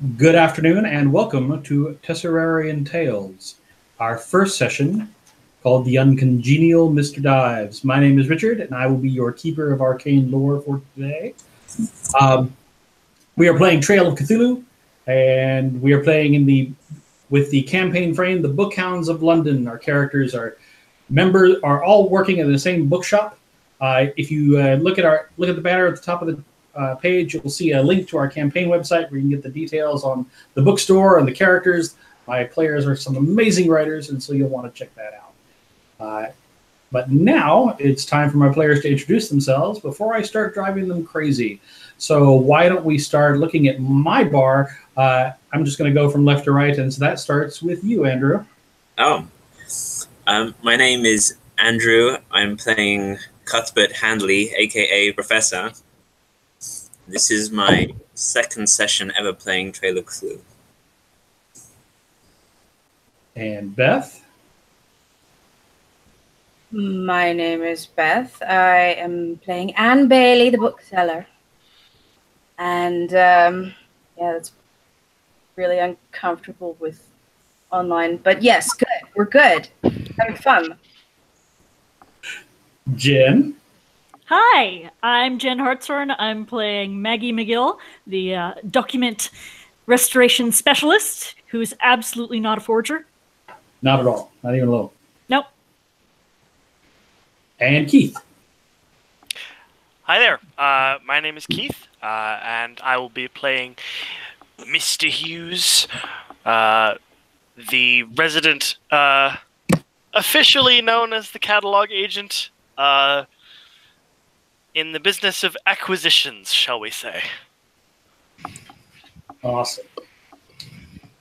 Good afternoon and welcome to Tesserarian Tales, our first session called The Uncongenial Mr. Dives. My name is Richard and I will be your keeper of arcane lore for today. We are playing Trail of Cthulhu and we are playing with the campaign frame, the Bookhounds of London. Our characters are all working in the same bookshop. If you look at the banner at the top of the page, you'll see a link to our campaign website where you can get the details on the bookstore and the characters. My players are some amazing writers, and so you'll want to check that out. But now it's time for my players to introduce themselves before I start driving them crazy. So why don't we start looking at my bar? I'm just going to go from left to right, and so that starts with you, Andrew. Oh, my name is Andrew. I'm playing Cuthbert Handley, aka Professor. This is my second session ever playing Trail of Cthulhu. And Beth? My name is Beth. I am playing Anne Bailey, the bookseller. And yeah, that's really uncomfortable with online. But yes, good. We're good. Having fun. Jen? Hi, I'm Jen Hartshorn. I'm playing Maggie McGill, the document restoration specialist, who's absolutely not a forger. Not at all. Not even a little. Nope. And Keith. Hi there. My name is Keith, and I will be playing Mr. Hughes, the resident, officially known as the catalog agent, in the business of acquisitions, shall we say. Awesome.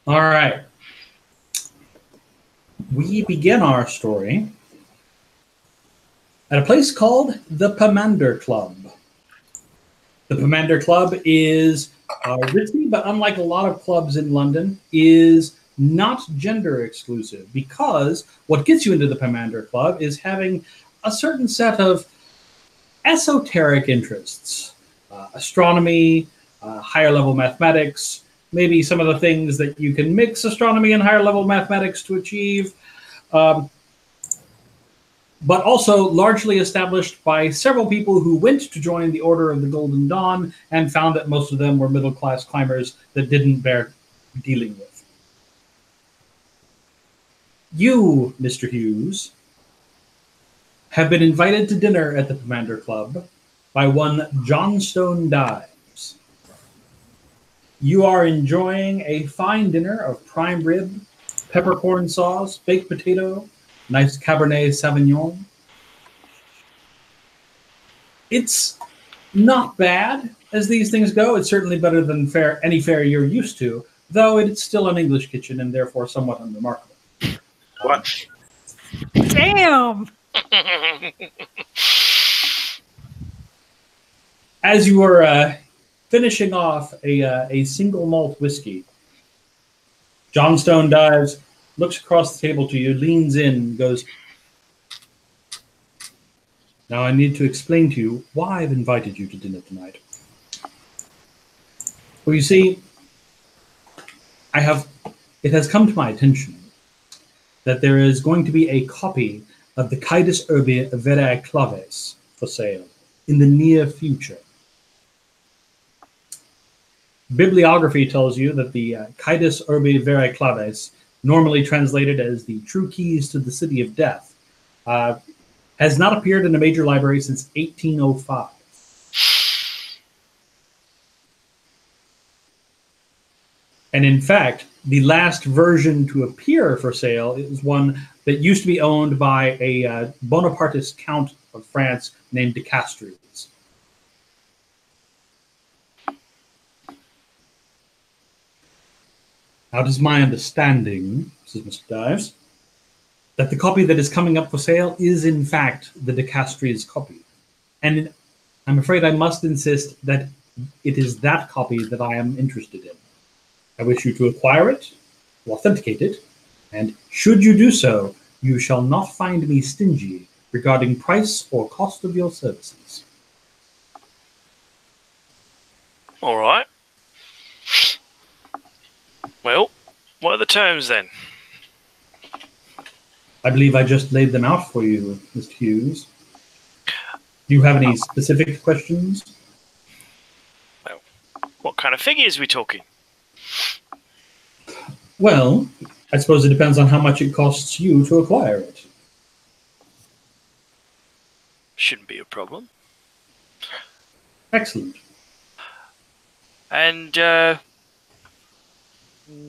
All right. We begin our story at a place called the Pomander Club. The Pomander Club is ritzy, but unlike a lot of clubs in London, is not gender exclusive, because what gets you into the Pomander Club is having a certain set of esoteric interests, astronomy, higher level mathematics, maybe some of the things that you can mix astronomy and higher level mathematics to achieve, but also largely established by several people who went to join the Order of the Golden Dawn and found that most of them were middle class climbers that didn't bear dealing with. You, Mr. Hughes, have been invited to dinner at the Pomander Club by one Johnstone Dives. You are enjoying a fine dinner of prime rib, peppercorn sauce, baked potato, nice Cabernet Sauvignon. It's not bad as these things go. It's certainly better than any fare you're used to, though it's still an English kitchen and therefore somewhat unremarkable. What? Damn! As you are finishing off a single malt whiskey, Johnstone Dives, looks across the table to you, leans in, and goes, "Now I need to explain to you why I've invited you to dinner tonight. Well, you see, it has come to my attention that there is going to be a copy of the Caedus Urbi Verae Claves for sale in the near future. Bibliography tells you that the Caedus Urbi Verae Claves, normally translated as the True Keys to the City of Death, has not appeared in a major library since 1805. And in fact, the last version to appear for sale is one that used to be owned by a Bonapartist count of France named de Castres. Now, it is my understanding, says Mr. Dives, that the copy that is coming up for sale is in fact the de Castres copy. And I'm afraid I must insist that it is that copy that I am interested in. I wish you to acquire it, to authenticate it, and should you do so, you shall not find me stingy regarding price or cost of your services." All right. Well, what are the terms then? I believe I just laid them out for you, Mr. Hughes. Do you have any specific questions? Well, what kind of figures are we talking? Well, I suppose it depends on how much it costs you to acquire it. Shouldn't be a problem. Excellent. And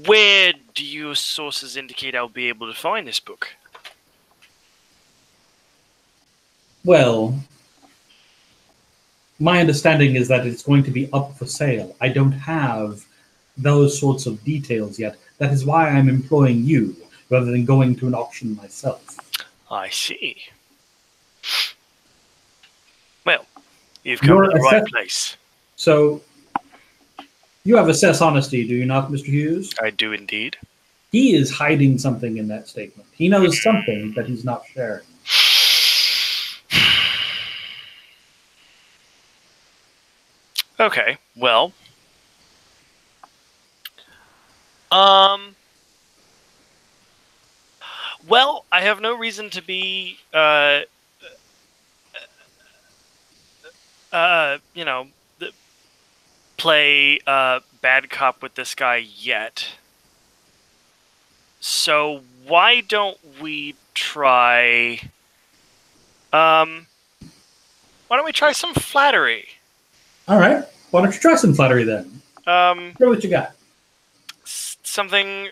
where do your sources indicate I'll be able to find this book? Well, my understanding is that it's going to be up for sale. I don't have those sorts of details yet. That is why I'm employing you, rather than going to an auction myself. I see. Well, you've come to the right place. So, you have assess honesty, do you not, Mr. Hughes? I do indeed. He is hiding something in that statement. He knows something that he's not sharing. Okay, well, I have no reason to be, play bad cop with this guy yet. So why don't we try, why don't we try some flattery? All right. Why don't you try some flattery then? Show what you got. Something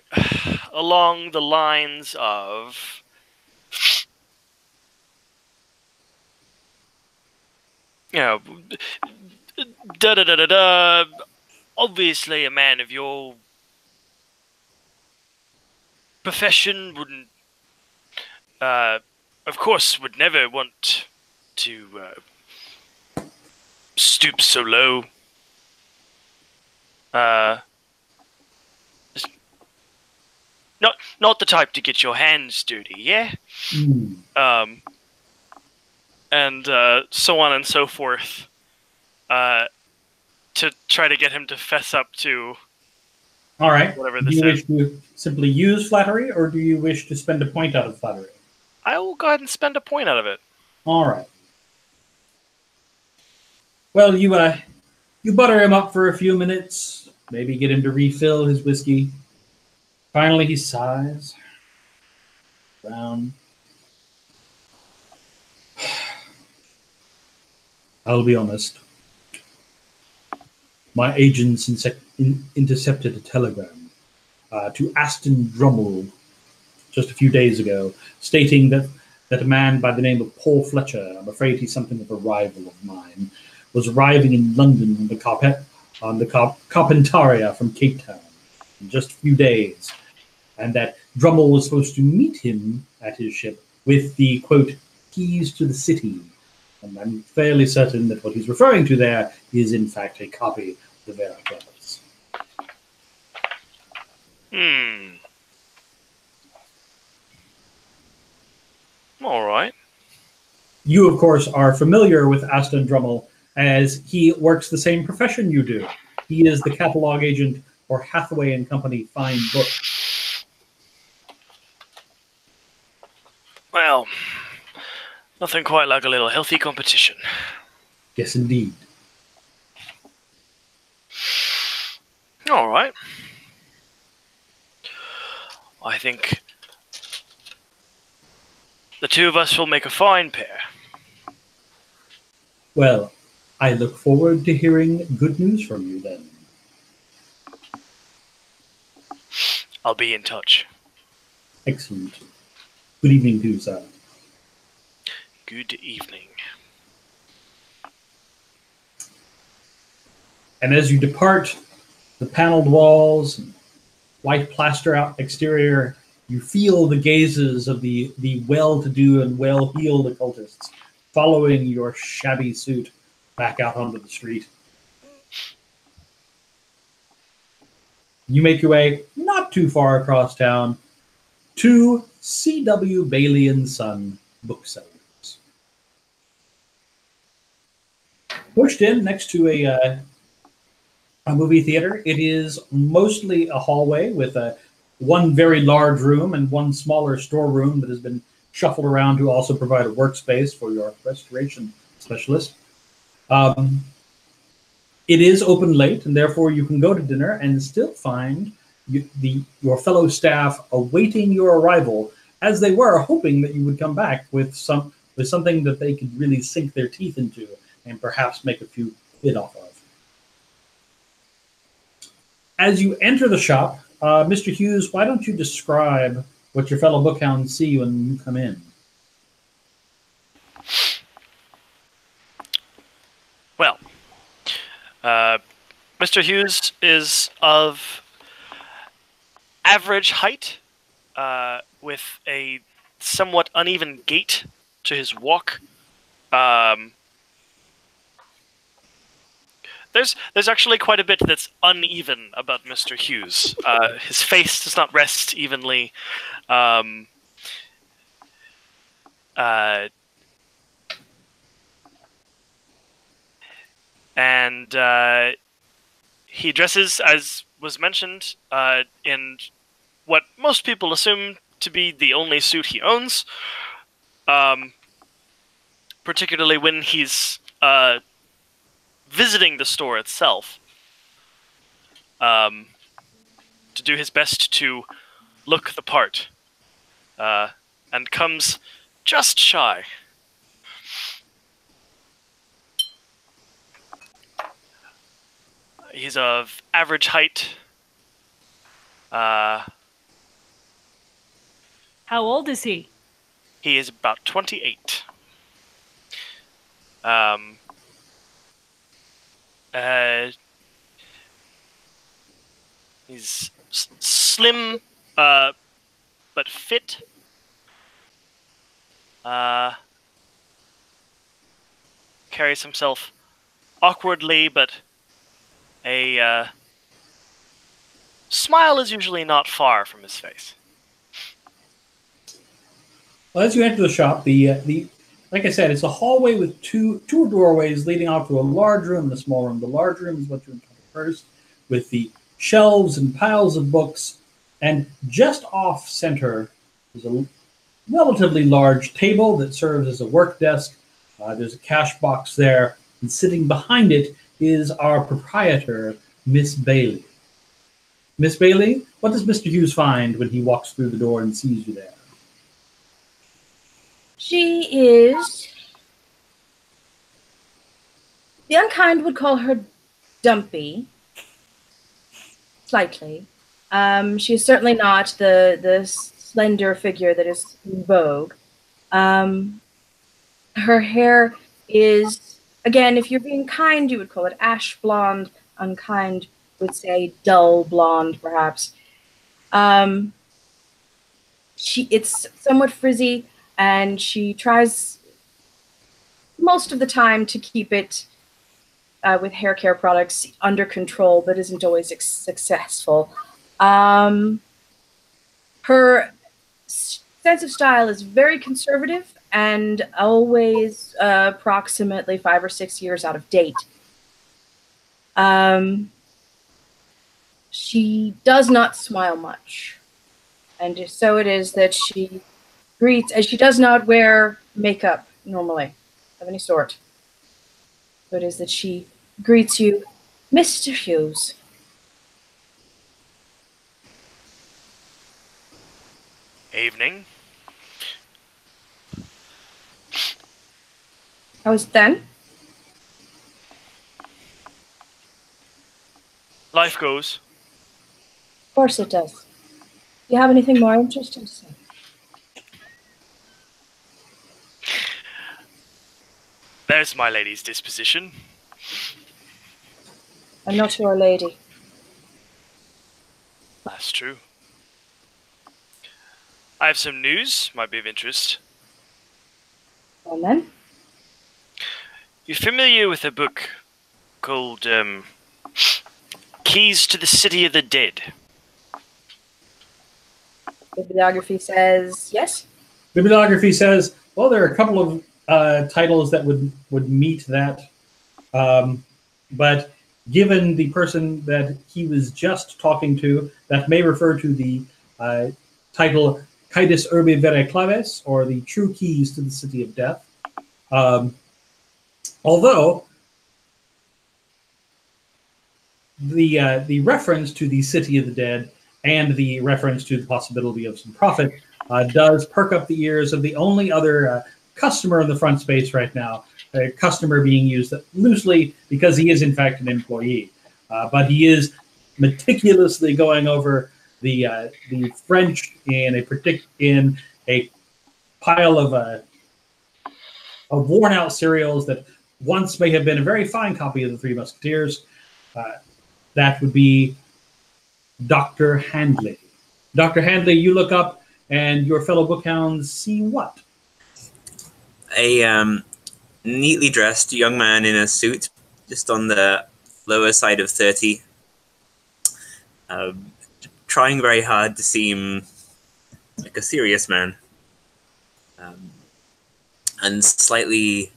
along the lines of, da-da-da-da-da, obviously a man of your profession wouldn't, of course, would never want to stoop so low. Not the type to get your hands dirty, yeah? And so on and so forth, to try to get him to fess up to. All right. Whatever do this you is. wish to simply use flattery, or do you wish to spend a point out of flattery? I will go ahead and spend a point out of it. All right. Well, you butter him up for a few minutes, maybe get him to refill his whiskey. Finally, he sighs. Down. I'll be honest. My agents intercepted a telegram to Aston Drummel just a few days ago, stating that a man by the name of Paul Fletcher, I'm afraid he's something of a rival of mine, was arriving in London on the Carpentaria from Cape Town in just a few days, and that Drummel was supposed to meet him at his ship with the, quote, keys to the city. And I'm fairly certain that what he's referring to there is, in fact, a copy of the Veracruz. All right. You, of course, are familiar with Aston Drummel, as he works the same profession you do. He is the catalog agent for Hathaway and Company Fine Books. Well, nothing quite like a little healthy competition. Yes, indeed. All right. I think the two of us will make a fine pair. Well, I look forward to hearing good news from you then. I'll be in touch. Excellent. Good evening to you, sir. Good evening. And as you depart, the paneled walls, and white plaster out exterior, you feel the gazes of the well-to-do and well-heeled occultists following your shabby suit back out onto the street. You make your way not too far across town to C.W. Bailey and Son Booksellers. Pushed in next to a a movie theater. It is mostly a hallway with one very large room and one smaller storeroom that has been shuffled around to also provide a workspace for your restoration specialist. It is open late, and therefore you can go to dinner and still find your fellow staff awaiting your arrival, as they were hoping that you would come back with something that they could really sink their teeth into and perhaps make a few quid off of. As you enter the shop, Mr. Hughes, why don't you describe what your fellow bookhounds see when you come in? Well, Mr. Hughes is of average height, with a somewhat uneven gait to his walk. There's actually quite a bit that's uneven about Mr. Hughes. His face does not rest evenly. And he dresses, as was mentioned, in what most people assume to be the only suit he owns, particularly when he's visiting the store itself, to do his best to look the part, and comes just shy. He's of average height. How old is he? He is about 28. He's slim, but fit. Carries himself awkwardly, but a smile is usually not far from his face. Well, as you enter the shop, like I said, it's a hallway with two doorways leading off to a large room and a small room. The large room is what you encounter first, with the shelves and piles of books, and just off center is a relatively large table that serves as a work desk. There's a cash box there, and sitting behind it is our proprietor, Miss Bailey. Miss Bailey, what does Mr. Hughes find when he walks through the door and sees you there? She is... The unkind would call her dumpy. Slightly. She is certainly not the slender figure that is in vogue. Her hair is, again, if you're being kind, you would call it ash blonde. Unkind would say dull blonde, perhaps. It's somewhat frizzy, and she tries most of the time to keep it with hair care products under control, but isn't always successful. Her sense of style is very conservative and always approximately 5 or 6 years out of date. She does not smile much, and so it is that she greets, and she does not wear makeup normally of any sort. So it is that she greets you, Mr. Hughes. Evening. How is it then? Life goes. Of course it does. Do you have anything more interesting to say? There's my lady's disposition. I'm not your lady. That's true. I have some news, might be of interest. Well then? You familiar with a book called Keys to the City of the Dead? Bibliography says yes. Bibliography says, well, there are a couple of titles that would meet that, but given the person that he was just talking to, that may refer to the title Citus Urbi Vere Claves, or the True Keys to the City of Death. Although the reference to the City of the Dead and the reference to the possibility of some profit does perk up the ears of the only other customer in the front space right now, a customer being used loosely because he is in fact an employee. But he is meticulously going over the French in a pile of worn out serials that once may have been a very fine copy of the Three Musketeers. That would be Dr. Handley. Dr. Handley, you look up, and your fellow bookhounds see what? A neatly dressed young man in a suit, just on the lower side of 30, trying very hard to seem like a serious man, and slightly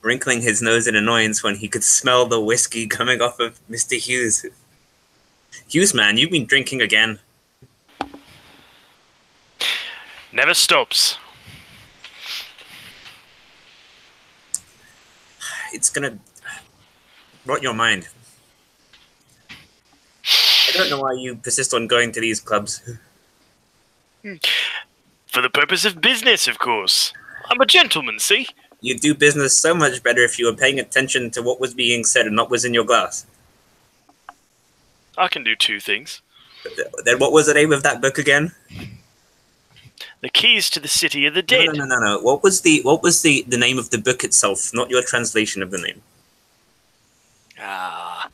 wrinkling his nose in annoyance when he could smell the whiskey coming off of Mr. Hughes. Hughes, man, you've been drinking again. Never stops. It's gonna rot your mind. I don't know why you persist on going to these clubs. For the purpose of business, of course. I'm a gentleman, see? You'd do business so much better if you were paying attention to what was being said and what was in your glass. I can do two things. Then what was the name of that book again? The Keys to the City of the Dead. No. What was the name of the book itself, not your translation of the name? Ah,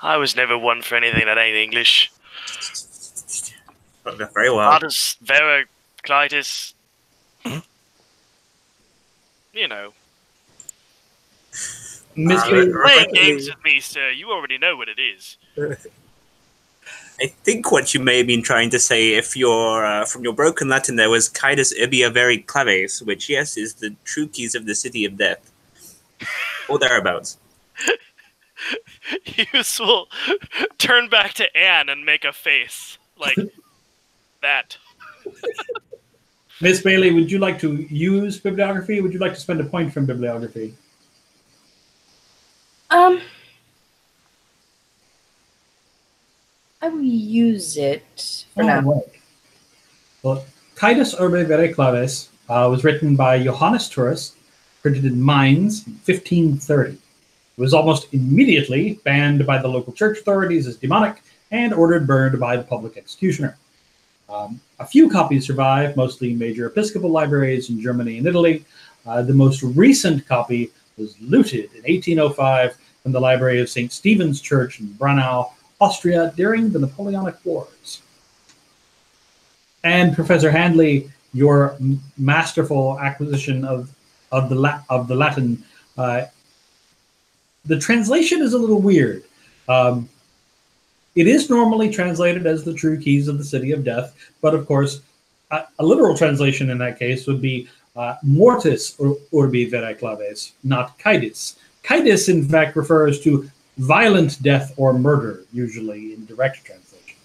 I was never one for anything that ain't English. Very well. Citus Vera Clitus. You know. Playing games with me, sir. You already know what it is. I think what you may have been trying to say, if you're from your broken Latin, there was Citus Urbi Vere Claves, which, yes, is the true keys of the City of Death. Or thereabouts. Hughes will turn back to Anne and make a face. Like that. Miss Bailey, would you like to use bibliography? Would you like to spend a point from bibliography? I will use it for now. Right. Well, Citus Urbi Vere Claves was written by Johannes Turris, printed in Mainz in 1530. It was almost immediately banned by the local church authorities as demonic and ordered burned by the public executioner. A few copies survive, mostly major episcopal libraries in Germany and Italy. The most recent copy was looted in 1805 from the library of St. Stephen's Church in Braunau, Austria, during the Napoleonic Wars. And Professor Handley, your masterful acquisition of the Latin, the translation is a little weird. It is normally translated as the True Keys of the City of Death, but of course, a literal translation in that case would be Mortis Urbi Vere Claves, not Citus. Citus, in fact, refers to violent death or murder, usually in direct translation.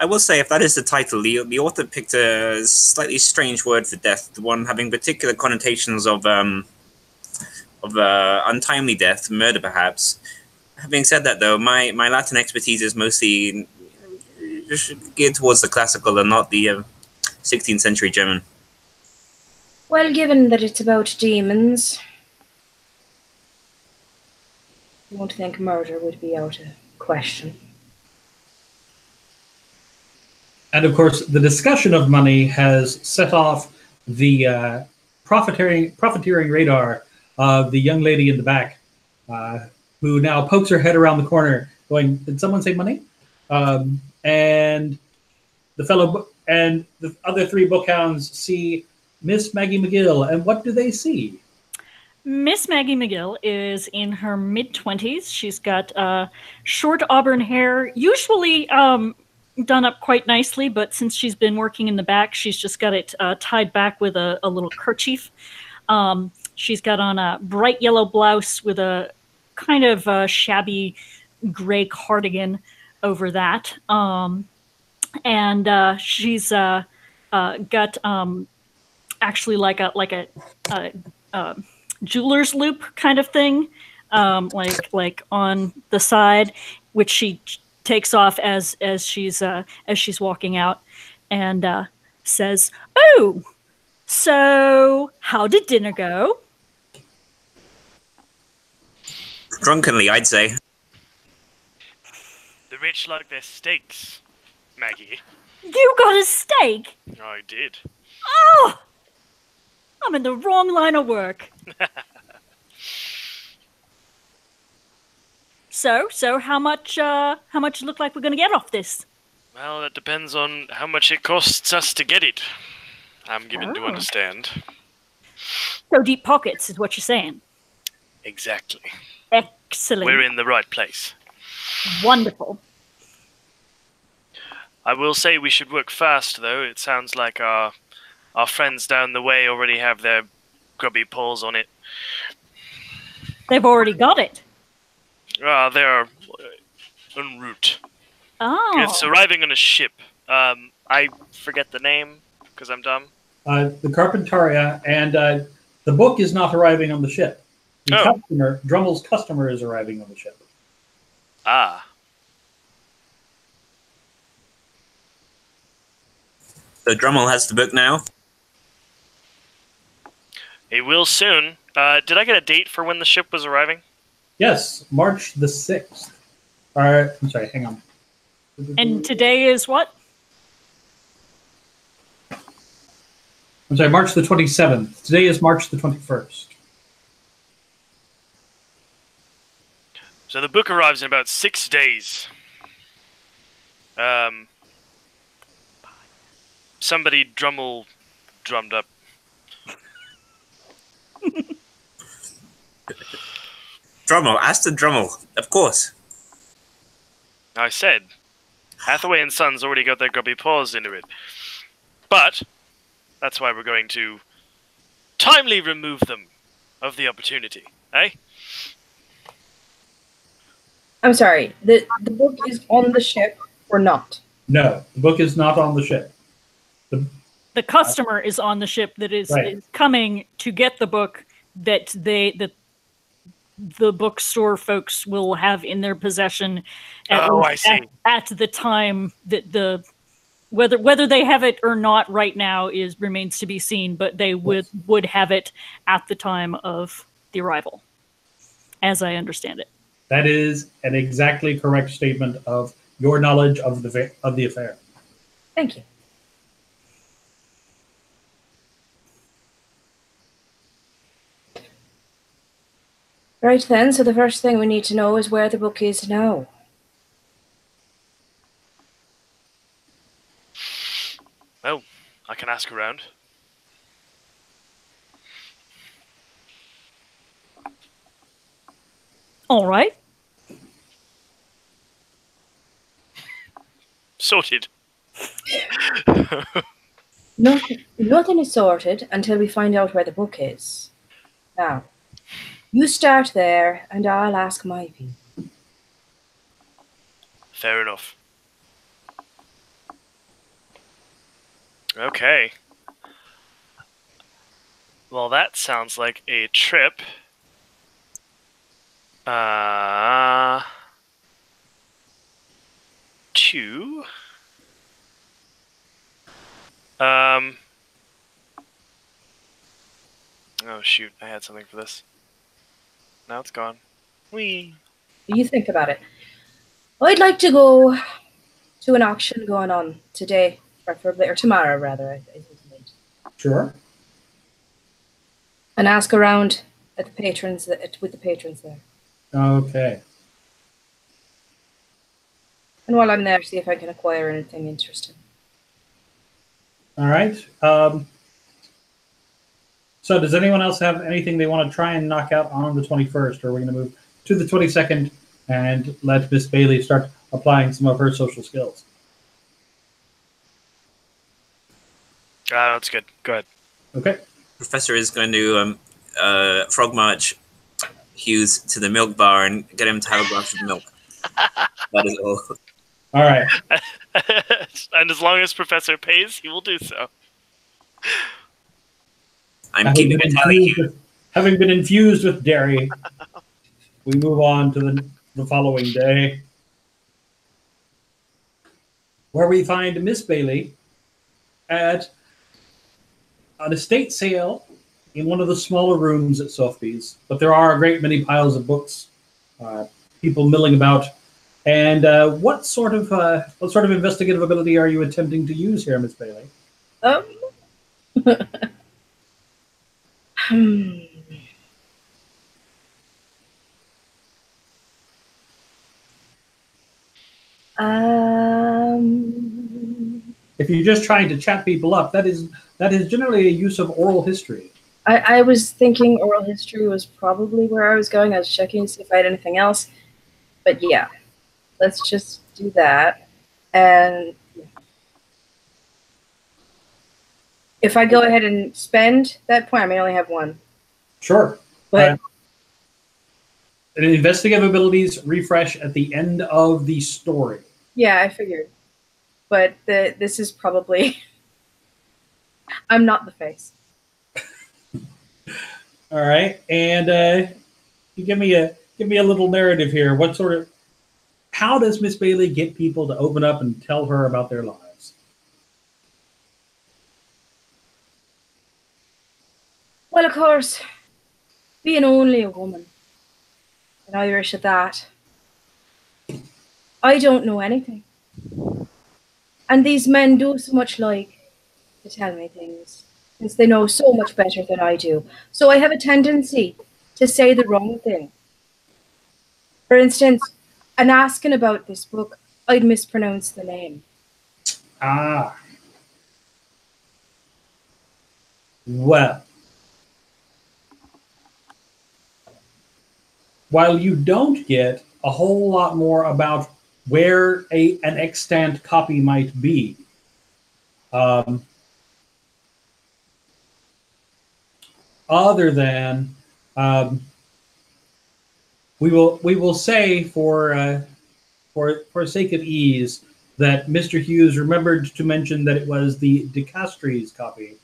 I will say, if that is the title, the author picked a slightly strange word for death, the one having particular connotations of untimely death, murder perhaps. Having said that, though, my Latin expertise is mostly geared towards the classical and not the 16th century German. Well, given that it's about demons, I won't think murder would be out of question. And of course, the discussion of money has set off the profiteering radar of the young lady in the back, who now pokes her head around the corner, going, "Did someone say money?" And the other three bookhounds see Miss Maggie McGill, and what do they see? Miss Maggie McGill is in her mid-20s. She's got short auburn hair, usually done up quite nicely, but since she's been working in the back, she's just got it tied back with a little kerchief. She's got on a bright yellow blouse with a kind of shabby gray cardigan over that. And she's got actually like a jeweler's loop kind of thing, like on the side, which she takes off as she's walking out, and says, "Oh, so how did dinner go?" Drunkenly, I'd say. The rich like their steaks, Maggie. You got a steak? I did. Oh, I'm in the wrong line of work. So how much look like we're gonna get off this? Well, that depends on how much it costs us to get it. I'm given to understand. So deep pockets is what you're saying. Exactly. Excellent. We're in the right place. Wonderful. I will say we should work fast, though. It sounds like our friends down the way already have their grubby paws on it. They've already got it. They're en route. Oh. It's arriving on a ship. I forget the name because I'm dumb. The Carpentaria, and the book is not arriving on the ship. The customer, Drummel's customer, is arriving on the ship. Ah. So Drummel has the book now? It will soon. Did I get a date for when the ship was arriving? Yes, March the 6th. I'm sorry, hang on. And today is what? I'm sorry, March the 27th. Today is March the 21st. So the book arrives in about 6 days. Somebody drummed up. Drummel, ask the Drummel, of course. I said, Hathaway and Sons already got their grubby paws into it. But that's why we're going to timely remove them of the opportunity, eh? I'm sorry, the book is on the ship or not? No, the book is not on the ship. The customer is on the ship that is coming to get the book that the bookstore folks will have in their possession at the time that whether they have it or not right now remains to be seen, but they would have it at the time of the arrival, as I understand it. That is an exactly correct statement of your knowledge of the affair. Thank you. Right then, so the first thing we need to know is where the book is now. Well, I can ask around. All right. Sorted. Nothing is sorted until we find out where the book is. Now, you start there, and I'll ask my people. Fair enough. Okay. Well, that sounds like a trip. To... Oh shoot, I had something for this. Now it's gone. Whee! You think about it. I'd like to go to an auction going on today, preferably, or tomorrow rather, I think. Sure. And ask around at the patrons with the patrons there. Okay. And while I'm there, see if I can acquire anything interesting. All right. So does anyone else have anything they want to try and knock out on the 21st, or are we going to move to the 22nd and let Miss Bailey start applying some of her social skills? That's good. Go ahead. Okay. Professor is going to Frog March Hughes to the milk bar and get him to have a glass of milk. That is all. All right. And as long as Professor pays, he will do so. I'm keeping a tally. Having been infused with dairy, we move on to the following day, where we find Miss Bailey at an estate sale in one of the smaller rooms at Sotheby's. But there are a great many piles of books, people milling about. And what sort of investigative ability are you attempting to use here, Miss Bailey? If you're just trying to chat people up, that is generally a use of oral history. I was thinking oral history was probably where I was going. I was checking to see if I had anything else. But yeah, let's just do that. And if I go ahead and spend that point, I may only have one. Sure. But investigative abilities refresh at the end of the story. Yeah, I figured. But this is probably... I'm not the face. All right, and you give me a little narrative here. How does Miss Bailey get people to open up and tell her about their lives? Well, of course, being only a woman, and Irish at that, I don't know anything. And these men do so much like to tell me things, since they know so much better than I do. So I have a tendency to say the wrong thing. For instance, in asking about this book, I'd mispronounce the name. Ah. Well. While you don't get a whole lot more about where an extant copy might be, other than we will say for sake of ease that Mr. Hughes remembered to mention that it was the De Castries copy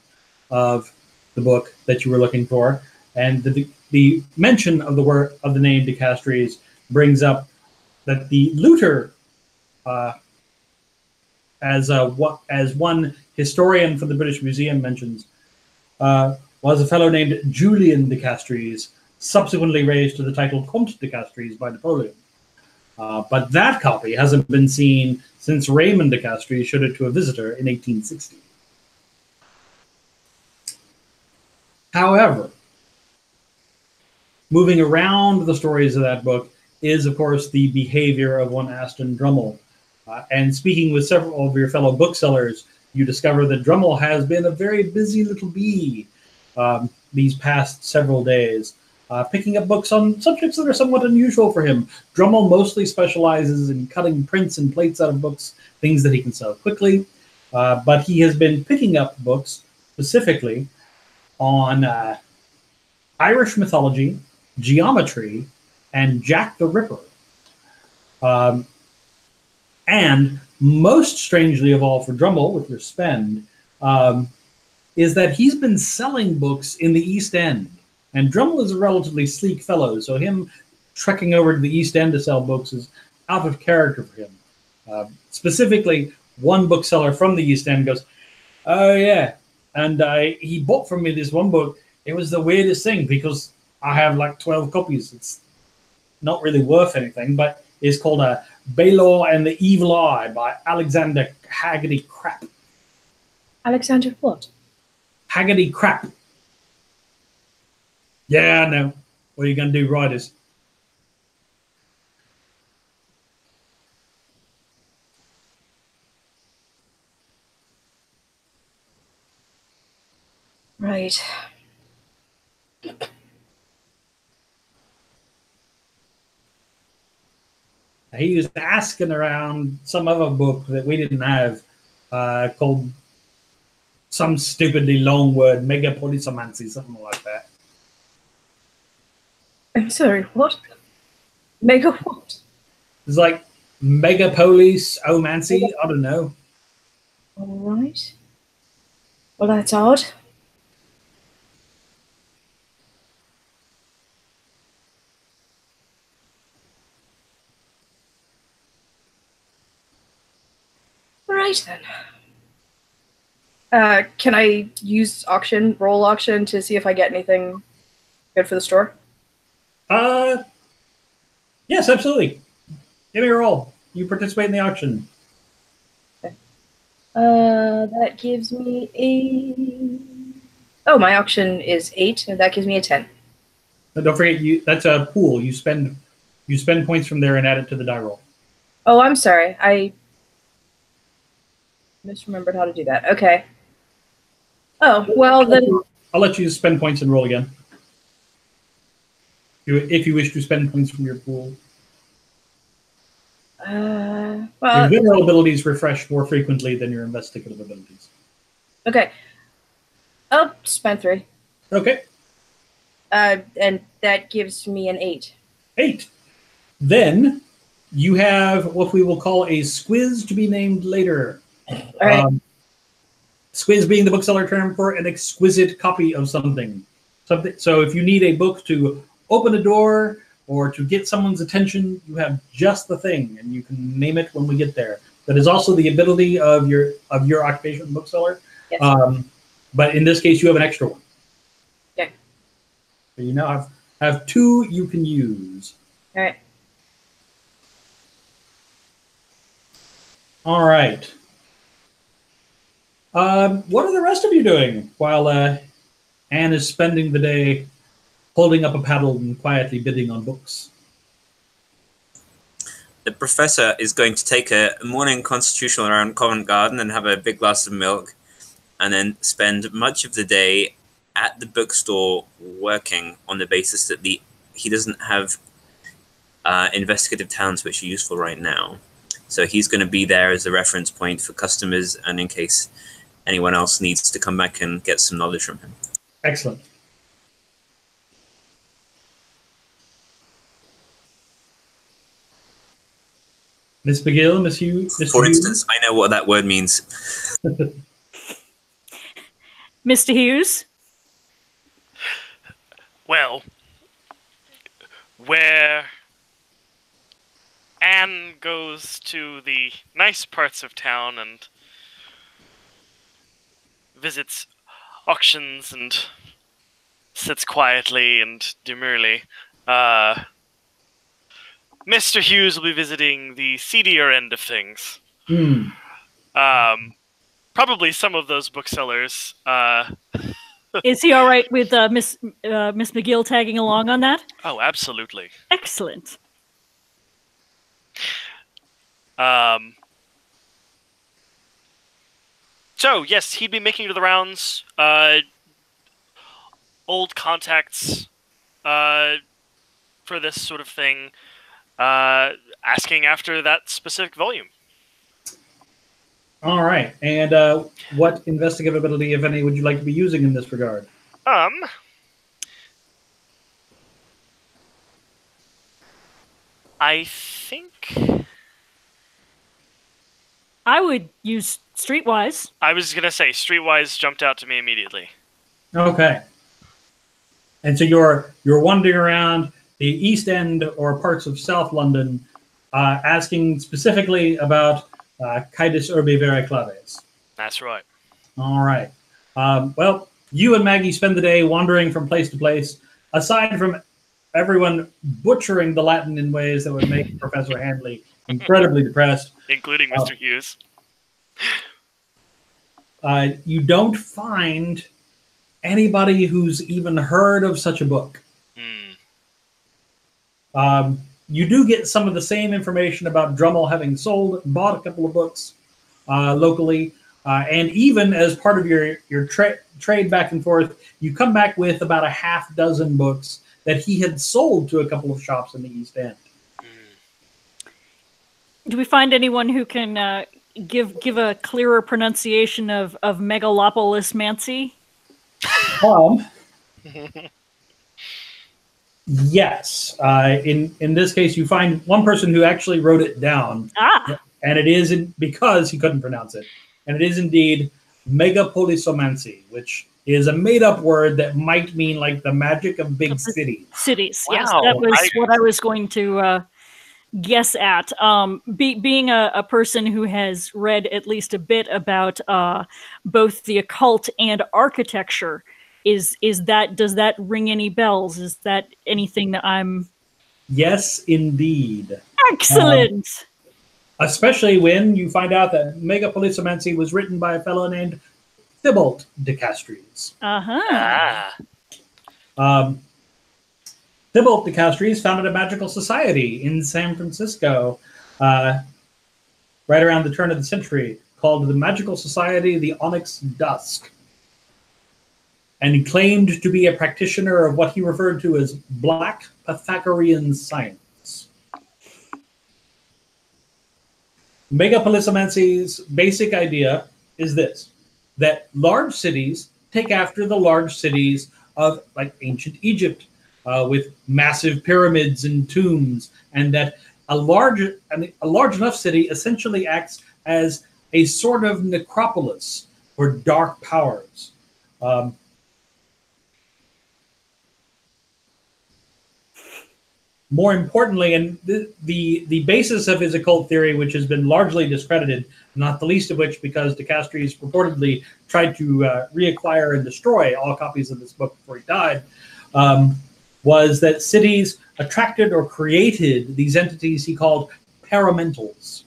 of the book that you were looking for, and the mention of the name De Castries brings up that the looter, as one historian from the British Museum mentions, was a fellow named Julian de Castries, subsequently raised to the title Comte de Castries by Napoleon. But that copy hasn't been seen since Raymond de Castries showed it to a visitor in 1860. However, moving around the stories of that book is, of course, the behavior of one Aston Drummle. And speaking with several of your fellow booksellers, you discover that Drummle has been a very busy little bee these past several days, picking up books on subjects that are somewhat unusual for him. Drummle mostly specializes in cutting prints and plates out of books, things that he can sell quickly, but he has been picking up books specifically on Irish mythology, geometry, and Jack the Ripper. And most strangely of all for Drummle, with your spend, is that he's been selling books in the East End. And Drummle is a relatively sleek fellow, so him trekking over to the East End to sell books is out of character for him. Specifically, one bookseller from the East End goes, "Oh yeah, and he bought from me this one book. It was the weirdest thing because I have like 12 copies. It's not really worth anything, but it's called Baylor and the Evil Eye by Alexander Haggerty Crap." Alexander what? Haggerty Crap. Yeah, I know. What are you going to do, writers? Right. He was asking around some other book that we didn't have called some stupidly long word, Megapolysomancy, something like that. I'm sorry, what? Mega what? It's like megapolis omancy. I don't know. All right. Well, that's odd. All right then. Can I use roll auction to see if I get anything good for the store? Yes, absolutely. Give me a roll. You participate in the auction. Okay. That gives me Oh, my auction is 8, and that gives me a 10. But don't forget, that's a pool. You spend points from there and add it to the die roll. Oh, I'm sorry. I misremembered how to do that. Okay. Oh, well then. I'll let you spend points and roll again. If you wish to spend points from your pool. Well, your general abilities refresh more frequently than your investigative abilities. Okay. I'll spend 3. Okay. And that gives me an 8. 8. Then you have what we will call a squiz to be named later. All right. Squiz being the bookseller term for an exquisite copy of something. So if you need a book to open a door or to get someone's attention, you have just the thing, and you can name it when we get there. That is also the ability of your occupation bookseller. Yes. But in this case, you have an extra one. Okay. So you now have 2 you can use. All right. All right. What are the rest of you doing while Anne is spending the day holding up a paddle and quietly bidding on books? The professor is going to take a morning constitutional around Covent Garden and have a big glass of milk, and then spend much of the day at the bookstore working on the basis that he doesn't have investigative talents which are useful right now. So he's going to be there as a reference point for customers and in case anyone else needs to come back and get some knowledge from him. Excellent. Miss McGill, Miss Hughes? For instance, I know what that word means. Mr. Hughes? Well, where Anne goes to the nice parts of town and visits auctions and sits quietly and demurely, Mr. Hughes will be visiting the seedier end of things. Probably some of those booksellers. Is he all right with Miss McGill tagging along on that? Oh, absolutely. Excellent. So, yes, he'd be making the rounds. Old contacts for this sort of thing. Asking after that specific volume. All right. And what investigative ability, if any, would you like to be using in this regard? I think I would use Streetwise. I was going to say Streetwise jumped out to me immediately. Okay. And so you're wandering around the East End or parts of South London, asking specifically about Caedus Urbi Vere Claves. That's right. All right. Well, you and Maggie spend the day wandering from place to place, aside from everyone butchering the Latin in ways that would make Professor Handley incredibly depressed. Including Mr. Hughes. You don't find anybody who's even heard of such a book. You do get some of the same information about Drummel having bought a couple of books locally, and even as part of your trade back and forth, you come back with about a half dozen books that he had sold to a couple of shops in the East End. Do we find anyone who can give a clearer pronunciation of Megalopolis Mancy? Yes. In this case, you find one person who actually wrote it down. And it is because he couldn't pronounce it. And it is indeed megapolisomancy, which is a made-up word that might mean like the magic of big cities. Cities, Wow. yes. That was what I was going to guess at. Being a person who has read at least a bit about both the occult and architecture, does that ring any bells? Is that anything that I'm... Yes, indeed. Excellent! Especially when you find out that Megapolisomancy was written by a fellow named Thibault de Castries. Thibault de Castries founded a magical society in San Francisco right around the turn of the century called the Magical Society of the Onyx Dusk. And he claimed to be a practitioner of what he referred to as Black Pythagorean science. Megapolisomancy's basic idea is this, that large cities take after the large cities of like ancient Egypt with massive pyramids and tombs, and that a large enough city essentially acts as a sort of necropolis for dark powers. More importantly, and the basis of his occult theory, which has been largely discredited, not the least of which because de Castries purportedly tried to reacquire and destroy all copies of this book before he died, was that cities attracted or created these entities he called paramentals.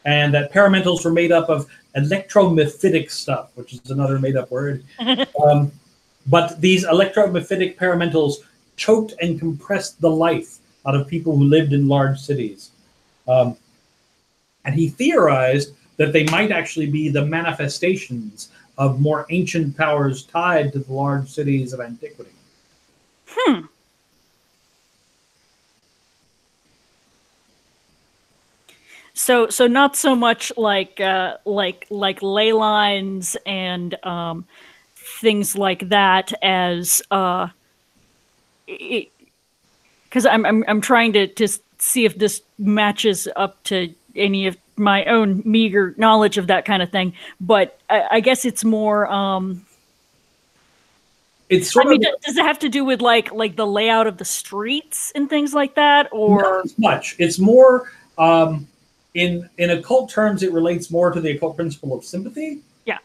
And that paramentals were made up of electromephitic stuff, which is another made-up word. But these electromephitic paramentals choked and compressed the life out of people who lived in large cities. And he theorized that they might actually be the manifestations of more ancient powers tied to the large cities of antiquity. So not so much like ley lines and things like that as because I'm trying to see if this matches up to any of my own meager knowledge of that kind of thing. But I guess it's more. It's sort of. Does it have to do with like the layout of the streets and things like that, or not as much? It's more. In occult terms, it relates more to the occult principle of sympathy. Yeah.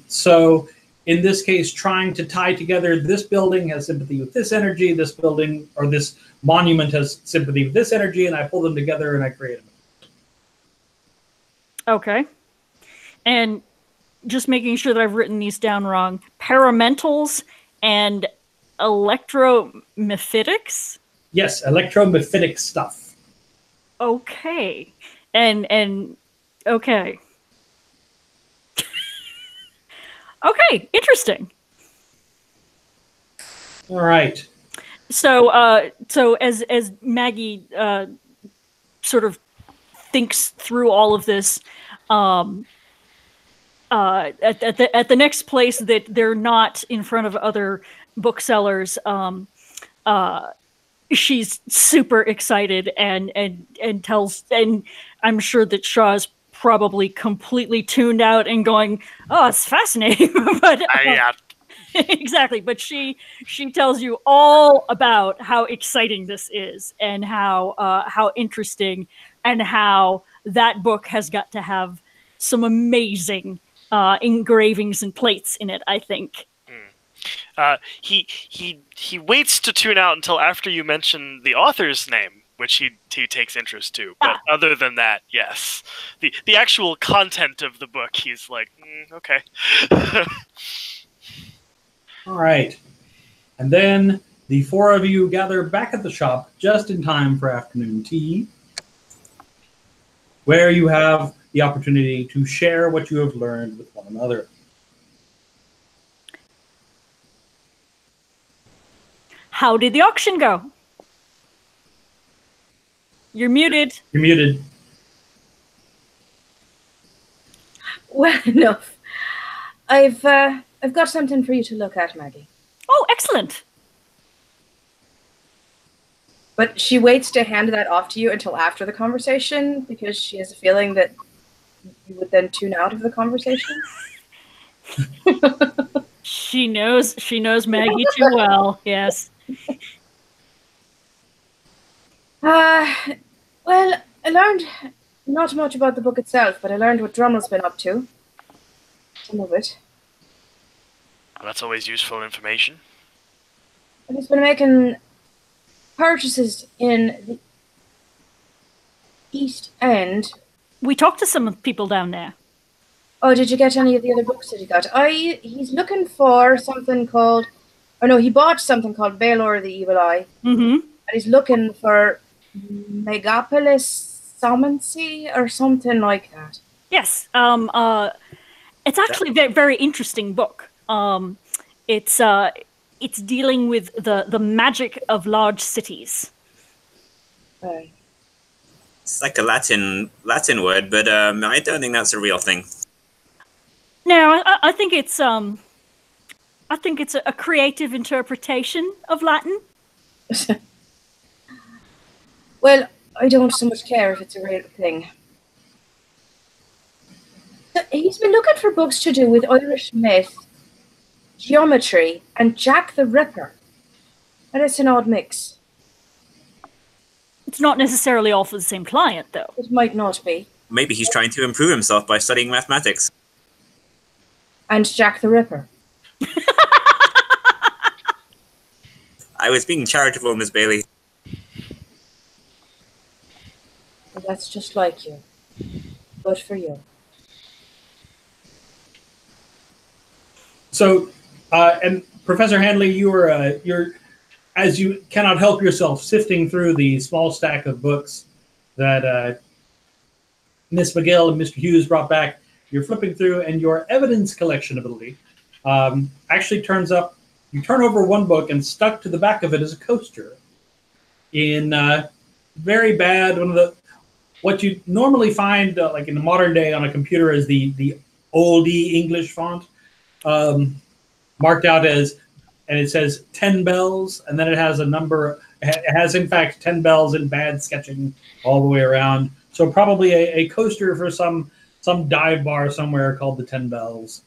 So in this case, trying to tie together this building has sympathy with this energy, this building or this monument has sympathy with this energy, and I pull them together and I create them. Okay. And just making sure that I've written these down wrong. Paramentals and electromephitics? Yes, electromephitic stuff. Okay. And okay. Okay, interesting. All right. So as Maggie sort of thinks through all of this, at the next place that they're not in front of other booksellers, she's super excited and tells, and I'm sure that Shaw's probably completely tuned out and going, "Oh, it's fascinating," but exactly. But she tells you all about how exciting this is and how interesting, and how that book has got to have some amazing engravings and plates in it, I think. He waits to tune out until after you mention the author's name, which he takes interest to. But other than that, yes, the actual content of the book, he's like, okay. All right, and then the four of you gather back at the shop just in time for afternoon tea, where you have the opportunity to share what you have learned with one another. How did the auction go? You're muted. You're muted. Well enough. I've got something for you to look at, Maggie. Oh, excellent. But she waits to hand that off to you until after the conversation because she has a feeling that you would then tune out of the conversation. She knows Maggie too well. Yes. Well, I learned not much about the book itself, but I learned what Drummel's been up to. Some of it. Well, that's always useful information. And he's been making purchases in the East End. We talked to some people down there. Oh, did you get any of the other books that he got? He's looking for something called... Or no, he bought something called Baelor the Evil Eye. Mm-hmm. And he's looking for Megapolis Somancy or something like that. Yes. It's actually a very, very interesting book. It's dealing with the magic of large cities. Right. It's like a Latin word, but I don't think that's a real thing. No, I think it's a creative interpretation of Latin. Well, I don't so much care if it's a real thing. So he's been looking for books to do with Irish myth, geometry, and Jack the Ripper. And it's an odd mix. It's not necessarily all for the same client, though. It might not be. Maybe he's trying to improve himself by studying mathematics. And Jack the Ripper. I was being charitable, Miss Bailey. Well, that's just like you. Good for you. So, and Professor Handley, you're as you cannot help yourself sifting through the small stack of books that Miss McGill and Mr. Hughes brought back. You're flipping through, and your evidence collection ability actually turns up. You turn over one book, and stuck to the back of it is a coaster in very bad, what you normally find like in the modern day on a computer as the oldie English font, marked out as, and it says 10 bells, and then it has a number. It has in fact 10 bells in bad sketching all the way around. So probably a coaster for some dive bar somewhere called the 10 Bells.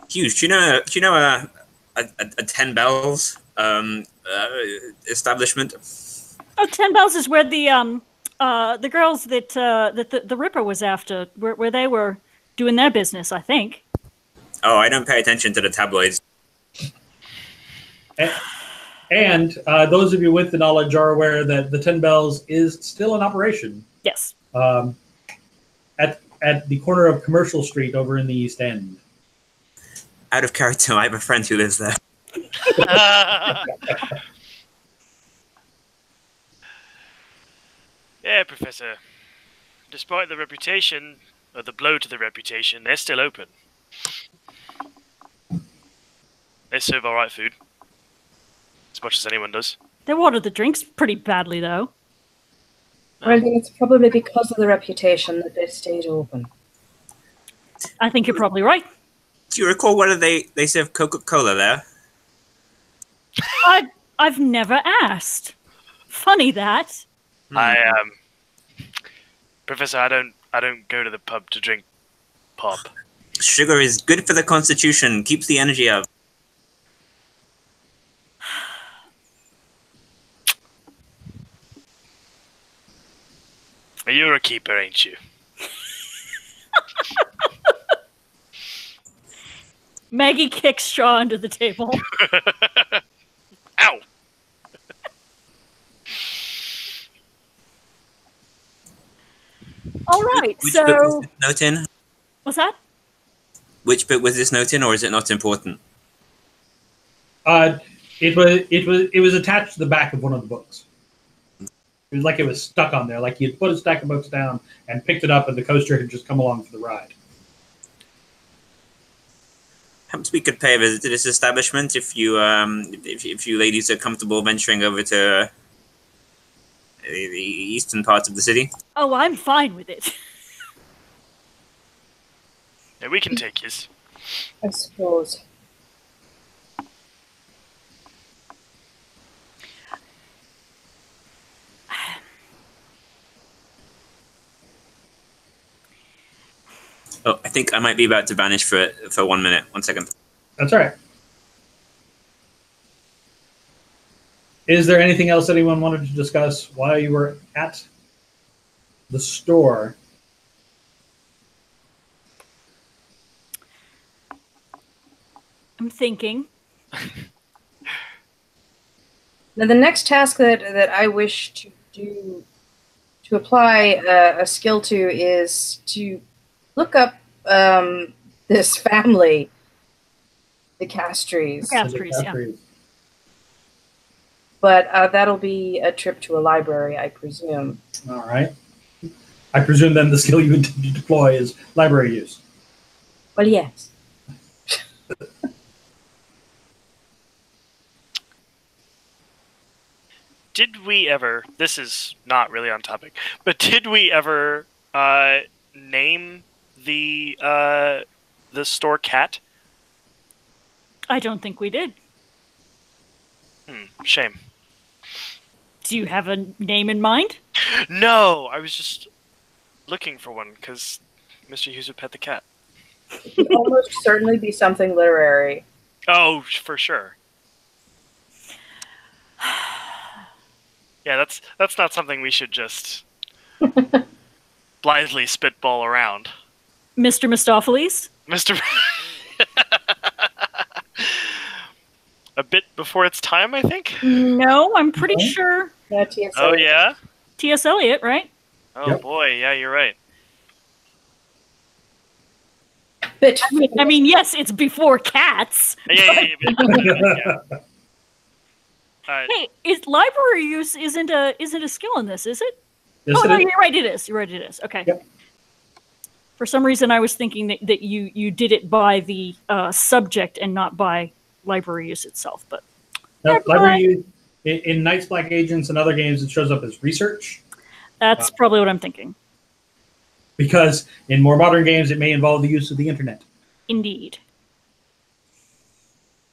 Hughes, do you know a 10 Bells establishment? Oh, 10 Bells is where the girls that the Ripper was after, where they were doing their business, I think. Oh, I don't pay attention to the tabloids. And those of you with the knowledge are aware that the 10 Bells is still in operation. Yes. At the corner of Commercial Street over in the East End. Out of character, I have a friend who lives there. Yeah, Professor. Despite the reputation, or the blow to the reputation, they're still open. They serve alright food. As much as anyone does. They water the drinks pretty badly, though. Well, I think it's probably because of the reputation that they stayed open. I think you're probably right. Do you recall whether they serve Coca-Cola there? I've never asked. Funny that. Professor, I don't go to the pub to drink pop. Sugar is good for the constitution, keeps the energy up. You're a keeper, ain't you? Maggie kicks Shaw under the table. Ow! All right, Which so... book was this note in? What's that? Which book was this note in, or is it not important? It was attached to the back of one of the books. It was like it was stuck on there, like he had put a stack of books down and picked it up, and the coaster had just come along for the ride. Perhaps we could pay a visit to this establishment if you ladies are comfortable venturing over to the eastern parts of the city. Oh, I'm fine with it. Yeah, we can take his. I suppose. Oh, I think I might be about to vanish for 1 minute. 1 second. That's all right. Is there anything else anyone wanted to discuss while you were at the store? I'm thinking. Now, the next task that I wish to do, to apply a skill to, is to look up this family, the Castries. Castries, yeah. But that'll be a trip to a library, I presume. All right. I presume then the skill you intend to deploy is library use. Well, yes. Did we ever, this is not really on topic, but did we ever name the store cat? I don't think we did. Shame. Do you have a name in mind? No, I was just looking for one because Mr. Hughes would pet the cat. It would almost certainly be something literary. Oh, for sure. Yeah, that's not something we should just blithely spitball around. Mr. Mistopheles? Mr. A bit before its time, I think? No, I'm pretty sure. Yeah, T.S. Oh, yeah? T.S. Eliot, right? Oh, yep. Boy, yeah, you're right. But I mean, yes, it's before cats. Yeah. Hey, library use isn't a skill in this, is it? Yes, oh, it no, is. you're right, it is. You're right, it is. Okay. Yep. For some reason, I was thinking that you did it by the subject and not by library use itself. But no, library use in Night's Black Agents and other games, it shows up as research. That's probably what I'm thinking. Because in more modern games, it may involve the use of the internet. Indeed.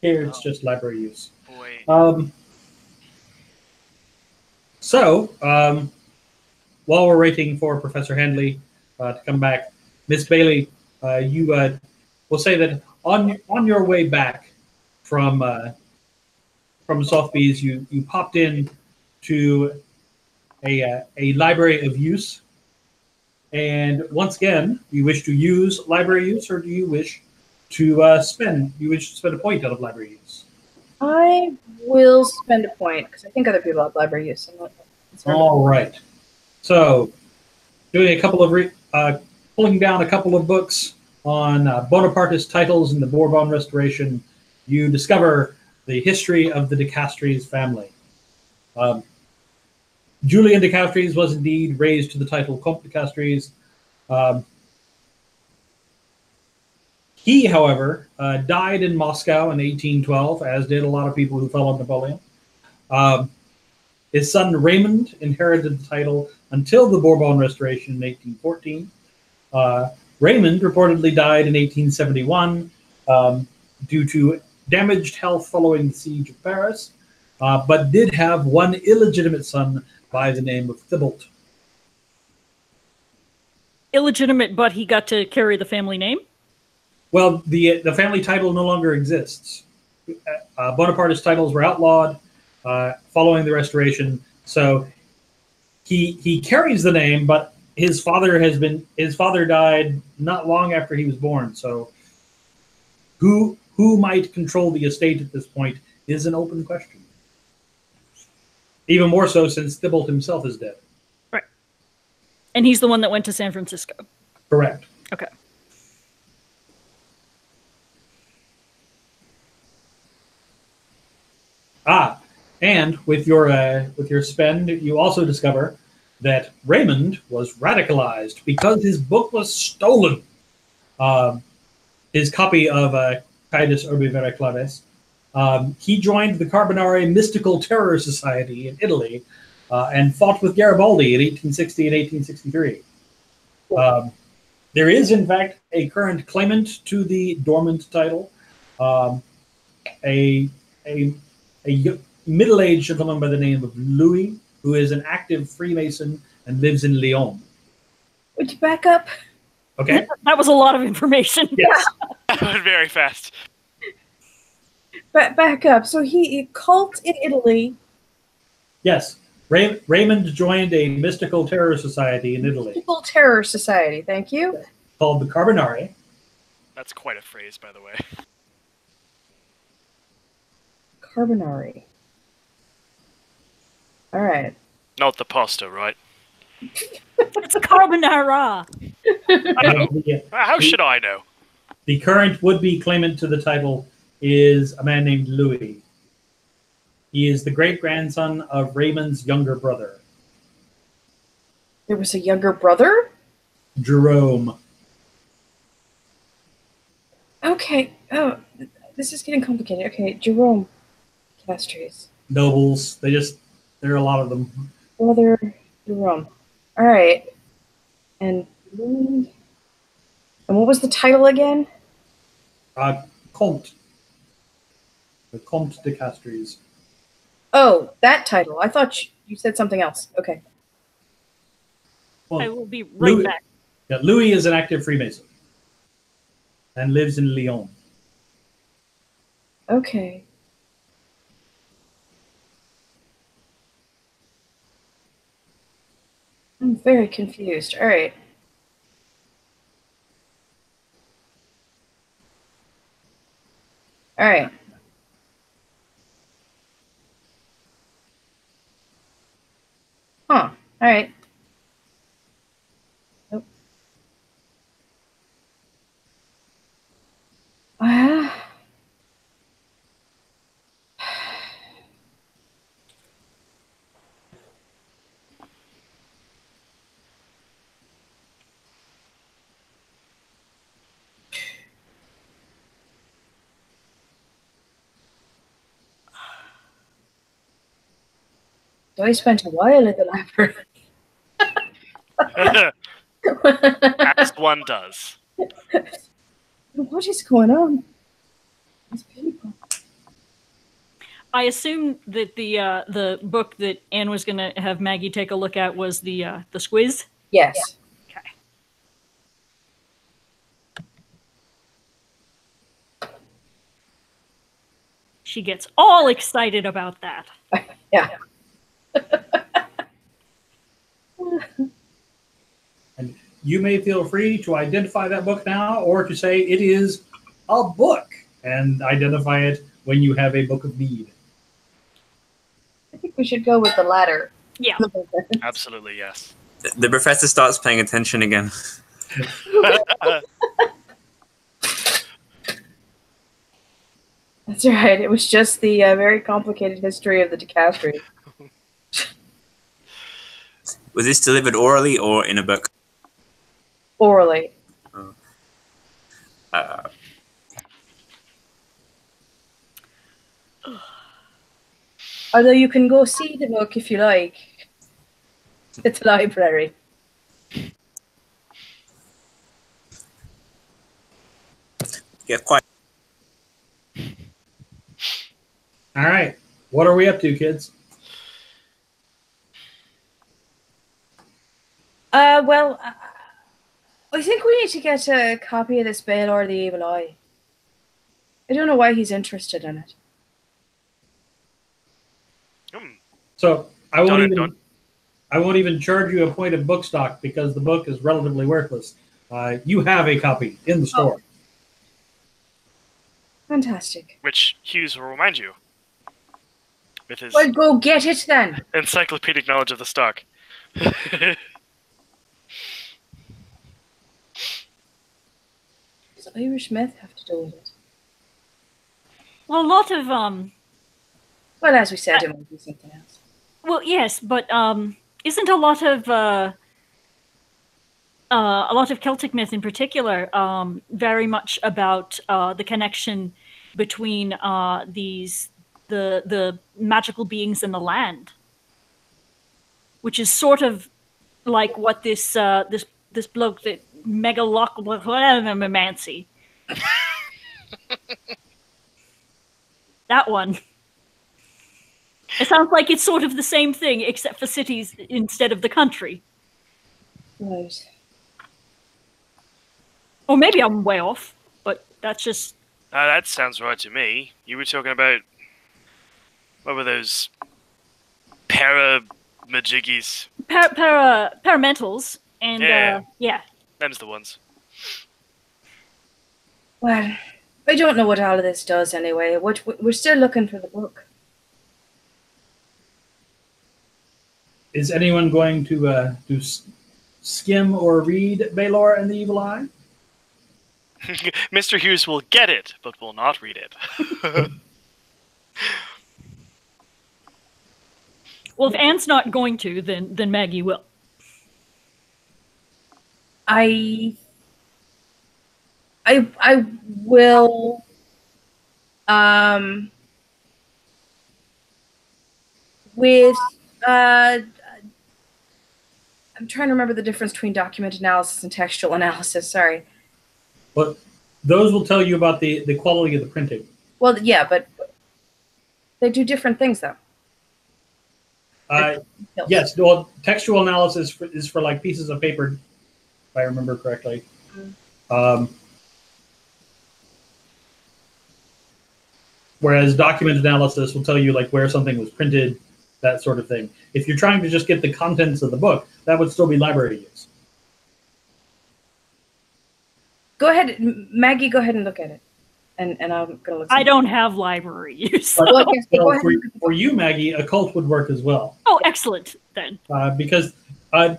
Here, it's just library use. Boy. So, while we're waiting for Professor Handley to come back, Miss Bailey, you will say that on your way back from Sotheby's, you popped in to a library of use, and once again, do you wish to use library use, or do you wish to spend a point out of library use? I will spend a point, because I think other people have library use. All right. So, doing a couple of pulling down a couple of books on Bonapartist titles in the Bourbon Restoration, you discover the history of the de Castries family. Julian de Castries was indeed raised to the title Comte de Castries. He, however, died in Moscow in 1812, as did a lot of people who fell on Napoleon. His son Raymond inherited the title until the Bourbon Restoration in 1814. Raymond reportedly died in 1871 due to damaged health following the siege of Paris, but did have one illegitimate son by the name of Thibault. Illegitimate, but he got to carry the family name? Well, the family title no longer exists. Bonapartist titles were outlawed following the Restoration, so he carries the name, but his father died not long after he was born. So, who might control the estate at this point is an open question. Even more so since Thibault himself is dead. Right. And he's the one that went to San Francisco. Correct. Okay. And with your spend, you also discover that Raymond was radicalized because his book was stolen. His copy of Caedus Urbi Vera Claves. He joined the Carbonari Mystical Terror Society in Italy and fought with Garibaldi in 1860 and 1863. There is, in fact, a current claimant to the dormant title, a middle-aged gentleman by the name of Louis, who is an active Freemason and lives in Lyon. Would you back up? Okay. That was a lot of information. Yes. That went very fast. Back up. So he cult in Italy. Yes. Raymond joined a mystical terror society in Italy Mystical Terror Society. Thank you. called the Carbonari. That's quite a phrase, by the way. Carbonari. All right. Not the pasta, right? It's carbonara. How should I know? The current would-be claimant to the title is a man named Louis. He is the great-grandson of Raymond's younger brother, There was a younger brother? Jerome. Okay. Oh, this is getting complicated. Okay, Jerome Castries. Nobles. There are a lot of them. Brother Jerome. All right. And what was the title again? Comte. The Comte de Castries. Oh, that title. I thought you said something else. Okay. Well, I will be right back. Yeah, Louis is an active Freemason and lives in Lyon. Okay. I'm very confused. All right. All right. Huh. All right. Nope. So I spent a while at the library. As one does. What is going on? These people. I assume that the book that Anne was going to have Maggie take a look at was the Squiz. Yes. Okay. She gets all excited about that. Yeah. And you may feel free to identify that book now or to say it is a book and identify it when you have a book of need. I think we should go with the latter. Yeah. Absolutely, yes. The professor starts paying attention again. That's right. It was just the very complicated history of the Decastry. Was this delivered orally or in a book? Orally. Although you can go see the book if you like. It's a library. Yeah, quite. All right. What are we up to, kids? Well, I think we need to get a copy of this Bale or the Evil Eye. I don't know why he's interested in it. So I won't even charge you a point of book stock because the book is relatively worthless. You have a copy in the store. Fantastic. Which Hughes will remind you. With his Well, go get it then. encyclopedic knowledge of the stock. Does Irish myth have to do with it? Well, a lot of Well, as we said, it might be something else. well, yes, but isn't a lot of Celtic myth in particular very much about the connection between the magical beings in the land, which is sort of like what this bloke that Megalomancy. That one. It sounds like it's sort of the same thing, except for cities instead of the country. Right. Or maybe I'm way off, but that's just... That sounds right to me. You were talking about... What were those... Para-majiggies? Paramentals, and yeah. Them's the ones. Well, I don't know what all of this does anyway. We're still looking for the book. Is anyone going to skim or read Baylor and the Evil Eye? Mr. Hughes will get it, but will not read it. Well, if Anne's not going to, then Maggie will. I will with I'm trying to remember the difference between document analysis and textual analysis, sorry. But those will tell you about the quality of the printing. Well, yeah, but they do different things though. Yes, well, textual analysis is for like pieces of paper, if I remember correctly. Whereas document analysis will tell you like where something was printed, that sort of thing. If you're trying to just get the contents of the book, that would still be library use. Go ahead, Maggie, go ahead and look at it. And I'm going to look. I don't have library use. So for you, Maggie, occult would work as well. Oh, excellent then. Because the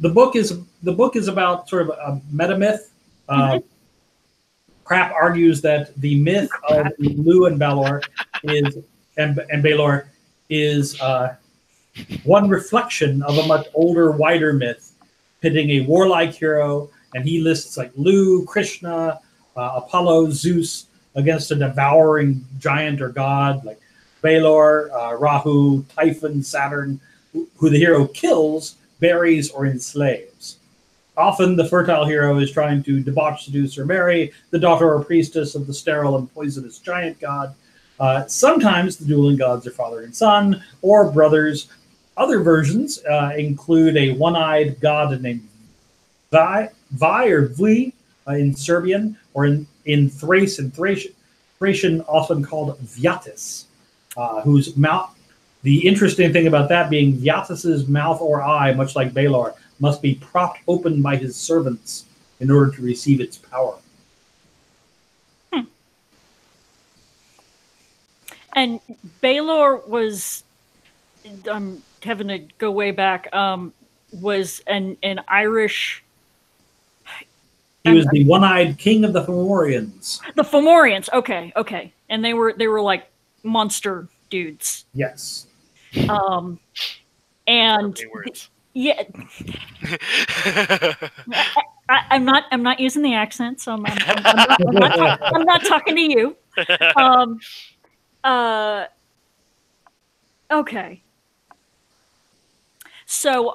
book is about sort of a meta myth. Crap argues that the myth of Lou and Balor is and Baylor is one reflection of a much older, wider myth, pitting a warlike hero, and he lists like Lou, Krishna, Apollo, Zeus, against a devouring giant or god like Baylor, Rahu, Typhon, Saturn, who the hero kills, buries, or enslaves. Often the fertile hero is trying to debauch, seduce, or marry the daughter or priestess of the sterile and poisonous giant god. Sometimes the dueling gods are father and son, or brothers. Other versions include a one-eyed god named Vi or Vli in Serbian, or in Thrace and Thracian, often called Vyatis, whose mouth. The interesting thing about that being Vyatis's mouth or eye, much like Baylor, must be propped open by his servants in order to receive its power. And Baylor was, I'm having to go way back, was an Irish... He was the one-eyed king of the Fomorians. The Fomorians, okay. And they were like monster dudes. Yes. And yeah, I'm not using the accent, so I'm not talking to you. Okay. So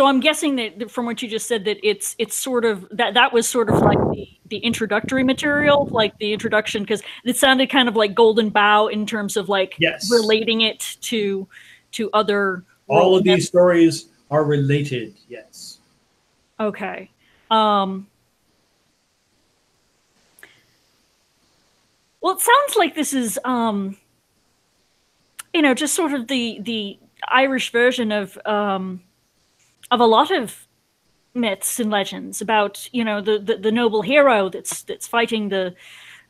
I'm guessing that from what you just said that it's sort of that was sort of like the introductory material, like the introduction, because it sounded kind of like Golden Bough in terms of like relating it to other. All of these stories are related. Yes. Okay. Well, it sounds like this is just sort of the Irish version of a lot of myths and legends about, the noble hero that's fighting the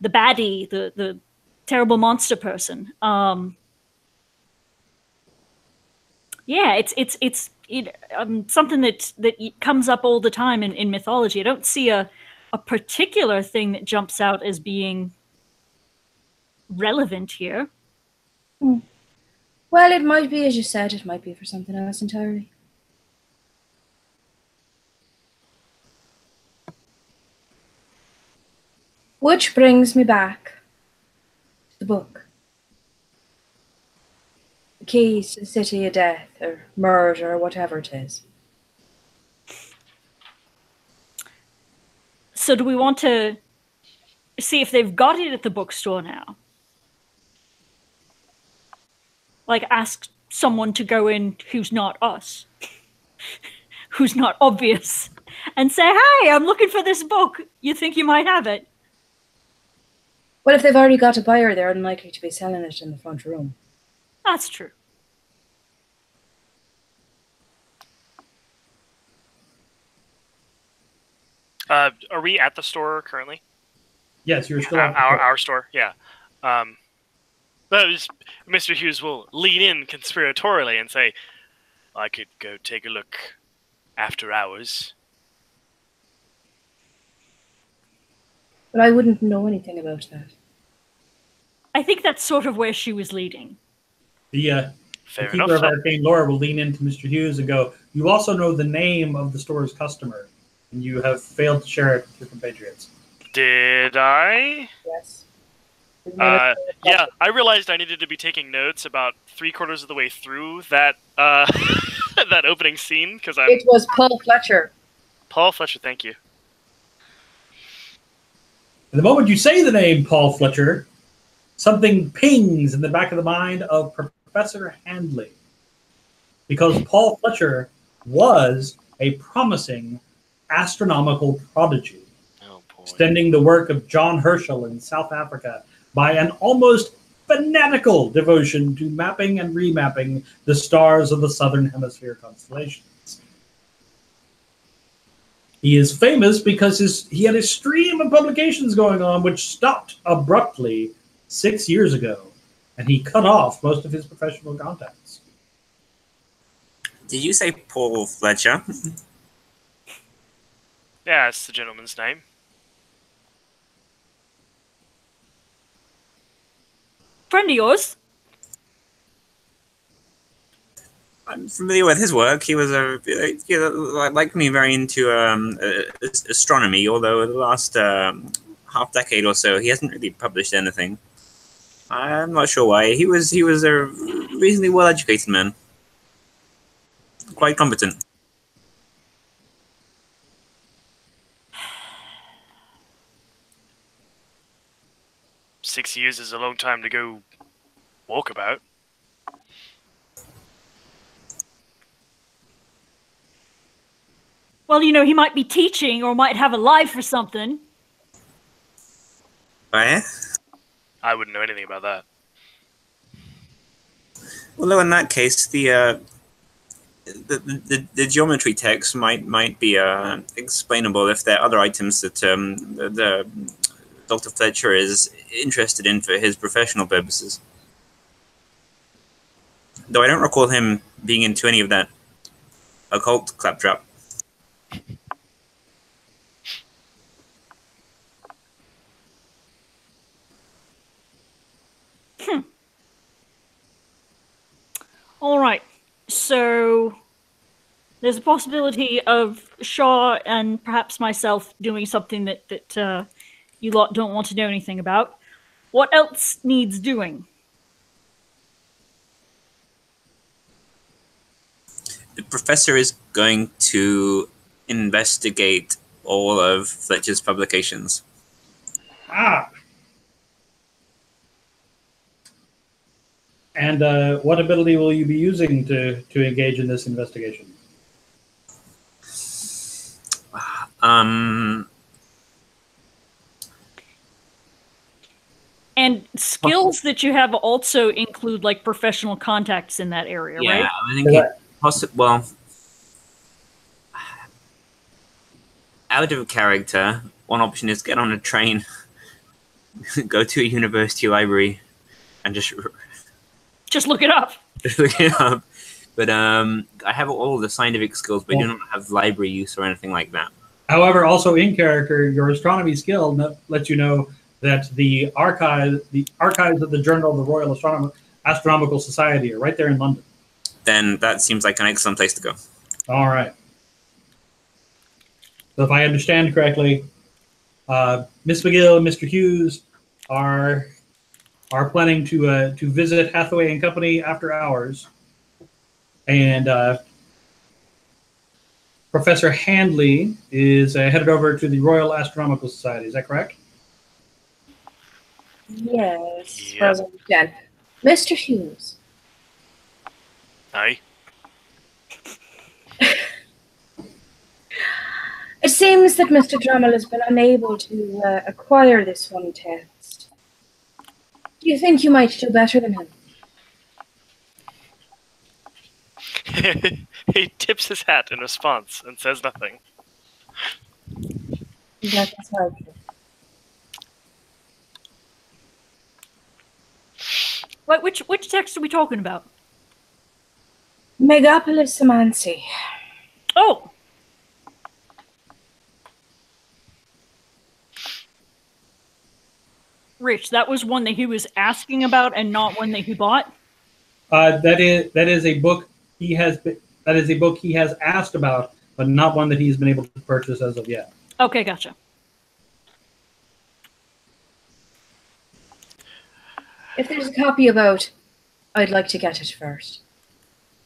baddie, the terrible monster person. Yeah, it's something that comes up all the time in mythology. I don't see a particular thing that jumps out as being relevant here. Well, it might be, as you said, it might be for something else entirely. Which brings me back to the book. The keys to the city of death, or murder, or whatever it is. So do we want to see if they've got it at the bookstore now? Like ask someone to go in who's not us, who's not obvious, and say, "Hey, I'm looking for this book. You think you might have it?" Well, if they've already got a buyer, they're unlikely to be selling it in the front room. That's true. Are we at the store currently? Yes, you're still our store. Yeah. But Mr. Hughes will lean in conspiratorially and say, "I could go take a look after hours." But I wouldn't know anything about that. I think that's sort of where she was leading. The Fair keeper enough. of arcane lore will lean into Mr. Hughes and go, "You also know the name of the store's customer, and you have failed to share it with your compatriots." Did I? Yes. Yeah, I realized I needed to be taking notes about 3/4 of the way through that that opening scene because It was Paul Fletcher. Paul Fletcher. Thank you. And the moment you say the name Paul Fletcher, something pings in the back of the mind of Professor Handley. Because Paul Fletcher was a promising astronomical prodigy, extending the work of John Herschel in South Africa by an almost fanatical devotion to mapping and remapping the stars of the Southern Hemisphere constellations. He is famous because he had a stream of publications going on which stopped abruptly 6 years ago, and he cut off most of his professional contacts. Did you say Paul Fletcher? Yeah, it's the gentleman's name. Friend of yours? I'm familiar with his work. He was like me, very into astronomy. Although the last half decade or so, he hasn't really published anything. I'm not sure why. He was a reasonably well-educated man, quite competent. "6 years is a long time to go walkabout." Well, he might be teaching or might have a life or something. Oh, yeah? I wouldn't know anything about that. Although in that case, the geometry text might be explainable if there are other items that the Dr. Fletcher is interested in for his professional purposes. Though I don't recall him being into any of that occult claptrap. All right. So there's a possibility of Shaw and perhaps myself doing something that you lot don't want to know anything about. What else needs doing? The professor is going to investigate all of Fletcher's publications. Ah! And what ability will you be using to engage in this investigation? And skills that you have also include like professional contacts in that area, right? Yeah, I think well, out of character, one option is get on a train, go to a university library, and just look it up. Just look it up. But I have all the scientific skills, but I do not have library use or anything like that. However, also in character, your astronomy skill lets you know that the archives of the Journal of the Royal Astronomical Society are right there in London. Then that seems like an excellent place to go. All right. So if I understand correctly, Miss McGill and Mr. Hughes are planning to visit Hathaway and Company after hours, and Professor Handley is headed over to the Royal Astronomical Society. Is that correct? Yes, as I understand. Mr. Hughes. Aye. seems that Mr. Drummel has been unable to acquire this one test. Do you think you might do better than him? He tips his hat in response and says nothing. That's hard. What? Which text are we talking about? Megalopolis. Oh. Rich, that was one that he was asking about and not one that he bought? That is a book he has asked about, but not one that he's been able to purchase as of yet. Okay, gotcha. If there's a copy about, I'd like to get it first.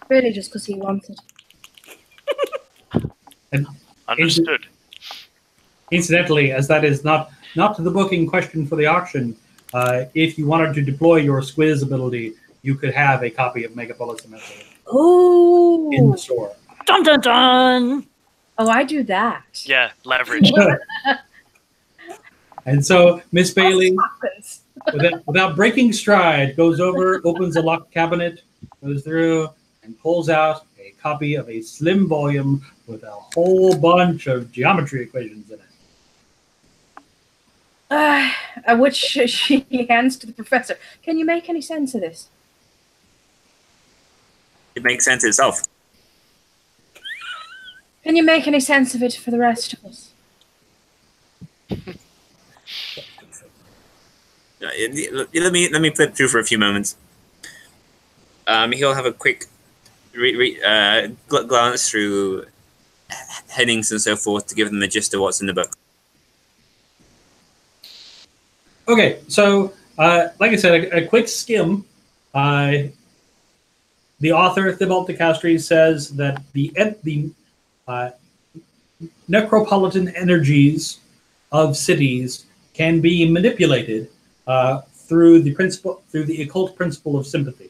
Really, just because he wants it. Understood. Incidentally, as that is not the book in question for the auction, if you wanted to deploy your squiz ability, you could have a copy of Megalopolis Oh, in the store. Dun dun dun! Oh, I do that. Yeah, leverage. And so Miss Bailey, without breaking stride, goes over, opens a locked cabinet, goes through, and pulls out a copy of a slim volume with a whole bunch of geometry equations in it. Which she hands to the professor. Can you make any sense of this? It makes sense itself. Can you make any sense of it for the rest of us? Let me flip through for a few moments. He'll have a quick glance through headings and so forth to give them the gist of what's in the book. Okay, so like I said, a quick skim. The author, Thibault de Castries, says that the necropolitan energies of cities can be manipulated through the occult principle of sympathy.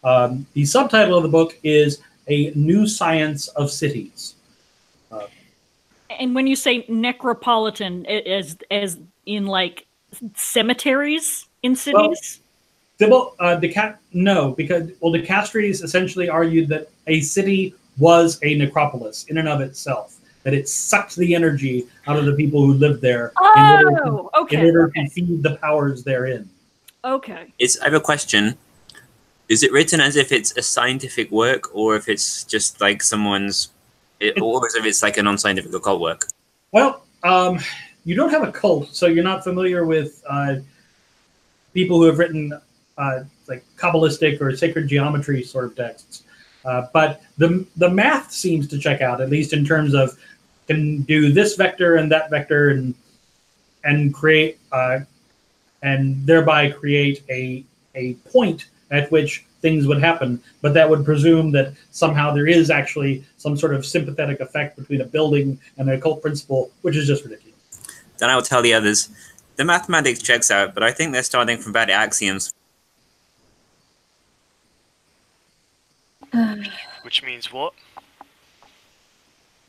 The subtitle of the book is A New Science of Cities. And when you say necropolitan, as in like cemeteries in cities? Well, no, because de Castries essentially argued that a city was a necropolis in and of itself, that it sucked the energy out of the people who lived there in order to feed the powers therein. Okay. I have a question. Is it written as if it's a scientific work, or if it's just like someone's, or as if it's like a non-scientific occult work? Well, you don't have a cult, so you're not familiar with people who have written like Kabbalistic or sacred geometry sort of texts. But the math seems to check out, at least in terms of can do this vector and that vector and create and thereby create a point at which things would happen. But that would presume that somehow there is actually some sort of sympathetic effect between a building and an occult principle, which is just ridiculous. Then I will tell the others. The mathematics checks out, but I think they're starting from bad axioms. Which means what?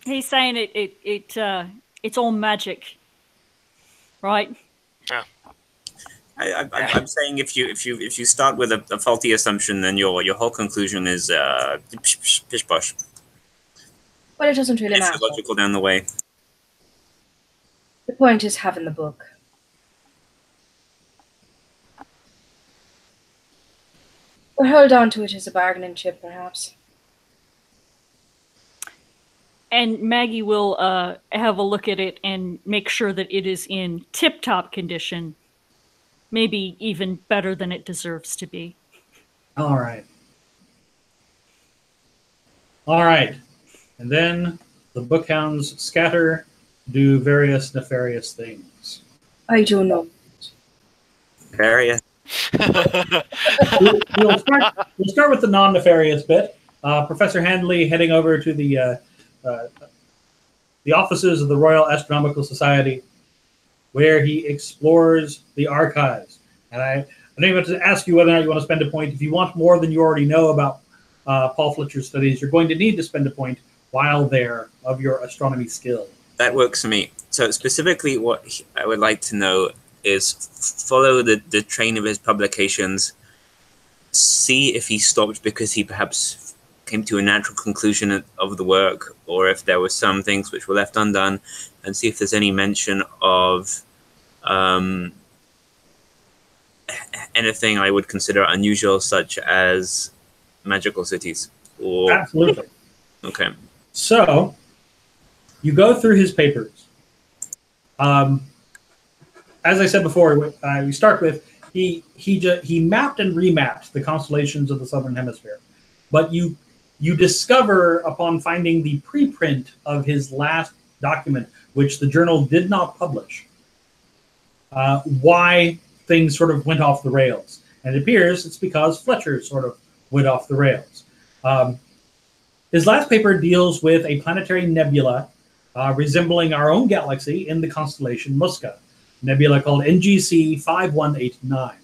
He's saying it's all magic, right? Yeah. I'm saying if you start with a faulty assumption, then your whole conclusion is pish posh. Well, it doesn't really matter. It's illogical down the way. The point is having the book. We'll hold on to it as a bargaining chip, perhaps. And Maggie will have a look at it and make sure that it is in tip-top condition. Maybe even better than it deserves to be. All right. All right. And then the bookhounds scatter, do various nefarious things. I don't know. Various. We'll start with the non-nefarious bit. Professor Handley heading over to the offices of the Royal Astronomical Society, where he explores the archives. And I don't even have to ask you whether or not you want to spend a point. If you want more than you already know about Paul Fletcher's studies, you're going to need to spend a point while there of your astronomy skill. That works for me. So specifically, what I would like to know is follow the train of his publications. See if he stopped because he perhaps came to a natural conclusion of the work, or if there were some things which were left undone, and see if there's any mention of anything I would consider unusual, such as magical cities. Or Absolutely. okay. So you go through his papers. As I said before, we start with he mapped and remapped the constellations of the southern hemisphere, but you discover upon finding the preprint of his last document, which the journal did not publish, why things sort of went off the rails. And it appears it's because Fletcher sort of went off the rails. His last paper deals with a planetary nebula resembling our own galaxy in the constellation Musca, nebula called NGC 5189.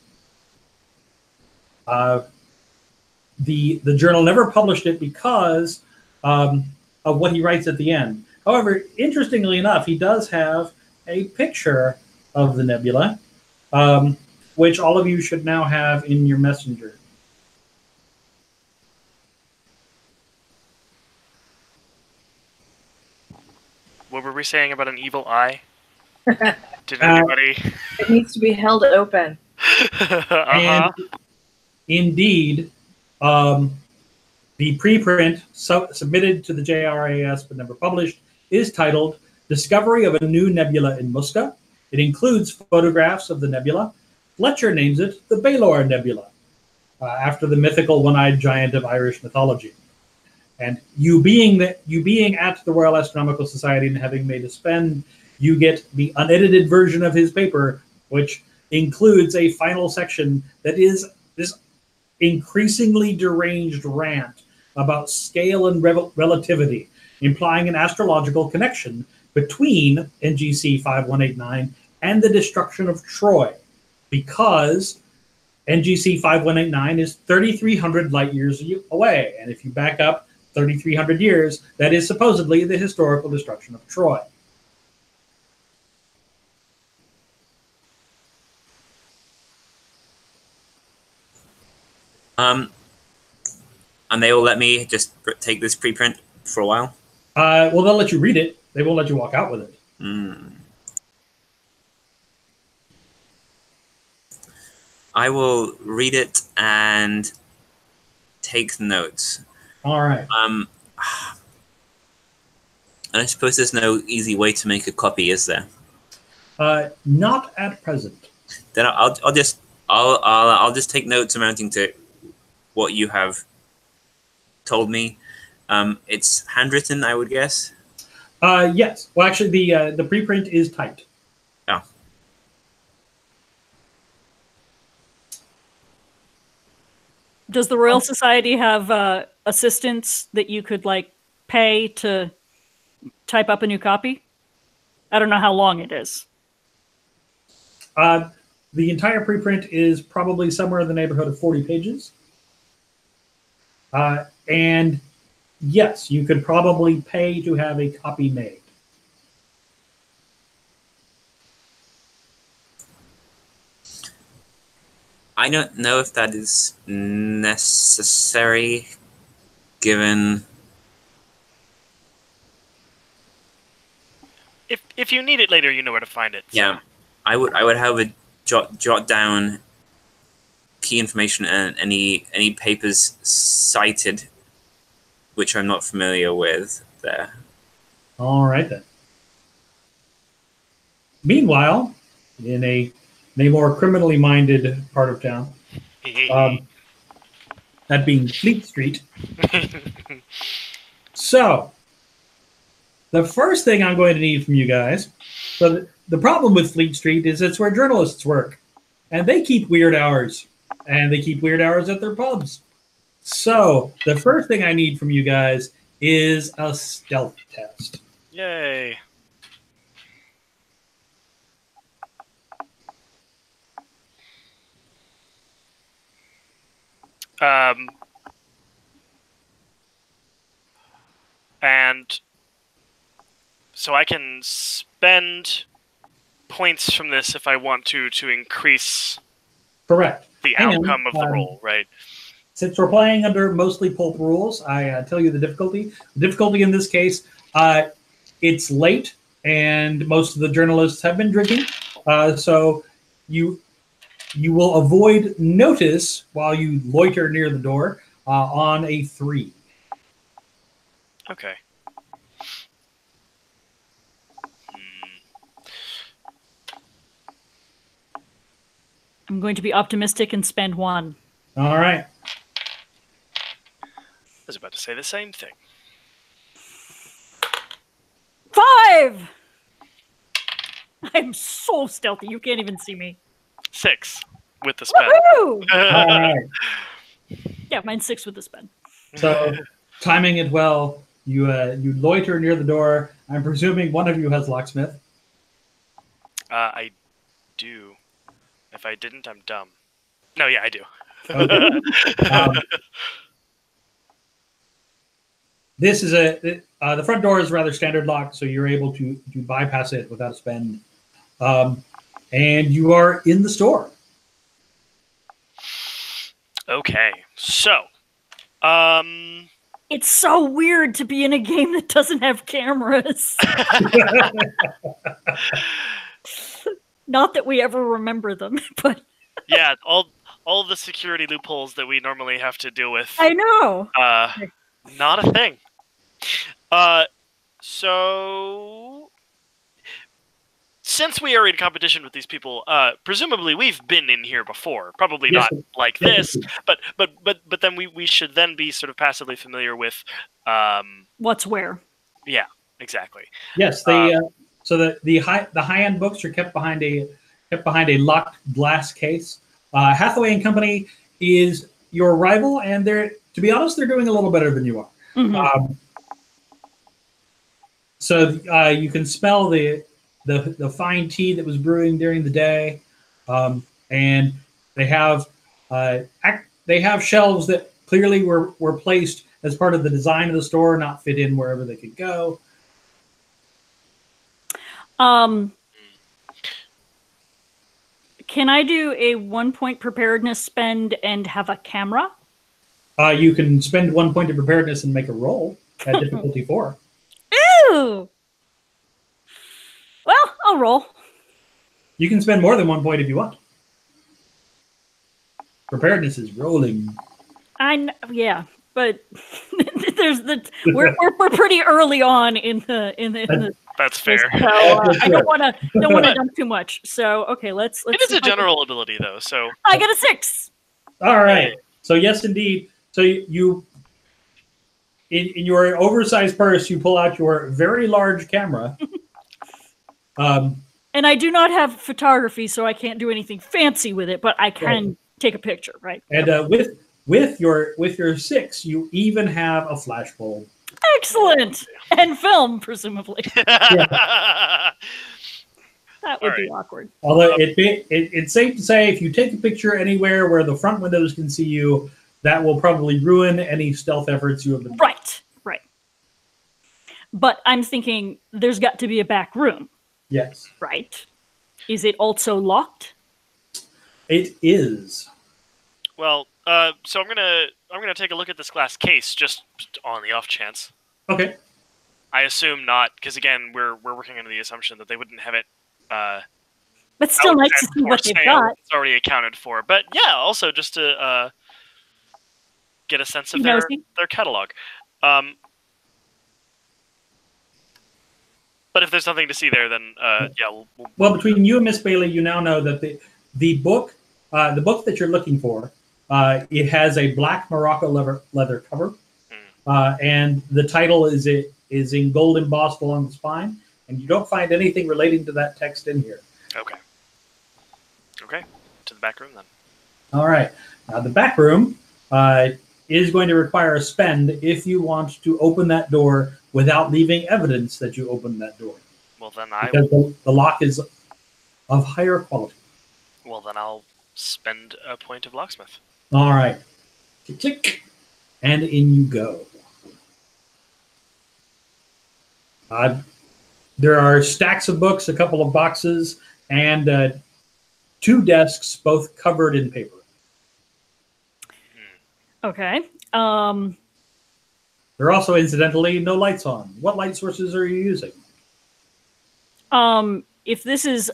The journal never published it because of what he writes at the end. However, interestingly enough, he does have a picture of the nebula, which all of you should now have in your messenger. What were we saying about an evil eye? Did anybody? It needs to be held open. And indeed, the preprint submitted to the JRAS but never published is titled Discovery of a New Nebula in Musca. It includes photographs of the nebula. Fletcher names it the Baelor Nebula, after the mythical one-eyed giant of Irish mythology. And you being at the Royal Astronomical Society and having made a spend, you get the unedited version of his paper, which includes a final section that is this increasingly deranged rant about scale and relativity, implying an astrological connection between NGC 5189 and the destruction of Troy, because NGC 5189 is 3,300 light years away. And if you back up 3,300 years, that is supposedly the historical destruction of Troy. And they will let me just take this preprint for a while? Well, they'll let you read it. They won't let you walk out with it. I will read it and take notes. All right. And I suppose there's no easy way to make a copy, is there? Not at present. Then I'll just take notes amounting to what you have told me. It's handwritten, I would guess. Yes. Well, actually, the preprint is typed. Oh. Does the Royal Society have assistants that you could pay to type up a new copy? I don't know how long it is. The entire preprint is probably somewhere in the neighborhood of 40 pages. And yes, you could probably pay to have a copy made. I don't know if that is necessary, given... If you need it later, you know where to find it. So. Yeah, I would have a jot down key information and any papers cited which I'm not familiar with there. All right then. Meanwhile, in a more criminally minded part of town, that being Fleet Street. So, the first thing I'm going to need from you guys, so the problem with Fleet Street is it's where journalists work, and they keep weird hours, and they keep weird hours at their pubs. So, the first thing I need from you guys is a stealth test. Yay. And So I can spend points from this if I want to increase Correct. the outcome of the roll, right? Since we're playing under mostly pulp rules, I tell you the difficulty. The difficulty in this case, it's late, and most of the journalists have been drinking, so you will avoid notice while you loiter near the door on a 3. Okay. I'm going to be optimistic and spend 1. All right. I was about to say the same thing. 5! I'm so stealthy, you can't even see me. 6 with the spell. Woohoo! All right. Yeah, mine's 6 with the spell. So, timing it well, you loiter near the door. I'm presuming one of you has locksmith. I do. If I didn't, I'm dumb. No, yeah, I do. Okay. This is the front door is rather standard lock, so you're able to bypass it without a spend. And you are in the store. Okay, so, It's so weird to be in a game that doesn't have cameras. Not that we ever remember them, but yeah, all the security loopholes that we normally have to deal with. I know. Not a thing. So since we are in competition with these people, presumably we've been in here before. Probably Yes, not like this, but then we should then be sort of passively familiar with What's where? Yeah, exactly. Yes, so the high end books are kept behind a locked glass case. Hathaway and Company is your rival, and to be honest, they're doing a little better than you are. Mm-hmm. So you can smell the fine tea that was brewing during the day, and they have shelves that clearly were placed as part of the design of the store, not fit in wherever they could go. Can I do a 1-point preparedness spend and have a camera? You can spend 1 point of preparedness and make a roll at difficulty 4. Ew! Well, I'll roll. You can spend more than 1 point if you want. Preparedness is rolling. Yeah, but we're pretty early on in the. That's fair. So, I don't want to dump too much. So okay, let's. It is a general ability though, so I get a 6. All right. So yes, indeed. So you, in your oversized purse, you pull out your very large camera. And I do not have photography, so I can't do anything fancy with it, but I can take a picture, right? And with your 6, you even have a flashbulb. Excellent, and film presumably. Yeah. That would be awkward. Although it's safe to say, if you take a picture anywhere where the front windows can see you, that will probably ruin any stealth efforts you have been. Right. But I'm thinking there's got to be a back room. Yes. Right. Is it also locked? It is. Well, so I'm gonna take a look at this glass case just on the off chance. Okay. I assume not, because again, we're working under the assumption that they wouldn't have it. But still nice to see what they've got. It's already accounted for. But yeah, also just to get a sense of their catalog. But if there's nothing to see there, then yeah. Well, between you and Miss Bailey, you now know that the book that you're looking for, it has a black Morocco leather cover, and the title is in gold embossed along the spine, and you don't find anything relating to that text in here. Okay, to the back room then. All right, now the back room is going to require a spend if you want to open that door without leaving evidence that you opened that door. Well, then because the lock is of higher quality. Well, then I'll spend a point of locksmith. All right. Tick, tick. And in you go. There are stacks of books, a couple of boxes, and 2 desks, both covered in paper. Okay. There are also, incidentally, no lights on. What light sources are you using? If this is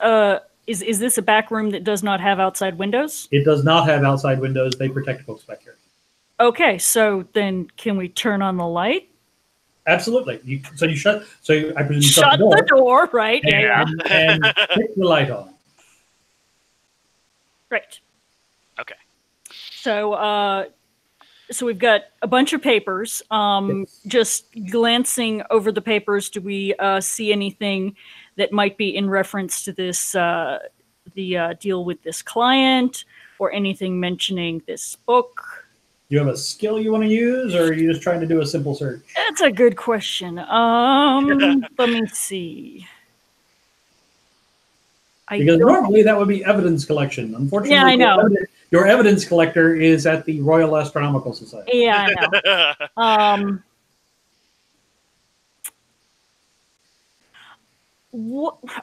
this a back room that does not have outside windows? It does not have outside windows. They protect books back here. Okay, so then can we turn on the light? Absolutely. So I presume you shut the door, right? And stick the light on. Right. Okay. So we've got a bunch of papers. Yes. Just glancing over the papers, do we see anything that might be in reference to this the deal with this client, or anything mentioning this book? Do you have a skill you want to use, or are you just trying to do a simple search? That's a good question. Let me see. Because normally that would be evidence collection. Unfortunately, yeah, I know. Your evidence collector is at the Royal Astronomical Society. Yeah, I know.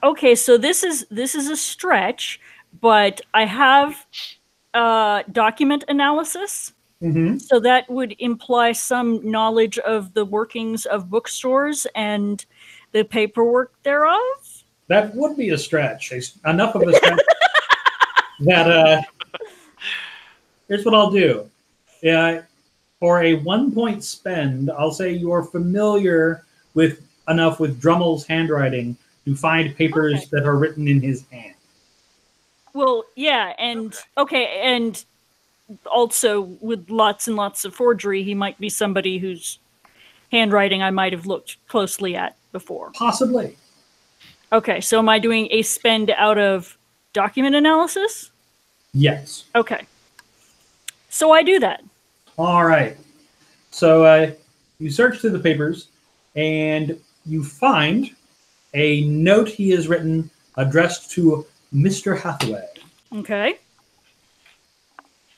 Okay, so this is a stretch, but I have document analysis. Mm-hmm. So that would imply some knowledge of the workings of bookstores and the paperwork thereof. That would be a stretch. Enough of a stretch that here's what I'll do. For a 1-point spend, I'll say you're familiar with enough with Drummel's handwriting to find papers that are written in his hand. Well, yeah, and and also with lots and lots of forgery, he might be somebody whose handwriting I might have looked closely at before. Possibly. Okay, so am I doing a spend out of document analysis? Yes. Okay. So I do that. All right. So you search through the papers, and you find a note he has written addressed to Mr. Hathaway. Okay.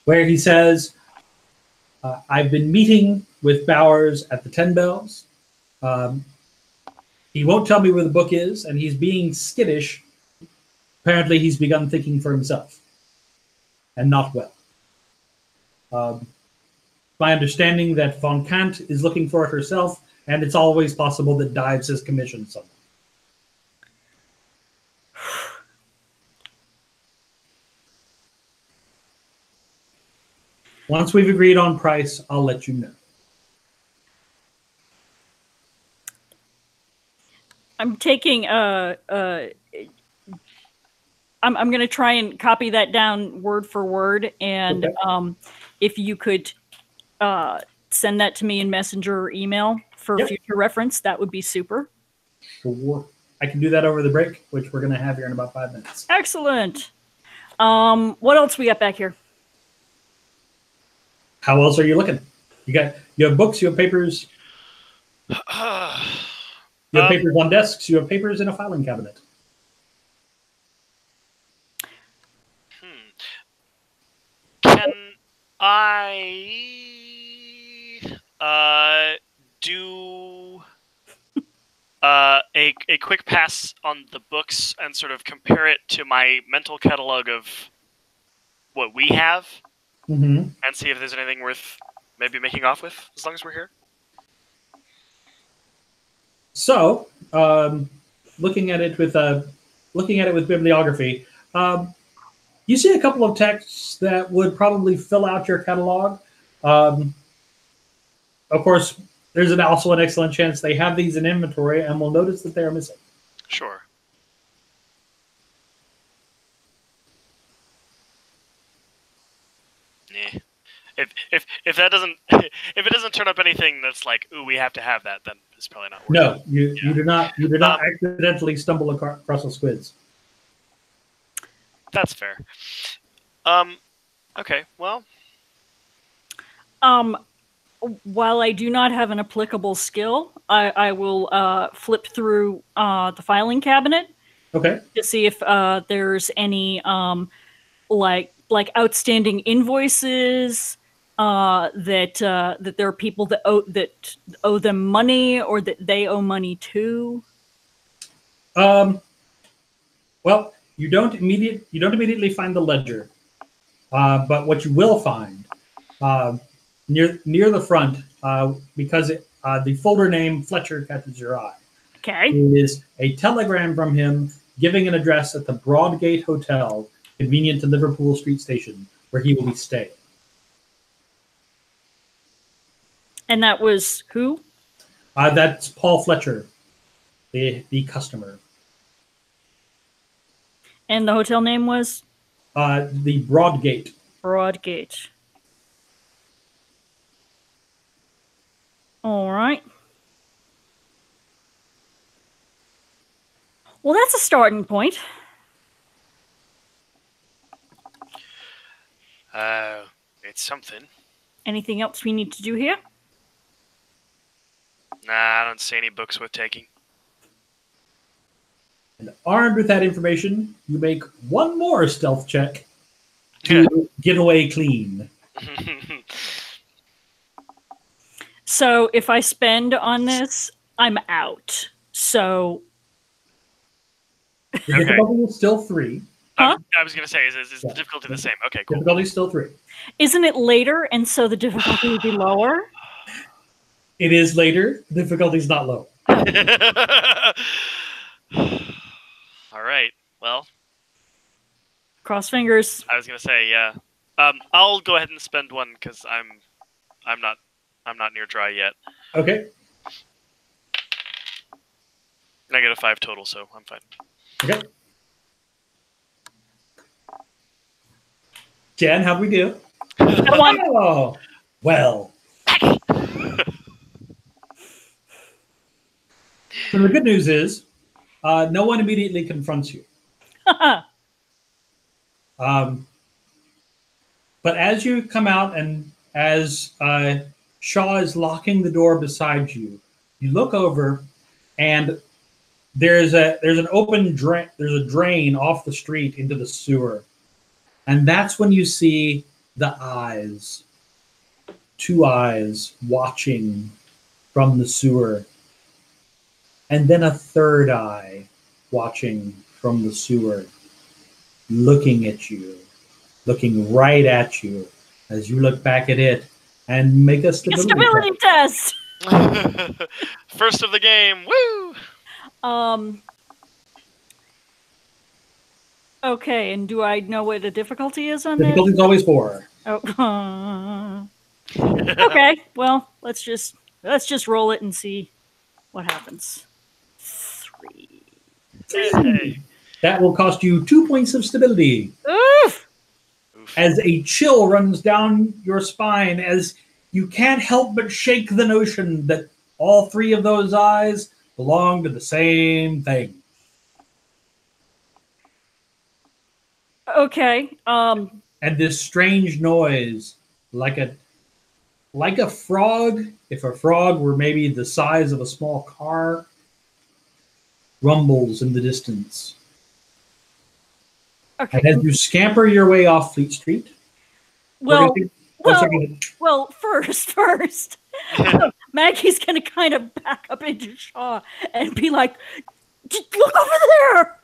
Where he says, I've been meeting with Bowers at the 10 Bells. He won't tell me where the book is, and he's being skittish. Apparently, he's begun thinking for himself, and not well. My understanding that Von Kant is looking for it herself, and it's always possible that Dives has commissioned someone. Once we've agreed on price, I'll let you know. I'm taking I'm going to try and copy that down word for word, and okay. If you could send that to me in Messenger or email for future reference, that would be super. Sure. I can do that over the break, which we're going to have here in about 5 minutes. Excellent. What else we got back here? How else are you looking? You have books, you have papers. You have papers on desks, you have papers in a filing cabinet. Can I do a quick pass on the books and sort of compare it to my mental catalog of what we have? Mm-hmm. And see if there's anything worth maybe making off with, as long as we're here. So, looking at it with bibliography, you see a couple of texts that would probably fill out your catalog. Of course, there's also an excellent chance they have these in inventory, and we'll notice that they are missing. Sure. Yeah. If that doesn't if it doesn't turn up anything that's like, ooh, we have to have that, then it's probably not worth it. No, you do not accidentally stumble across the squids. That's fair. Okay, well. While I do not have an applicable skill, I will flip through the filing cabinet. Okay. To see if there's any like outstanding invoices, that there are people that owe them money, or that they owe money to. Well, you don't immediately find the ledger, but what you will find near the front, because the folder name Fletcher catches your eye. Okay. Is a telegram from him giving an address at the Broadgate Hotel, convenient to Liverpool Street Station, where he will be staying. And that was who? That's Paul Fletcher, the customer. And the hotel name was? The Broadgate. Broadgate. All right. Well, that's a starting point. It's something. Anything else we need to do here? Nah, I don't see any books worth taking. And armed with that information, you make one more stealth check to get away clean. So if I spend on this, I'm out. So The difficulty is still 3. Huh? I was going to say, is the difficulty the same? Okay, cool. Difficulty is still 3. Isn't it later, and so the difficulty would be lower? It is later. Difficulty is not low. All right. Well, Cross fingers. I was going to say, yeah. I'll go ahead and spend one because I'm not near dry yet. Okay. And I get a 5 total, so I'm fine. Okay. Jen, how'd we do? Oh, well. So the good news is, no one immediately confronts you. But as you come out and as Shaw is locking the door beside you, you look over and there's an open drain. There's a drain off the street into the sewer, and that's when you see the eyes, 2 eyes watching from the sewer, and then a 3rd eye watching from the sewer, looking at you, looking right at you as you look back at it and make a stability test. First of the game, woo! Okay, and do I know what the difficulty is on Difficulty is always 4. Oh. Okay, well, let's just roll it and see what happens. 3. Hey. That will cost you 2 points of stability. Oof! As a chill runs down your spine, as you can't help but shake the notion that all 3 of those eyes belong to the same thing. Okay. And this strange noise, like a frog, if a frog were maybe the size of a small car, rumbles in the distance. Okay. And as you scamper your way off Fleet Street, first, Maggie's gonna kind of back up into Shaw and be like, "Look over there!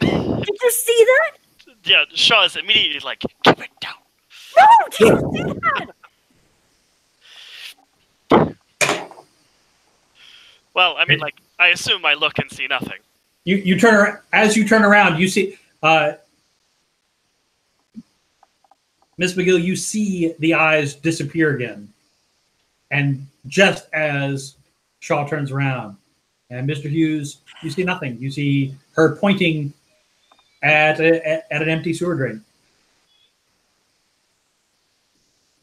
Did you see that?" Yeah, Shaw is immediately like, "Keep it down." No, did you see that? Well, I mean, like, I assume I look and see nothing. You turn around. As you turn around, you see Miss McGill. You see the eyes disappear again, and just as Shaw turns around, and Mr. Hughes, you see nothing. You see her pointing at an empty sewer drain.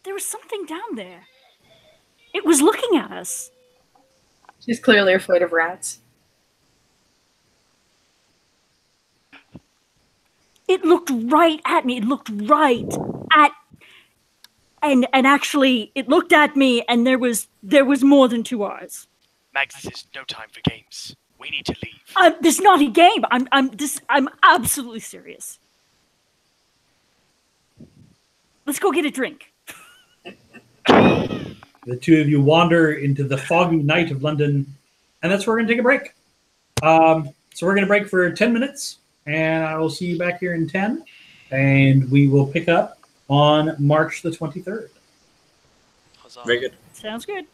There was something down there. It was looking at us. She's clearly afraid of rats. It looked right at me. It looked right at, and actually, it looked at me, and there was more than 2 eyes. Mags, this is no time for games. We need to leave. This is not a game. I'm absolutely serious. Let's go get a drink. The 2 of you wander into the foggy night of London, and that's where we're going to take a break. So we're going to break for 10 minutes, and I will see you back here in 10, and we will pick up on March the 23rd. Huzzah. Very good. Sounds good.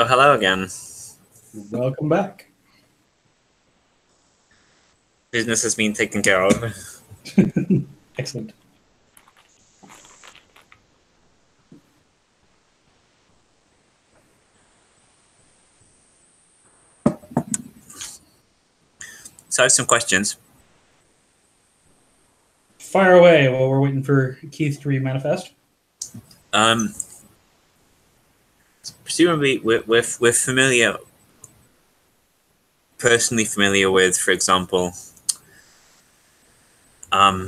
Oh, hello again. Welcome back. Business has been taken care of. Excellent. So I have some questions. Fire away while we're waiting for Keith to remanifest. Presumably, we're familiar, personally familiar with, for example, Drummel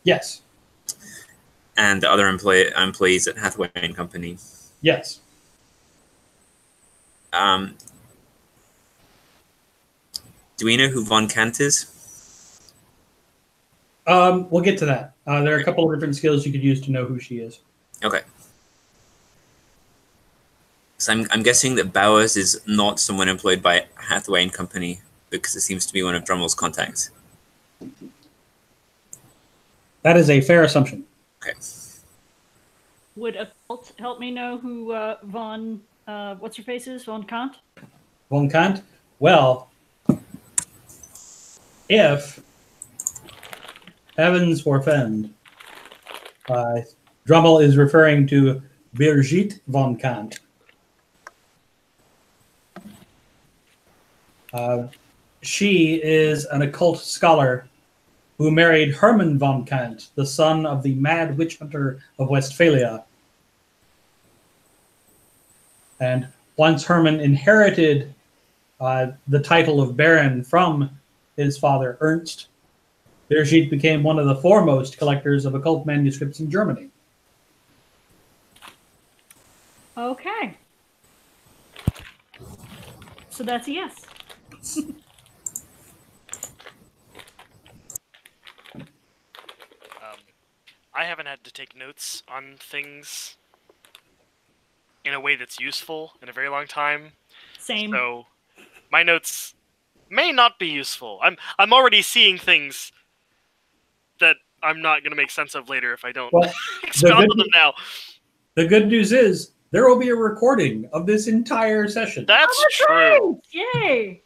Yes. and the other employees at Hathaway and Company. Yes. Do we know who Von Kant is? We'll get to that. There are a couple of different skills you could use to know who she is. Okay. So I'm guessing that Bowers is not someone employed by Hathaway and Company because it seems to be one of Drummel's contacts. That is a fair assumption. Okay. Would Occult help me know who Von, what's her face is? Von Kant? Von Kant? Well, if heavens forfend, Drummel is referring to Birgit von Kant. She is an occult scholar who married Hermann von Kant, the son of the mad witch hunter of Westphalia. And once Hermann inherited the title of Baron from his father Ernst, Birgit became one of the foremost collectors of occult manuscripts in Germany. Okay. So that's a yes. I haven't had to take notes on things in a way that's useful in a very long time. Same. So my notes may not be useful. I'm already seeing things that I'm not going to make sense of later if I don't expound on them now. The good news is there will be a recording of this entire session. That's true. Yay!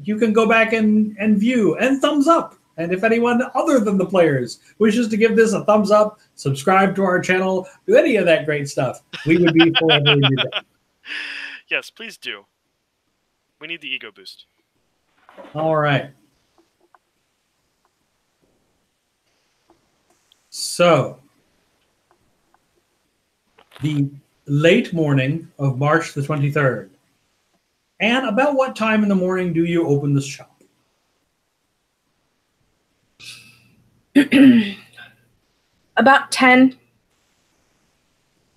You can go back and view and thumbs up. And if anyone other than the players wishes to give this a thumbs up, subscribe to our channel, do any of that great stuff, we would be forever in your debt. Yes, please do. We need the ego boost. All right. So, the late morning of March the 23rd. And about what time in the morning do you open the shop? About 10.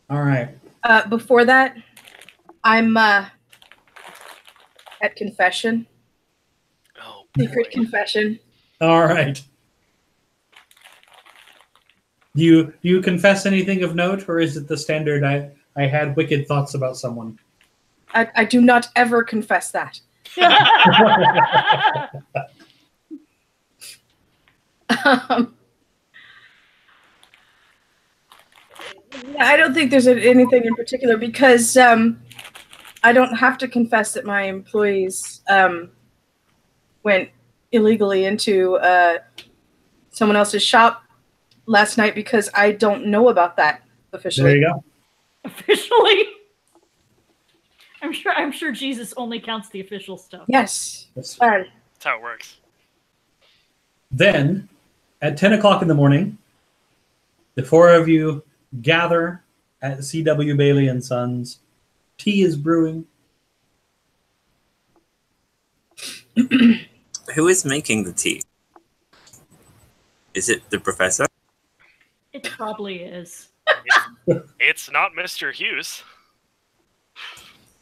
All right. Before that, I'm at confession. Oh, Secret confession. All right. Do you confess anything of note, or is it the standard I had wicked thoughts about someone? I do not ever confess that. I don't think there's anything in particular because I don't have to confess that my employees went illegally into someone else's shop last night because I don't know about that officially. There you go. Officially? I'm sure Jesus only counts the official stuff. Yes. That's how it works. Then, at 10 o'clock in the morning, the four of you gather at C.W. Bailey and Sons. Tea is brewing. Who is making the tea? Is it the professor? It probably is. It's not Mr. Hughes.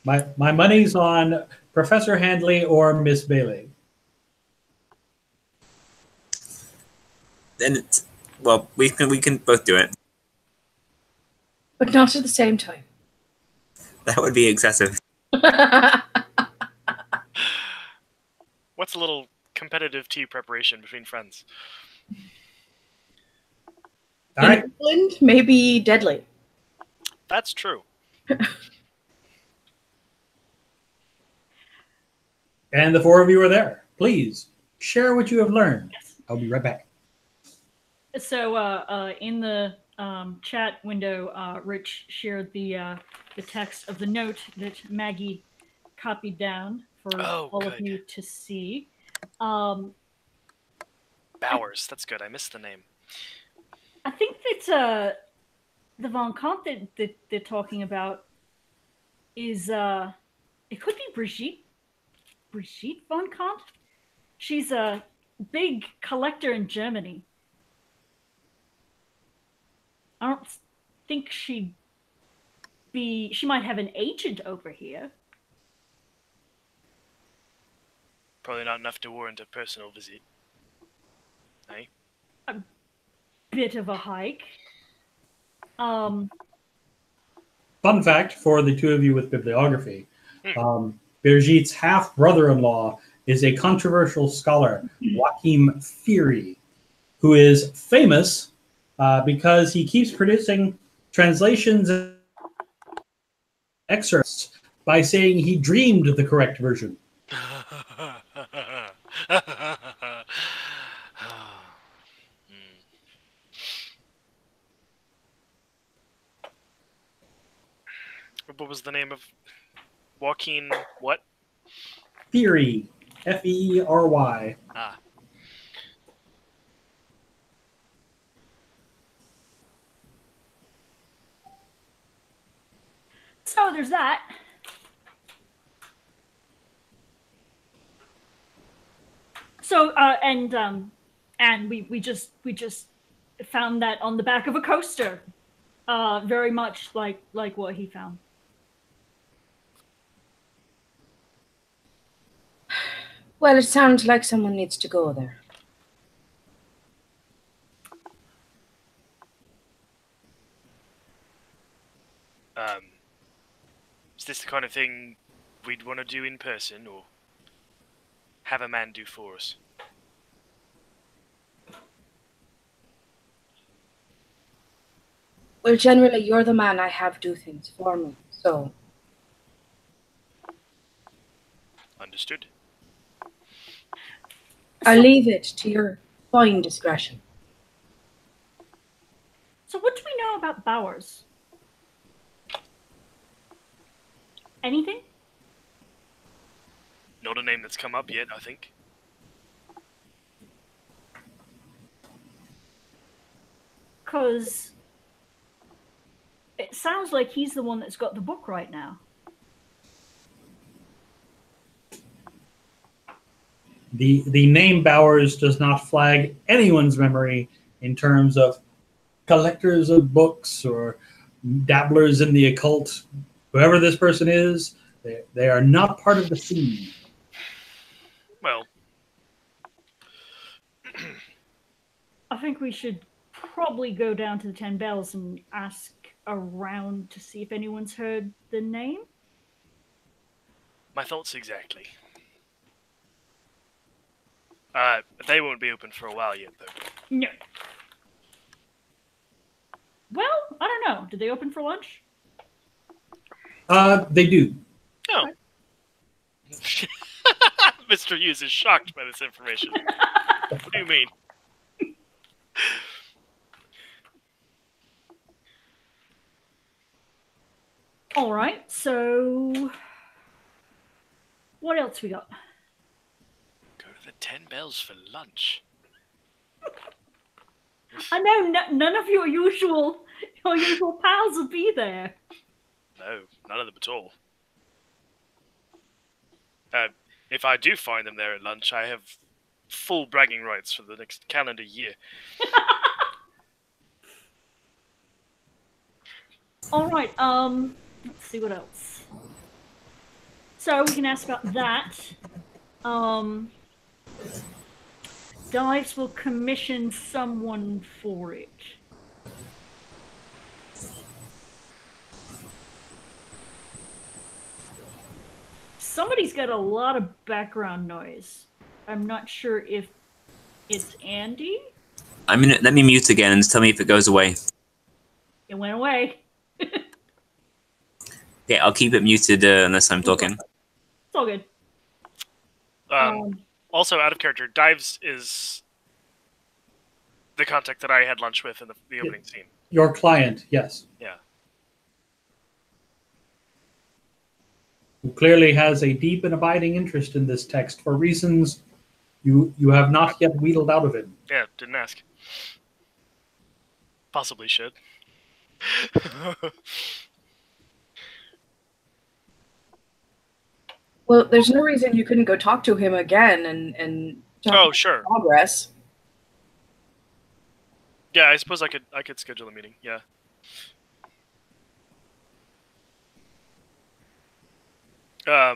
My money's on Professor Handley or Miss Bailey. Then well, we can both do it. But not at the same time. That would be excessive. What's a little competitive tea preparation between friends? All right. England may be deadly. That's true. And the four of you are there. Please share what you have learned. Yes. I'll be right back. So in the chat window, Rich shared the text of the note that Maggie copied down for all of you to see. Bowers, that's good. I missed the name. I think that the Von Kant that they're talking about is it could be Brigitte Von Kant. She's a big collector in Germany. I don't think she might have an agent over here. Probably not enough to warrant a personal visit. Eh? A bit of a hike. Fun fact for the two of you with bibliography. Birgitte's half-brother-in-law is a controversial scholar, Joachim Fury, who is famous because he keeps producing translations and excerpts by saying he dreamed the correct version. What was the name of Joaquin? What? Fury, F-E-R-Y. Ah. So there's that. So and we just found that on the back of a coaster, very much like what he found. Well, it sounds like someone needs to go there. Is this the kind of thing we'd want to do in person, or have a man do for us? Well, generally, you're the man I have do things for me, so... Understood. I'll leave it to your fine discretion. So what do we know about Bowers? Anything? Not a name that's come up yet, I think. Because it sounds like he's the one that's got the book right now. The name Bowers does not flag anyone's memory in terms of collectors of books or dabblers in the occult. Whoever this person is, they are not part of the scene. Well, I think we should probably go down to the 10 Bells and ask around to see if anyone's heard the name. my thoughts exactly. They won't be open for a while yet, though. No. Well, I don't know. Did they open for lunch? They do. Oh. Mr. Hughes is shocked by this information. What do you mean? All right, so what else we got? Go to the 10 Bells for lunch. I know none of your usual pals will be there. No, none of them at all. If I do find them there at lunch, I have full bragging rights for the next calendar year. All right, let's see what else. So we can ask about that. Dives will commission someone for it. Somebody's got a lot of background noise. I'm not sure if it's Andy. Let me mute again and tell me if it goes away. It went away. Okay, I'll keep it muted unless I'm talking. It's all good. Also, out of character, Dives is the contact that I had lunch with in the opening scene. Your client, yes. Yeah. Who clearly has a deep and abiding interest in this text for reasons you have not yet wheedled out of him. Yeah, didn't ask. Possibly should. Well, there's no reason you couldn't go talk to him again and talk about sure. progress. Yeah, I suppose I could schedule a meeting. Yeah. I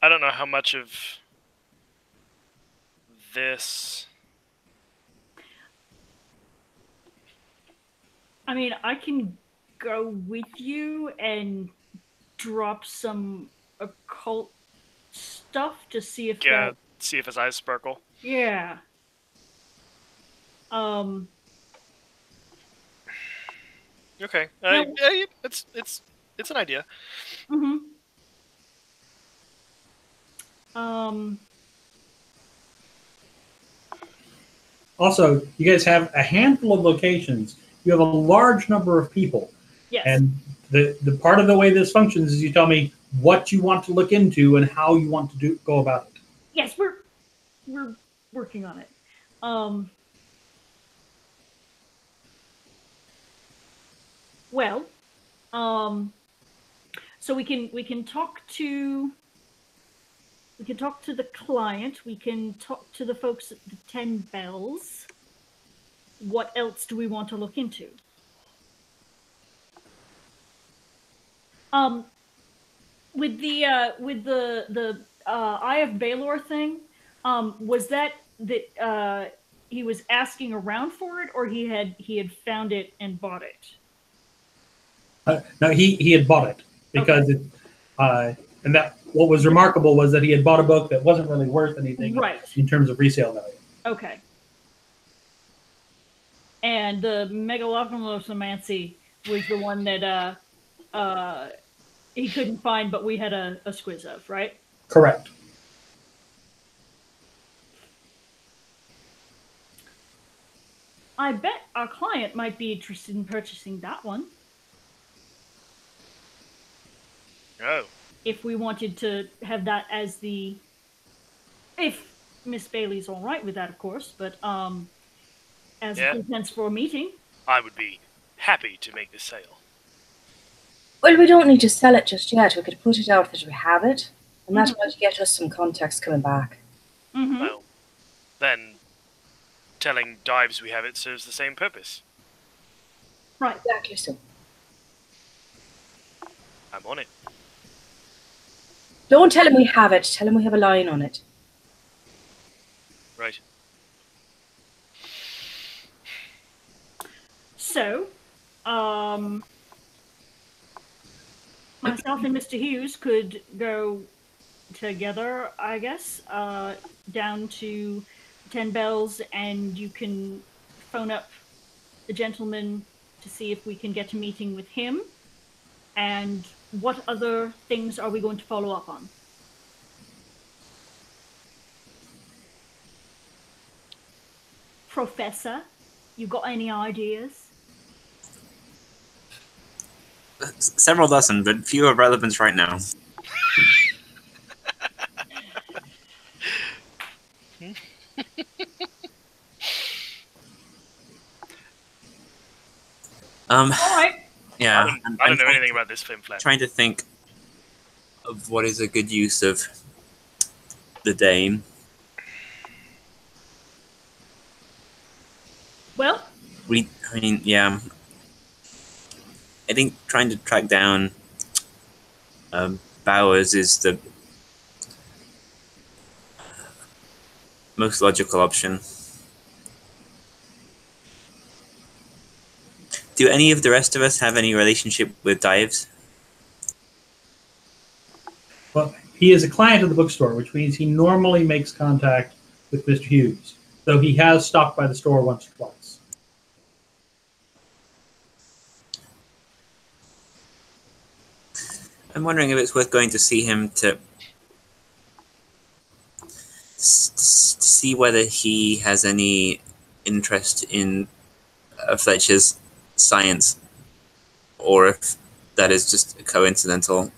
don't know how much of this. I mean, I can go with you and drop some occult stuff to see if see if his eyes sparkle. Yeah. Okay. It's an idea. Mm-hmm. Also, you guys have a handful of locations. You have a large number of people. Yes. And the part of the way this functions is you tell me what you want to look into and how you want to go about it. Yes, we're working on it. Well, so we can talk to the client. We can talk to the folks at the 10 Bells. What else do we want to look into? With the Eye of Baelor thing, was that he was asking around for it, or he had found it and bought it? No, he had bought it because and that what was remarkable was that he had bought a book that wasn't really worth anything in terms of resale value. Okay. And the Megalophonomancy was the one that he couldn't find, but we had a squiz of, right? Correct. I bet our client might be interested in purchasing that one. Oh. If we wanted to have that as the... If Miss Bailey's all right with that, of course, but as a pretense for a meeting. I would be happy to make the sale. Well, we don't need to sell it just yet. We could put it out that we have it, and that might get us some context coming back. Mm-hmm. Well, then telling Dives we have it serves the same purpose. Right, exactly so. I'm on it. Don't tell him we have it. Tell him we have a line on it. Right. So, myself and Mr. Hughes could go together, I guess, down to 10 Bells, and you can phone up the gentleman to see if we can get a meeting with him. And what other things are we going to follow up on? Professor, you got any ideas? Several dozen, but few of relevance right now. All right. Yeah. I don't know anything about this film flat. Trying to think of what is a good use of the Dame. Well, I think trying to track down Bowers is the most logical option. Do any of the rest of us have any relationship with Dives? Well, he is a client of the bookstore, which means he normally makes contact with Mr. Hughes, though he has stopped by the store once or twice. I'm wondering if it's worth going to see him to see whether he has any interest in Fletcher's science, or if that is just coincidental.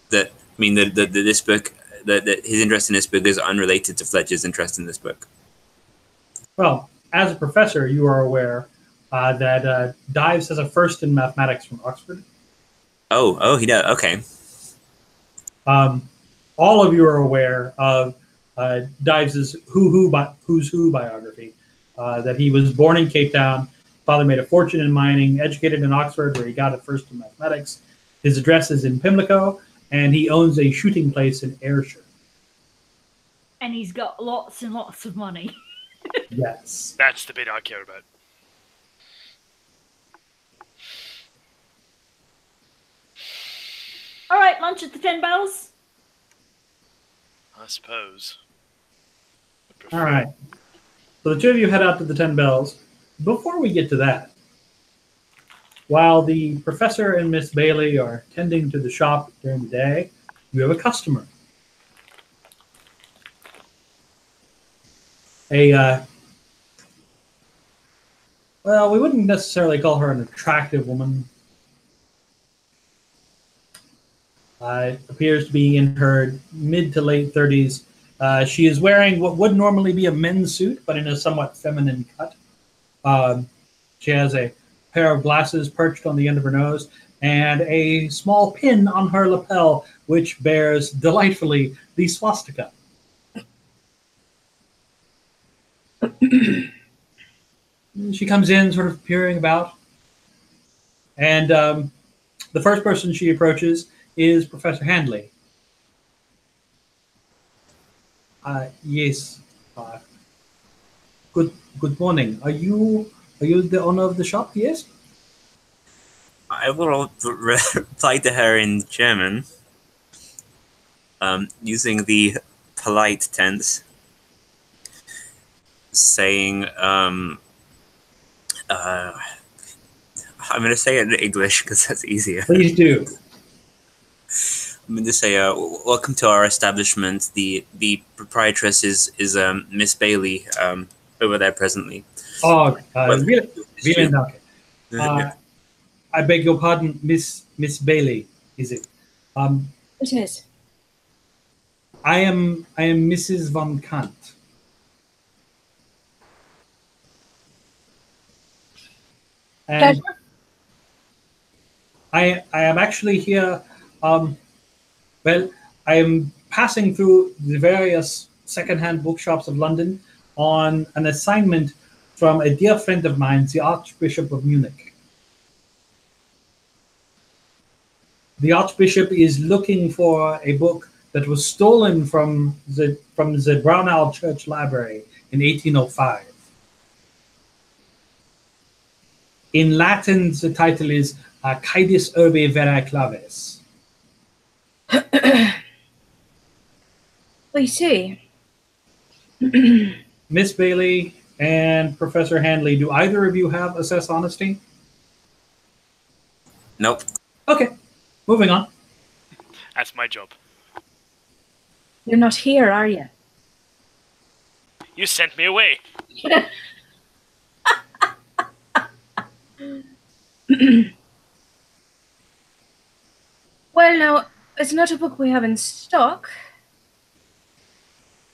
That this book, that his interest in this book is unrelated to Fletcher's interest in this book. Well, as a professor, you are aware that Dives has a first in mathematics from Oxford. Oh, he does. Okay. All of you are aware of Dives's Who's Who biography. That he was born in Cape Town, father made a fortune in mining, educated in Oxford, where he got a first in mathematics. His address is in Pimlico, and he owns a shooting place in Ayrshire. And he's got lots and lots of money. Yes. That's the bit I care about. All right, lunch at the 10 Bells. I suppose. All right. So the two of you head out to the 10 Bells. Before we get to that, while the professor and Miss Bailey are tending to the shop during the day, you have a customer. Well, we wouldn't necessarily call her an attractive woman. Appears to be in her mid to late 30s. She is wearing what would normally be a men's suit, but in a somewhat feminine cut. She has a pair of glasses perched on the end of her nose and a small pin on her lapel, which bears delightfully the swastika. She comes in sort of peering about. And the first person she approaches is Professor Handley. Yes. Good morning. Are you the owner of the shop? Yes. I will reply to her in German, using the polite tense, saying, I'm going to say it in English because that's easier. Please do. I'm going to say, welcome to our establishment. The proprietress is Miss Bailey, over there presently. Oh, vielen Dank. I beg your pardon, Miss Bailey, is it? It is. I am Mrs. Von Kant. And I am actually here. Well, I am passing through the various secondhand bookshops of London on an assignment from a dear friend of mine, the Archbishop of Munich. The Archbishop is looking for a book that was stolen from the Brownell Church Library in 1805. In Latin, the title is Caedis Urbe Verae Claves. I see. Miss Bailey and Professor Handley, do either of you have assess honesty? Nope. Okay, moving on. That's my job. You're not here, are you? You sent me away. Well, now, it's not a book we have in stock,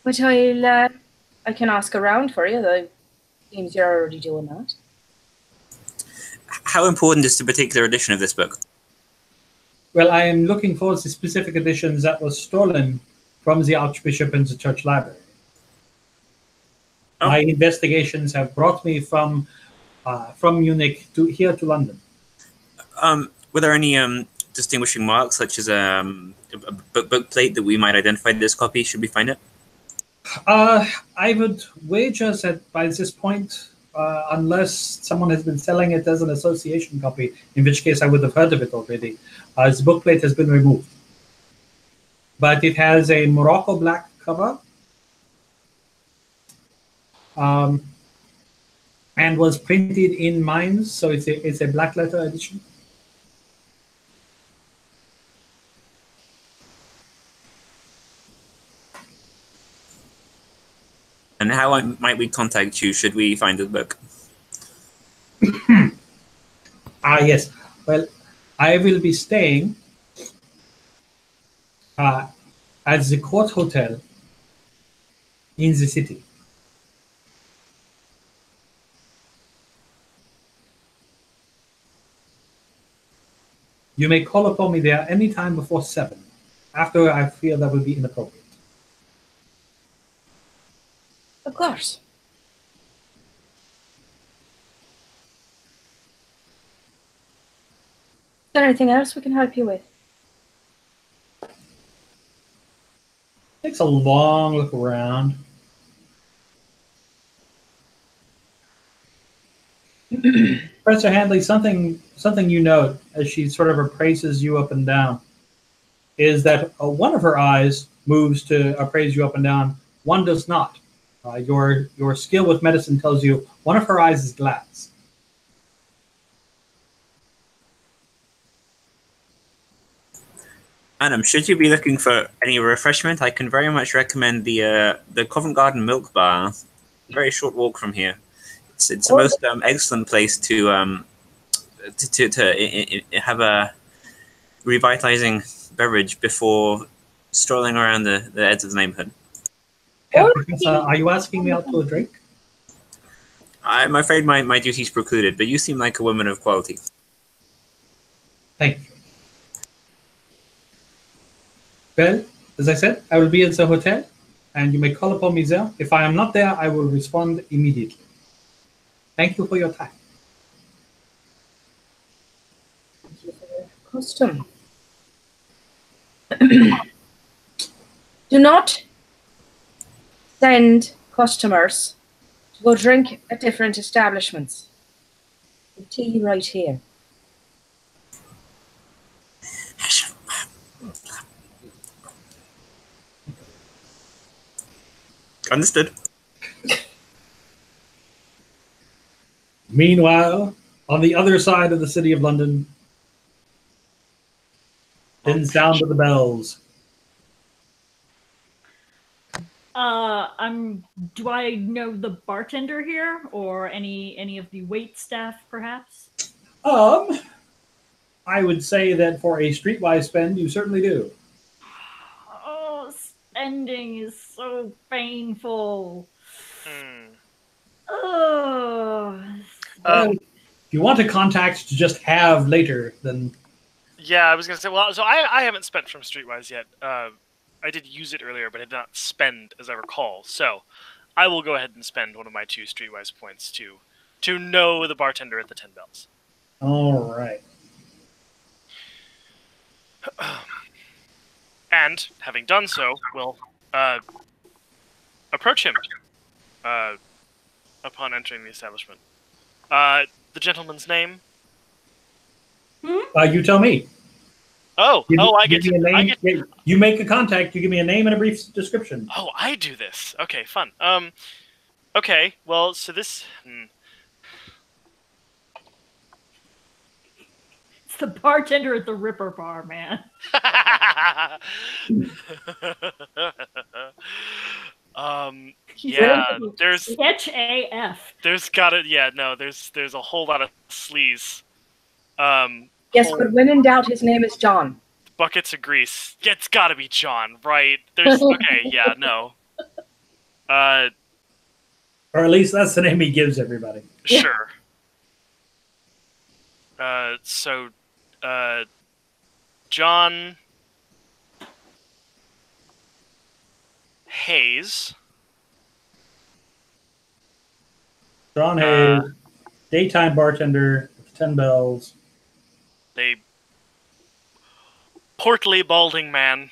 but I can ask around for you, though it seems you're already doing that. How important is the particular edition of this book? Well, I am looking for the specific editions that was stolen from the Archbishop and the Church Library. Oh. My investigations have brought me from Munich here to London. Were there any distinguishing marks, such as a book plate that we might identify this copy should we find it? I would wager that by this point, unless someone has been selling it as an association copy, in which case I would have heard of it already, the book plate has been removed. But it has a Morocco black cover and was printed in Mainz, so it's a black letter edition. And how might we contact you should we find the book? Yes. Well, I will be staying at the Court Hotel in the city. You may call upon me there any time before 7. After, I feel that would be inappropriate. Of course. Is there anything else we can help you with? Takes a long look around. Professor Handley, something you note as she sort of appraises you up and down is that one of her eyes moves to appraise you up and down. One does not. Your skill with medicine tells you one of her eyes is glass. Adam, should you be looking for any refreshment, I can very much recommend the Covent Garden Milk Bar. Very short walk from here. It's a most excellent place to have a revitalizing beverage before strolling around the edge of the neighborhood. Yeah, Professor, are you asking me out to a drink? I'm afraid my duty's precluded, but you seem like a woman of quality. Thank you. Well, as I said, I will be at the hotel, and you may call upon me there. If I am not there, I will respond immediately. Thank you for your time. Thank you for your custom. Do not send customers to go drink at different establishments. The tea right here. Understood. Meanwhile, on the other side of the city of London, thin sound of the bells. Do I know the bartender here, or any of the wait staff, perhaps? I would say that for a streetwise spend, you certainly do. Oh, spending is so painful. Oh. If you want a contact to just have later, then... Yeah, I was going to say, well, so I haven't spent from Streetwise yet. I did use it earlier, but I did not spend, as I recall. So I will go ahead and spend one of my 2 Streetwise points to know the bartender at the 10 Bells. All right. And, having done so, we'll approach him upon entering the establishment. The gentleman's name? You tell me. I get to... You make a contact, you give me a name and a brief description. Oh, I do this. Okay, fun. Okay, well, so this... It's the bartender at the Ripper Bar, man. Yeah, there's... Sketch AF. There's gotta... Yeah, no, there's a whole lot of sleaze. Yes, but when in doubt, his name is John. Buckets of grease. It's gotta be John, right? There's... Okay, yeah, no. Or at least that's the name he gives everybody. Sure. John Hayes. John Hayes, daytime bartender, 10 Bells. A portly, balding man.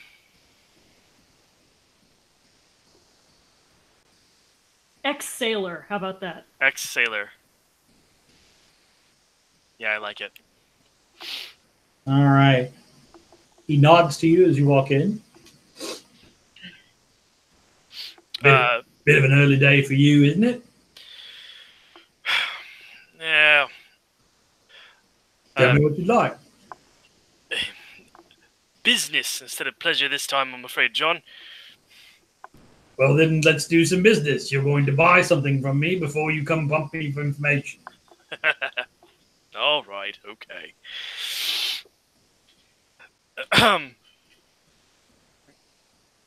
Ex-sailor, how about that? Ex-sailor. Yeah, I like it. All right. He nods to you as you walk in. Bit of an early day for you, isn't it? Yeah. Tell me what you'd like. Business instead of pleasure this time, I'm afraid, John. Well, then let's do some business. You're going to buy something from me before you come pump me for information. All right, okay.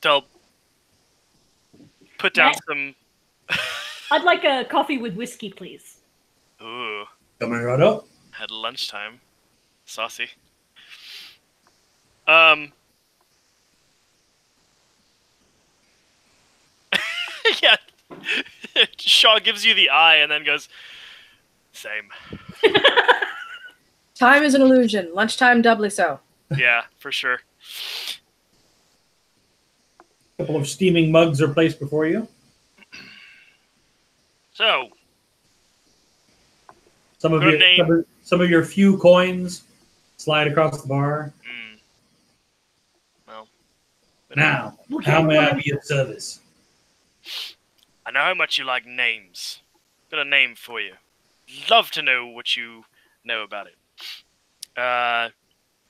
They'll put down some... I'd like a coffee with whiskey, please. Ooh. Coming right up. At lunchtime. Saucy. Yeah. Shaw gives you the eye and then goes, same. Time is an illusion. Lunchtime doubly so. Yeah, for sure. A couple of steaming mugs are placed before you. So, Some of your few coins slide across the bar. Well, Now, how may I be of service? I know how much you like names. Got a name for you. Love to know what you know about it.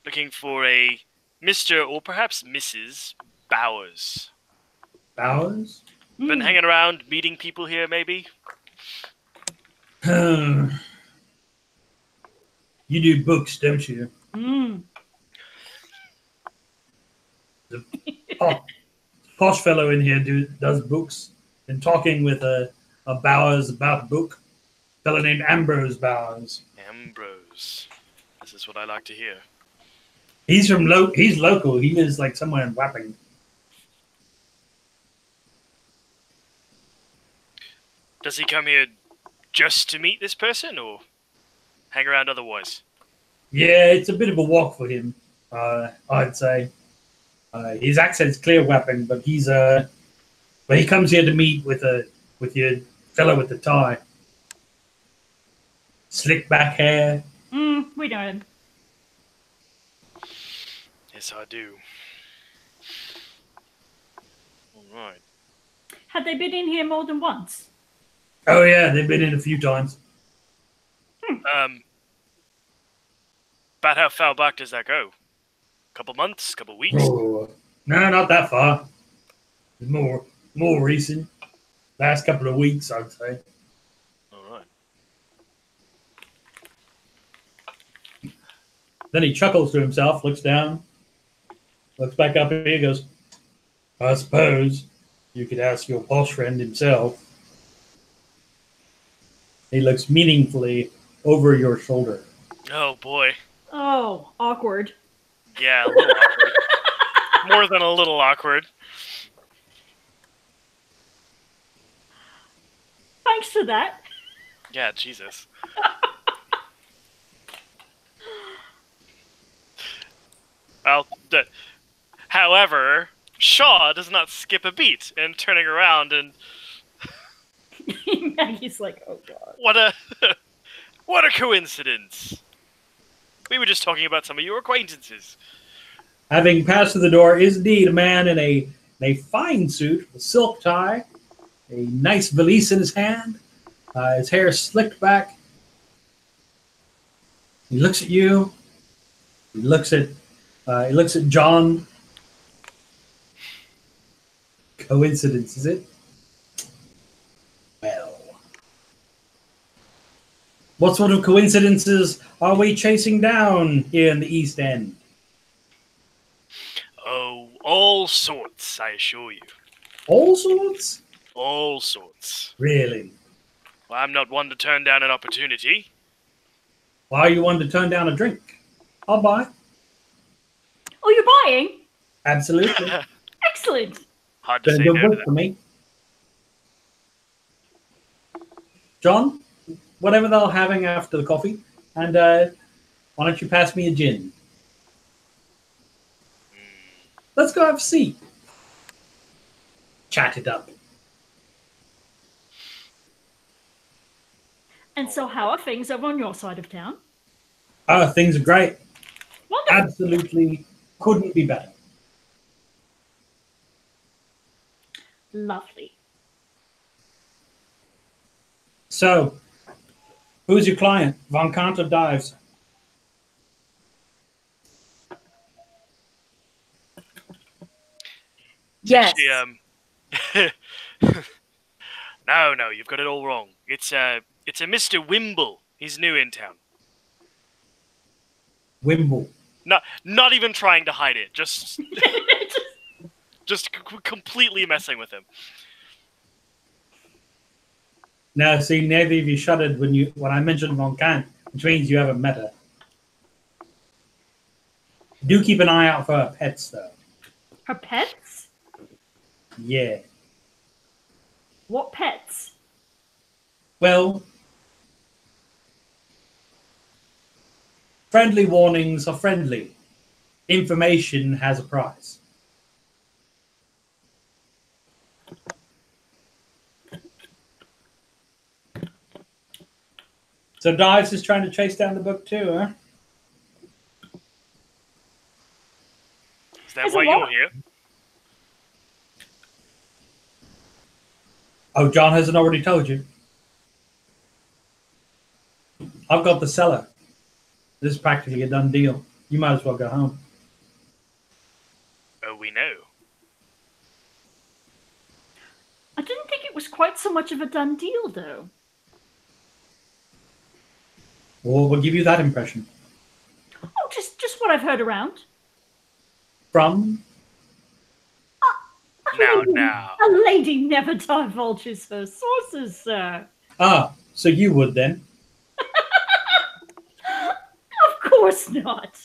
Looking for a Mr. or perhaps Mrs. Bowers. Bowers? Been hanging around, meeting people here, maybe? You do books, don't you? The posh fellow in here does books. Been talking with a Bowers about a book. A fellow named Ambrose Bowers. Ambrose. This is what I like to hear. He's he's local. He lives like somewhere in Wapping. Does he come here just to meet this person, or hang around otherwise? Yeah, it's a bit of a walk for him, I'd say. His accent's clear Wapping, but he comes here to meet with your fellow with the tie. Slick back hair. We know him. Yes, I do. All right. Had they been in here more than once? Oh yeah, they've been in a few times. About how far back does that go? Couple months? Couple weeks? Oh, no, not that far. More recent. Last couple of weeks, I'd say. All right. Then he chuckles to himself, looks down, looks back up at me, goes, I suppose you could ask your posh friend himself. He looks meaningfully over your shoulder. Oh, boy. Oh, awkward. Yeah, a little awkward. More than a little awkward. Thanks for that. Yeah, Jesus. Well, however, Shaw does not skip a beat in turning around and... Maggie's like, oh god. What a coincidence. We were just talking about some of your acquaintances. Having passed through the door is indeed a man in a fine suit, a silk tie, a nice valise in his hand, his hair slicked back. He looks at you. He looks at John. Coincidence, is it? Well, what sort of coincidences are we chasing down here in the East End? Oh, all sorts, I assure you. All sorts? All sorts. Really? Well, I'm not one to turn down an opportunity. Why are you one to turn down a drink? I'll buy. Oh, you're buying? Absolutely. Excellent. Hard to Been say a good no to work that. for me. John, whatever they're having after the coffee, and why don't you pass me a gin? Let's go have a seat. Chat it up. And so how are things over on your side of town? Things are great. Wonderful. Absolutely couldn't be better. Lovely. So, who's your client? Von Kant or Dives? Yes. Actually, No, you've got it all wrong. It's a Mr. Wimble. He's new in town. Wimble. Not even trying to hide it. Just completely messing with him. Now, see, neither of you shuddered when I mentioned Moncan, which means you haven't met her. Do keep an eye out for her pets, though. Her pets? Yeah. What pets? Well, friendly warnings are friendly. Information has a price. So Dives is trying to chase down the book too, huh? Is that why you're here? Oh, John hasn't already told you. I've got the cellar. This is practically a done deal. You might as well go home. Oh, we know. I didn't think it was quite so much of a done deal, though. Well, we'll give you that impression. Oh, just what I've heard around. From? Now. A lady never divulges her sources, sir. Ah, so you would then. Of course not.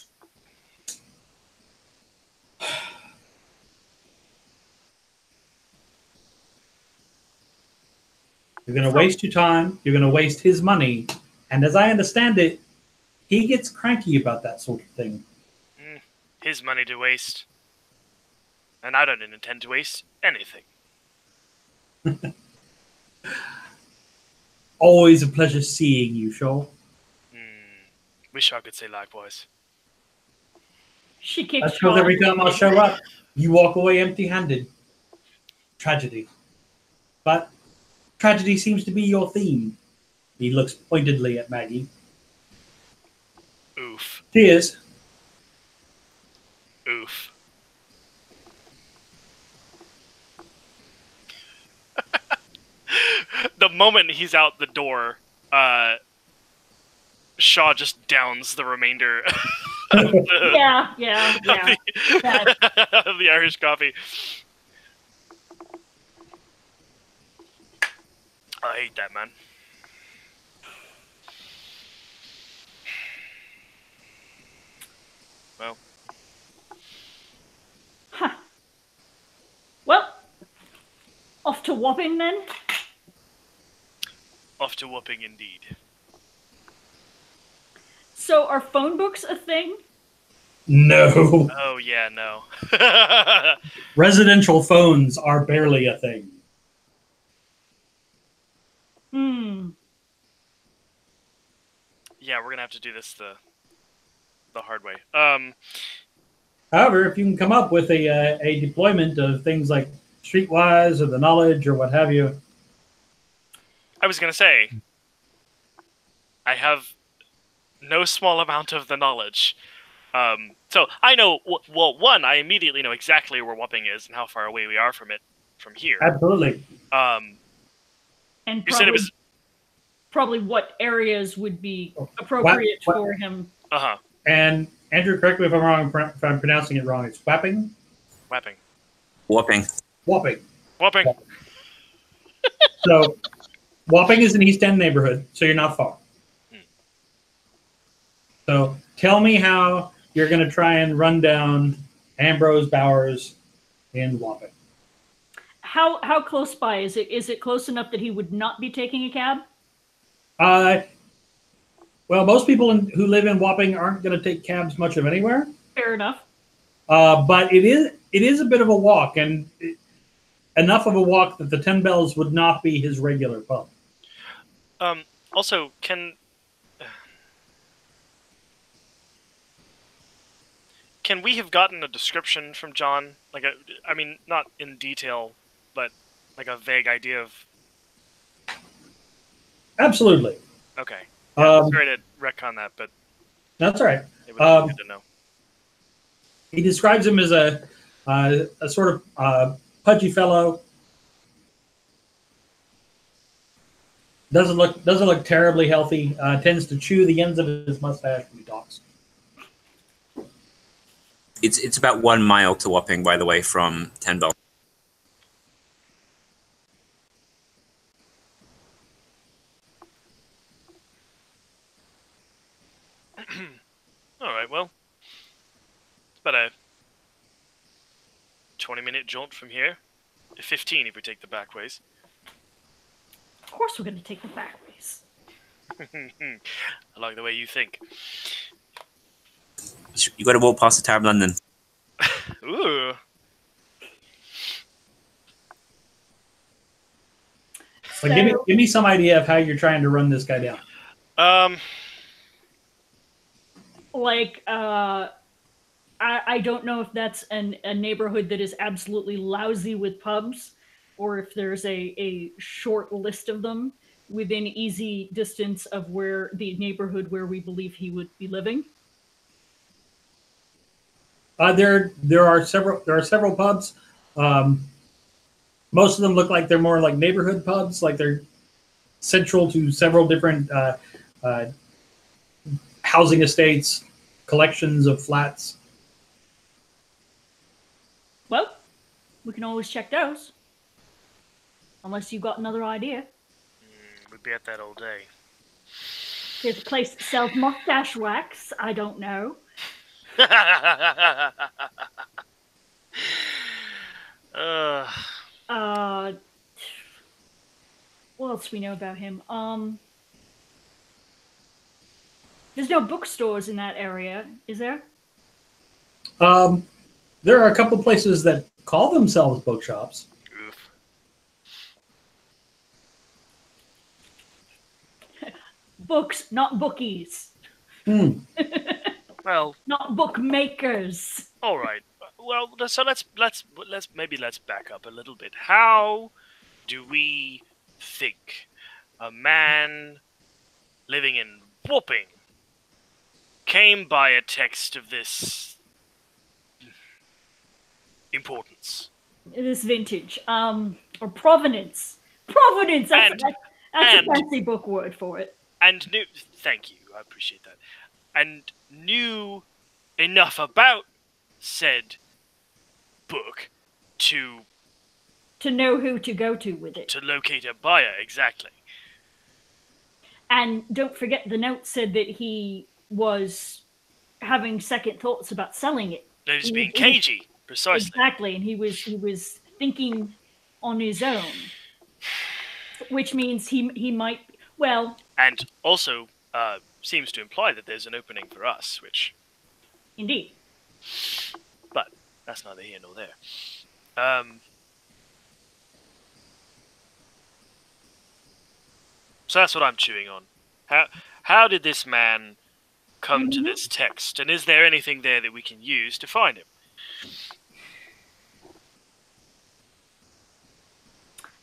You're going to waste your time. You're going to waste his money. And as I understand it, he gets cranky about that sort of thing. His money to waste. And I don't intend to waste anything. Always a pleasure seeing you, Shaw. Wish I could say likewise. She kicks That's because every time I show up, you walk away empty-handed. Tragedy. But tragedy seems to be your theme. He looks pointedly at Maggie. Oof. Cheers. Oof. The moment he's out the door, Shaw just downs the remainder of the Irish coffee. I hate that, man. Well. Huh. Well, off to Wapping then? Off to Wapping indeed. So are phone books a thing? No. Oh, yeah, no. Residential phones are barely a thing. Yeah, we're going to have to do this the hard way. However, if you can come up with a deployment of things like Streetwise or the Knowledge or what have you. I was going to say, I have no small amount of the knowledge. So I know, well, one, I immediately know exactly where Wapping is and how far away we are from it from here. Absolutely. And you said it was probably what areas would be appropriate for him. Uh-huh. And Andrew, correct me if I'm wrong, if I'm pronouncing it wrong. It's Wapping? Wapping. Wapping. Wapping. Wapping. So, Wapping is an East End neighborhood, so you're not far. So, tell me how you're going to try and run down Ambrose Bowers in Wapping. How close by is it? Is it close enough that he would not be taking a cab? Well, most people who live in Wapping aren't going to take cabs much of anywhere. Fair enough. But it is a bit of a walk, and enough of a walk that the 10 Bells would not be his regular pub. Also, can we have gotten a description from John? Like I mean, not in detail, but like a vague idea of. Absolutely. Okay. Yeah, sorry to retcon that, but that's all right. It would be good to know. He describes him as a sort of pudgy fellow, Doesn't look terribly healthy. Tends to chew the ends of his mustache when he talks. It's about 1 mile to Wapping, by the way, from Tenbell. All right, well, it's about a 20-minute jaunt from here. 15 if we take the back ways. Of course we're going to take the back ways. I like the way you think. You got to walk past the Tower of London. Ooh. So give me some idea of how you're trying to run this guy down. I don't know if that's a neighborhood that is absolutely lousy with pubs, or if there's a short list of them within easy distance of where the neighborhood where we believe he would be living. There are several pubs. Most of them look like they're more like neighborhood pubs, like they're central to several different housing estates, collections of flats. Well, we can always check those. Unless you've got another idea. We'd be at that all day. There's a place that sells mustache wax. I don't know. What else do we know about him? There's no bookstores in that area, is there? There are a couple places that call themselves bookshops. Oof. Books, not bookies. Well, not bookmakers. all right. Well, so let's back up a little bit. How do we think a man living in Wapping came by a text of this importance? This vintage, or provenance. Provenance. That's a fancy book word for it. And knew. Thank you. I appreciate that. And knew enough about said book to know who to go to with it. To locate a buyer, exactly. And don't forget, the note said that he was having second thoughts about selling it. That he's being cagey, precisely. Exactly, and he was thinking on his own, which means he might, well... And also seems to imply that there's an opening for us, which... Indeed. But that's neither here nor there. So that's what I'm chewing on. How did this man come to this text? And is there anything there that we can use to find him?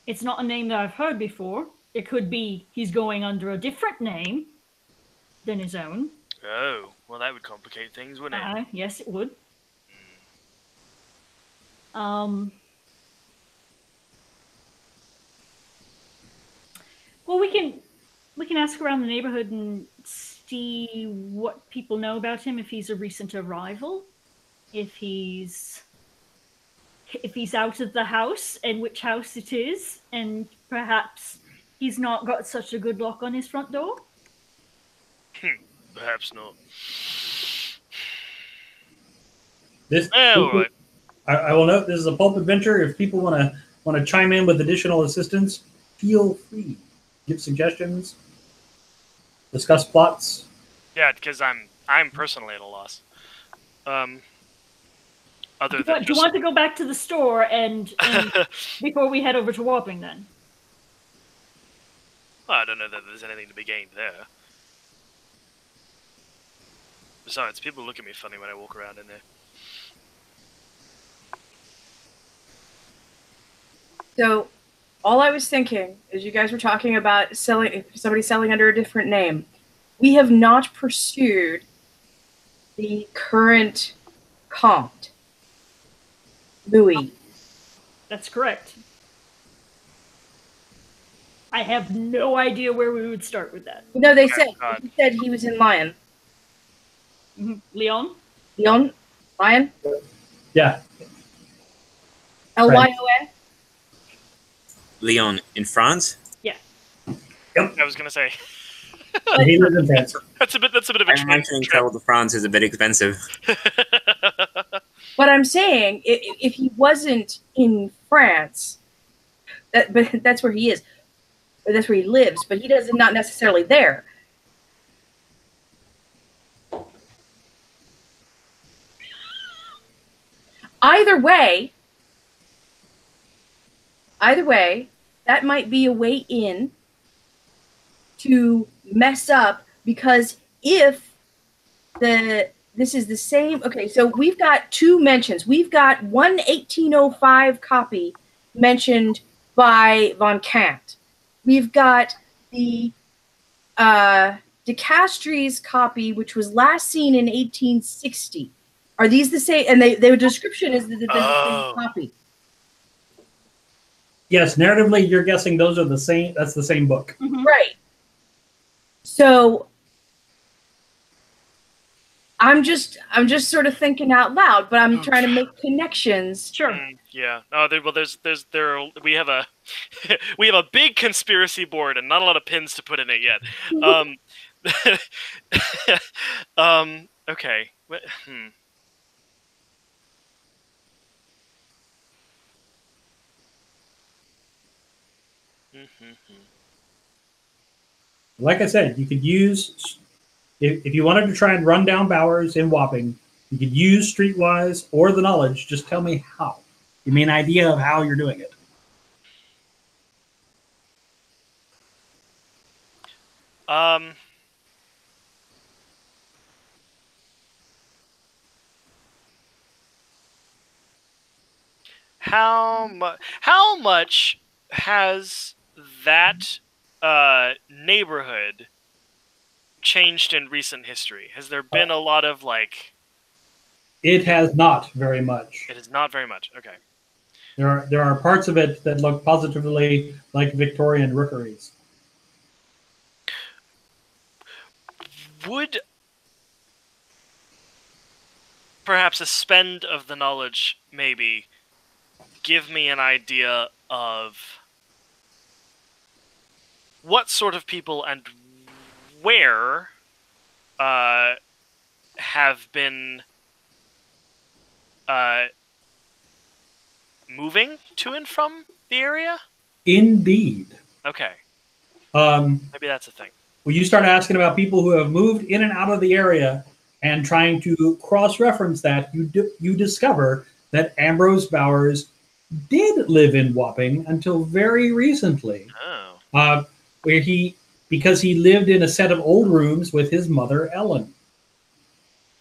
It's not a name that I've heard before. It could be he's going under a different name than his own. Oh, well, that would complicate things, wouldn't it? Yes, it would. Well, we can ask around the neighborhood and see what people know about him. If he's a recent arrival, if he's out of the house, and which house it is, and perhaps he's not got such a good lock on his front door. Perhaps not. All right. I will note this is a pulp adventure. If people want to chime in with additional assistance, feel free. Give suggestions. Discuss plots. Yeah, because I'm personally at a loss. Do you want to go back to the store and before we head over to Wapping then? Well, I don't know that there's anything to be gained there. Besides, people look at me funny when I walk around in there. So, all I was thinking is you guys were talking about somebody selling under a different name. We have not pursued the current Comte, Louis. That's correct. I have no idea where we would start with that. No, he said he was in Lyon. Leon? Lyon? Lyon? Yeah. Lyon? Lyon in France? Yeah. Yep. I was gonna say. He lives in France. That's a bit of a I'm imagining travel to France is a bit expensive. But I'm saying, if he wasn't in France, but that's where he is. Or that's where he lives, but he doesn't not necessarily there. Either way, that might be a way in to mess up, because if this is the same, okay, so we've got two mentions. We've got one 1805 copy mentioned by Von Kant. We've got the De Castries copy, which was last seen in 1860. Are these the same? And their description is the same copy. Yes, narratively, you're guessing those are the same. That's the same book. Mm-hmm. Right. So I'm just sort of thinking out loud, but I'm trying to make connections. Sure. Yeah. Oh, we have a we have a big conspiracy board and not a lot of pins to put in it yet. Okay. Like I said, you could use, if you wanted to try and run down Bowers in Wapping, you could use Streetwise or the knowledge. Just tell me how. Give me an idea of how you're doing it. How much has that neighborhood changed in recent history? Has there been a lot of like? It has not very much. It is not very much. Okay. There are parts of it that look positively like Victorian rookeries. Would perhaps a spend of the knowledge maybe give me an idea of what sort of people and where have been moving to and from the area? Indeed. Okay. Maybe that's a thing. When you start asking about people who have moved in and out of the area and trying to cross-reference that, you discover that Ambrose Bowers did live in Wapping until very recently. Oh. Because he lived in a set of old rooms with his mother, Ellen.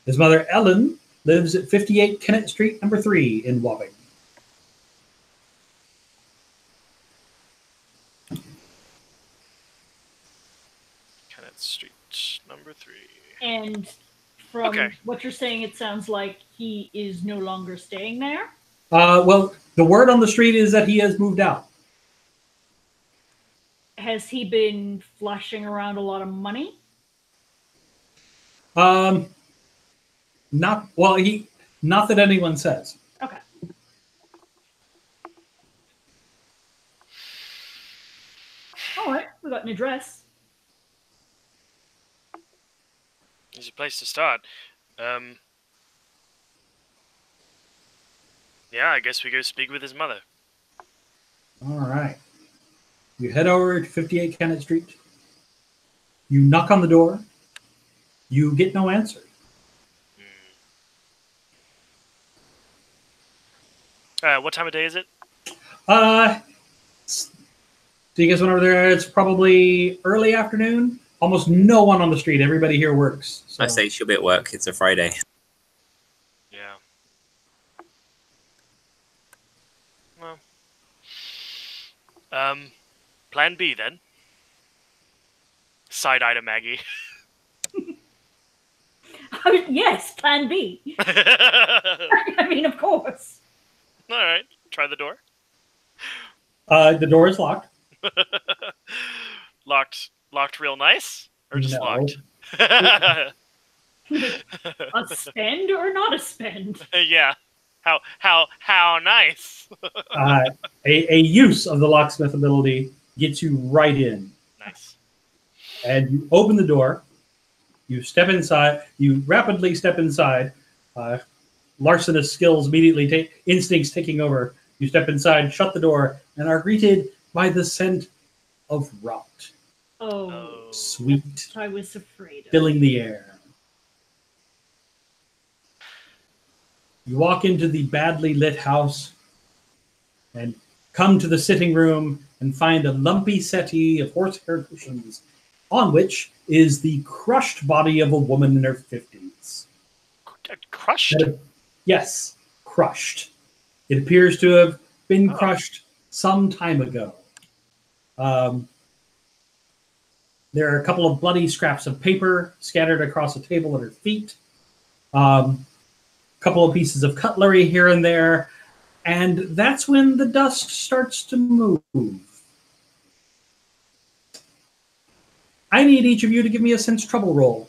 His mother, Ellen, lives at 58 Kennett Street, number 3 in Wapping. Kennett Street, number 3. And from what you're saying, it sounds like he is no longer staying there? Well, the word on the street is that he has moved out. Has he been flashing around a lot of money? Not that anyone says. Okay. All right, we got an address. There's a place to start. Yeah, I guess we go speak with his mother. All right. You head over to 58 Kennett Street. You knock on the door. You get no answer. What time of day is it? So you guys went over there. It's probably early afternoon. Almost no one on the street. Everybody here works. So. I say she'll be at work. It's a Friday. Yeah. Well. Plan B then. Side eye to Maggie. Yes, plan B. I mean, of course. All right. Try the door. The door is locked. Locked real nice? Or just No. locked? A spend or not a spend? Yeah. How nice. A use of the locksmith ability gets you right in. Nice. And you open the door. You step inside. You rapidly step inside. Larcenous skills immediately instincts taking over. You step inside, shut the door, and are greeted by the scent of rot. Oh, sweet. I was afraid of. Filling the air. You walk into the badly lit house and come to the sitting room and find a lumpy settee of horsehair cushions on which is the crushed body of a woman in her 50s. Crushed? Yes, crushed. It appears to have been crushed some time ago. There are a couple of bloody scraps of paper scattered across a table at her feet. A couple of pieces of cutlery here and there. And that's when the dust starts to move. I need each of you to give me a sense trouble roll.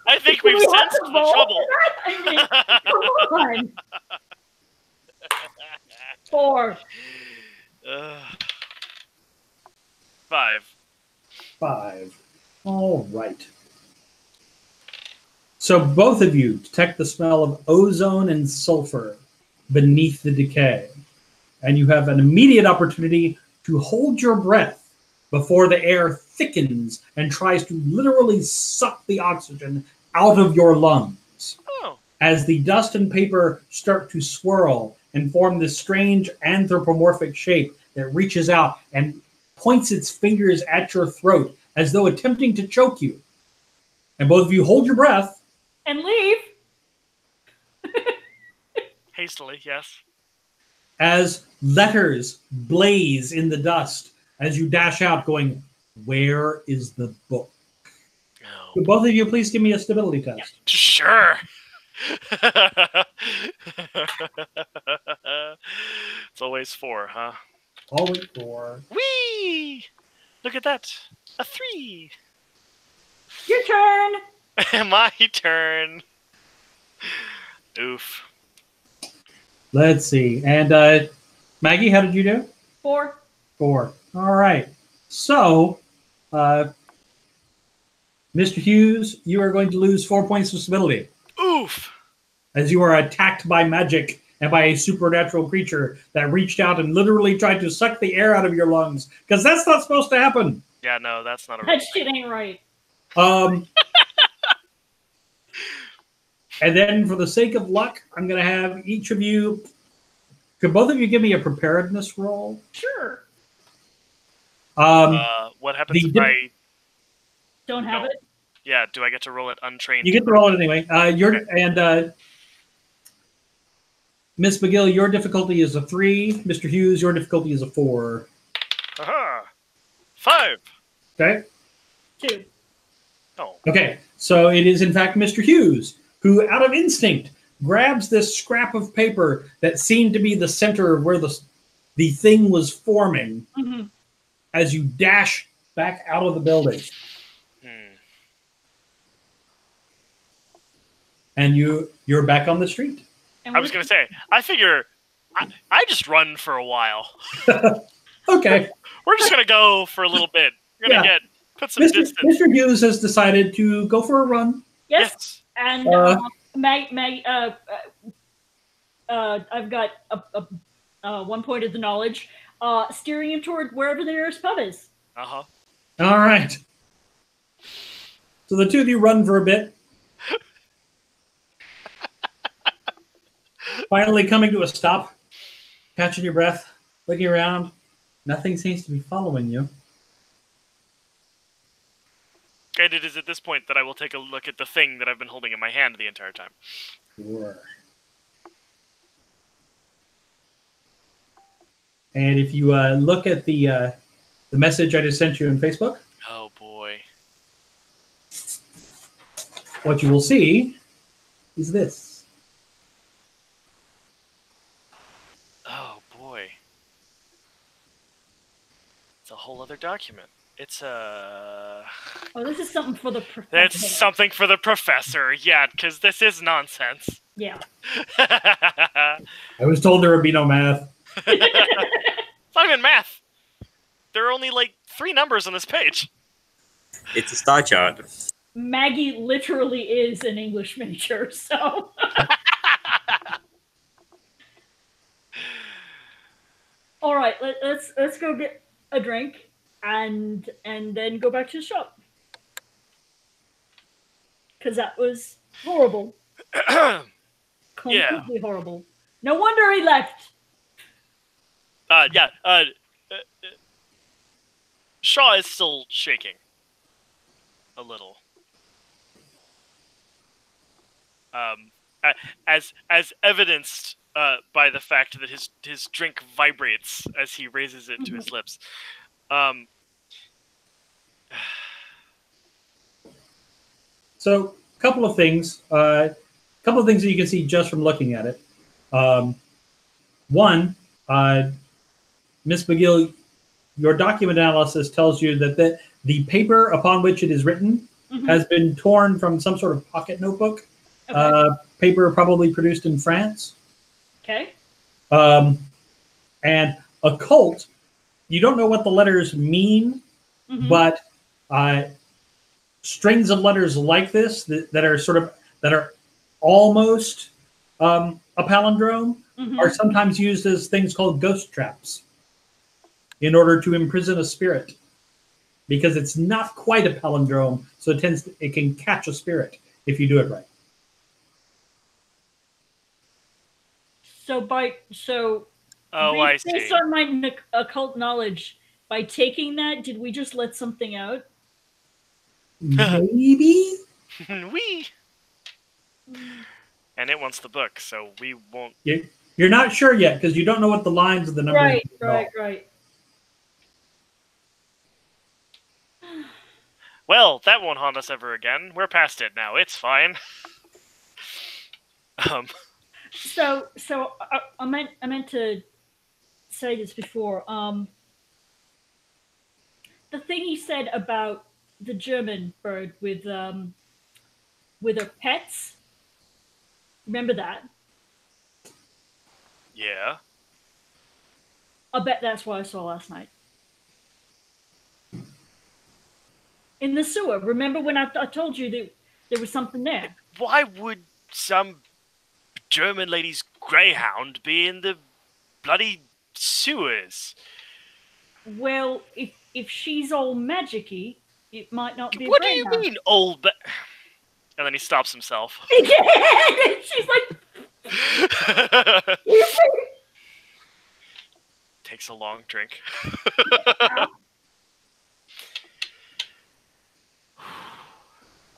I think we've sensed the trouble. I mean, come on. 4. 5. 5. All right. So both of you detect the smell of ozone and sulfur beneath the decay. And you have an immediate opportunity to hold your breath before the air thickens and tries to literally suck the oxygen out of your lungs. Oh. As the dust and paper start to swirl and form this strange anthropomorphic shape that reaches out and points its fingers at your throat as though attempting to choke you. And both of you hold your breath. And leave. Hastily, yes. As letters blaze in the dust as you dash out going, "Where is the book?" Oh. Could both of you please give me a stability test? Yeah, sure. It's always 4, huh? Always 4. Whee! Look at that. A 3. Your turn. My turn. Oof. Let's see. And Maggie, how did you do? 4. 4. All right. So, Mr. Hughes, you are going to lose 4 points of stability. Oof. As you are attacked by magic and by a supernatural creature that reached out and literally tried to suck the air out of your lungs. Because that's not supposed to happen. Yeah, no, that's not a That shit ain't right. And then for the sake of luck, I'm going to have each of you... Could both of you give me a preparedness roll? Sure. What happens if I don't have it? Yeah, do I get to roll it untrained? You get to roll it anyway. Miss McGill, your difficulty is a 3. Mr. Hughes, your difficulty is a 4. Aha. 5. Okay. 2. Oh. Okay, so it is in fact Mr. Hughes, who out of instinct grabs this scrap of paper that seemed to be the center of where the thing was forming as you dash back out of the building. And you're back on the street. I was going to say, I figure I just run for a while. Okay. We're just going to go for a little bit. We're going to put some distance. Mr. Hughes has decided to go for a run. Yes. And I've got a 1 point of the knowledge, steering him toward wherever the nearest pub is. Uh-huh. All right. So the two of you run for a bit. Finally coming to a stop, catching your breath, looking around. Nothing seems to be following you. And it is at this point that I will take a look at the thing that I've been holding in my hand the entire time. Sure. And if you look at the message I just sent you on Facebook. Oh, boy. What you will see is this. Oh, boy. a whole other document. It's a... Oh, this is something for the professor. It's something for the professor, yeah, because this is nonsense. Yeah. I was told there would be no math. It's not even math. There are only, like, 3 numbers on this page. It's a star chart. Maggie literally is an English major, so... All right, let's go get a drink and then go back to the shop. Because that was horrible. Completely horrible. No wonder he left. Shaw is still shaking. A little. As evidenced by the fact that his drink vibrates as he raises it to his lips. So, a couple of things that you can see just from looking at it. One, Miss McGill, your document analysis tells you that the paper upon which it is written has been torn from some sort of pocket notebook. Okay. Paper probably produced in France. Okay. And occult, you don't know what the letters mean, but strings of letters like this that are almost a palindrome are sometimes used as things called ghost traps in order to imprison a spirit, because it's not quite a palindrome, so it can catch a spirit if you do it right. I see. Based on my occult knowledge, by taking that, did we just let something out? Maybe. We. And it wants the book, so we won't. You're not sure yet because you don't know what the lines of the numbers. Right. Well, that won't haunt us ever again. We're past it now. It's fine. So I meant to say this before. The thing he said about the German bird with her pets. Remember that? Yeah. I bet that's what I saw last night. In the sewer. Remember when I told you that there was something there? Why would some German lady's greyhound be in the bloody sewers? Well, if she's all magic-y, it might not be. What do you mean, old? And then he stops himself. She's like. Takes a long drink.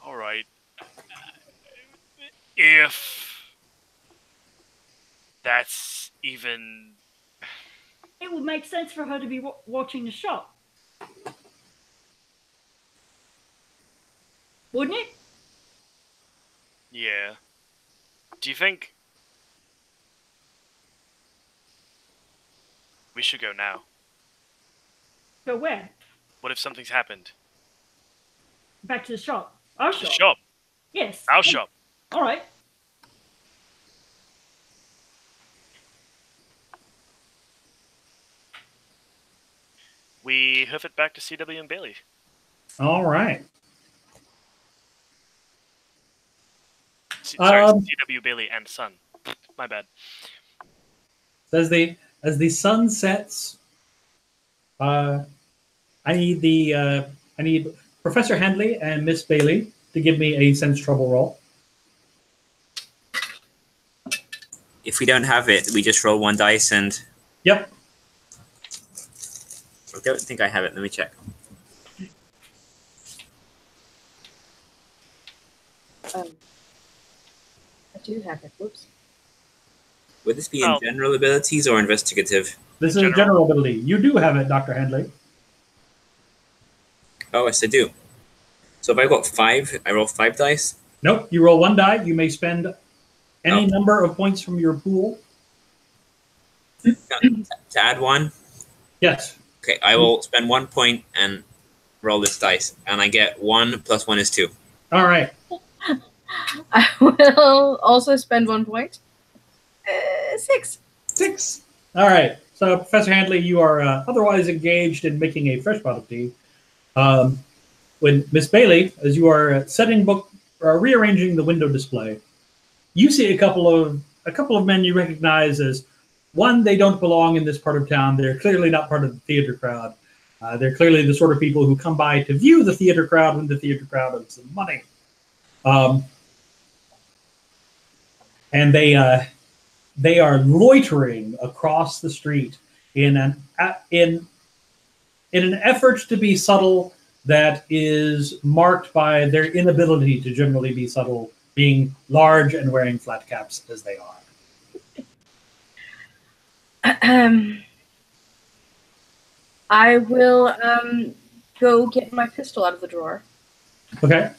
All right. If that's even... It would make sense for her to be watching the shop. Wouldn't it? Yeah. Do you think we should go now? Go where? What if something's happened? Back to the shop. Our shop? The shop? Yes. Our shop. All right. We hoof it back to CW and Bailey. All right. Sorry, CW, Bailey, and Sun. My bad. As the sun sets, I need Professor Handley and Miss Bailey to give me a sense trouble roll. If we don't have it, we just roll 1 dice and... Yep. I don't think I have it. Let me check. I do have it. Whoops. Would this be in general abilities or investigative? This is a general ability. You do have it, Dr. Handley. Oh, yes, I do. So if I got 5, I roll 5 dice? Nope. You roll 1 die. You may spend any number of points from your pool. To add 1? Yes. Okay, I will spend 1 point and roll this dice, and I get 1 plus 1 is 2. All right. I will also spend 1 point. 6. 6. All right. So, Professor Handley, you are otherwise engaged in making a fresh pot of tea. When Miss Bailey, as you are rearranging the window display, you see a couple of men you recognize as, one, they don't belong in this part of town. They're clearly not part of the theater crowd. They're clearly the sort of people who come by to view the theater crowd when the theater crowd has some money. And they are loitering across the street in an effort to be subtle that is marked by their inability to generally be subtle, being large and wearing flat caps as they are. I will go get my pistol out of the drawer. Okay.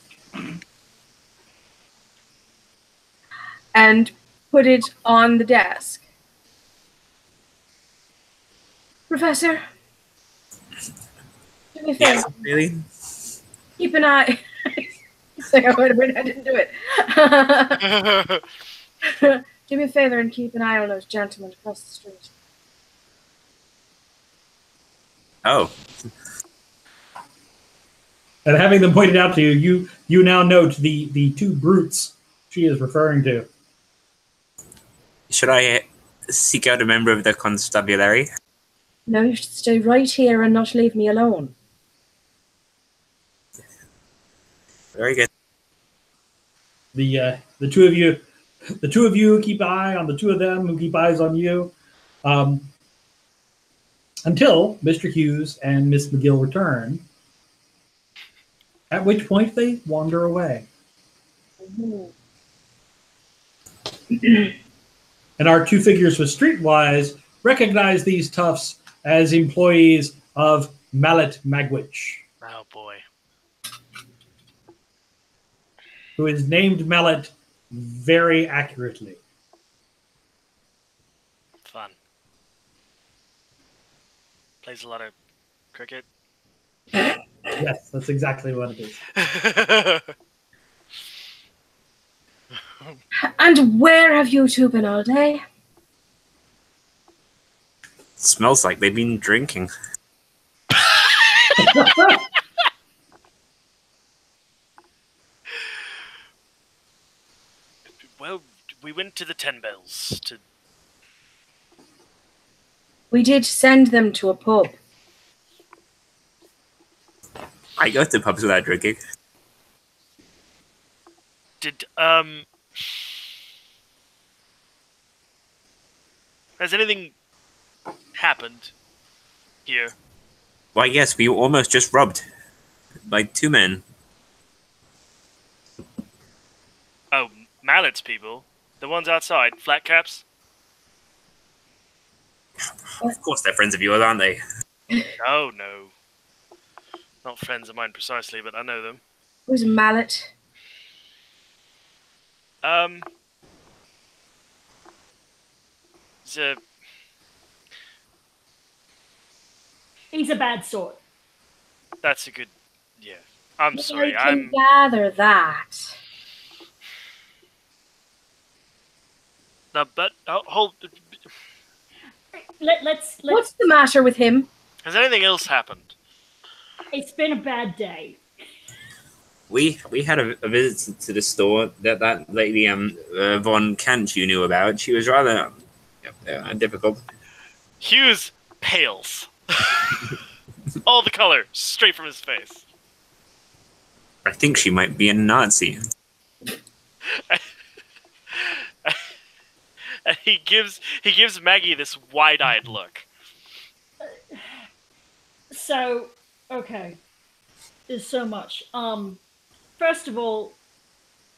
And put it on the desk. Professor, do me a favor. Yes, really? Keep an eye. It's like, oh, wait a minute, I didn't do it. Do me a favor and keep an eye on those gentlemen across the street. Oh. And having them pointed out to you, you now note the two brutes she is referring to. Should I seek out a member of the constabulary? No, you should stay right here and not leave me alone. Very good. The two of you keep an eye on the two of them who keep eyes on you, until Mr. Hughes and Miss McGill return. At which point they wander away. And our two figures with Streetwise recognize these toughs as employees of Mallet Magwitch. Oh boy. Who is named Mallet very accurately. Fun. Plays a lot of cricket. Yes, that's exactly what it is. And where have you two been all day? Smells like they've been drinking. Well, we went to the Ten Bells to... We did send them to a pub. I go to pubs without drinking. Did, has anything happened here? Why, yes, we were almost just robbed by two men. Oh, Mallet's people? The ones outside, flat caps? Of course they're friends of yours, aren't they? Oh, no. Not friends of mine precisely, but I know them. Who's a Mallet? He's a bad sort. That's a good... Yeah. I'm sorry, I can gather that. No, but... hold... Let's... What's the matter with him? Has anything else happened? It's been a bad day. We had a visit to the store that lady Von Kant you knew about. She was rather difficult. Hughes pales. All the color straight from his face. I think she might be a Nazi. And he gives Maggie this wide-eyed look. So, okay. There's so much. First of all,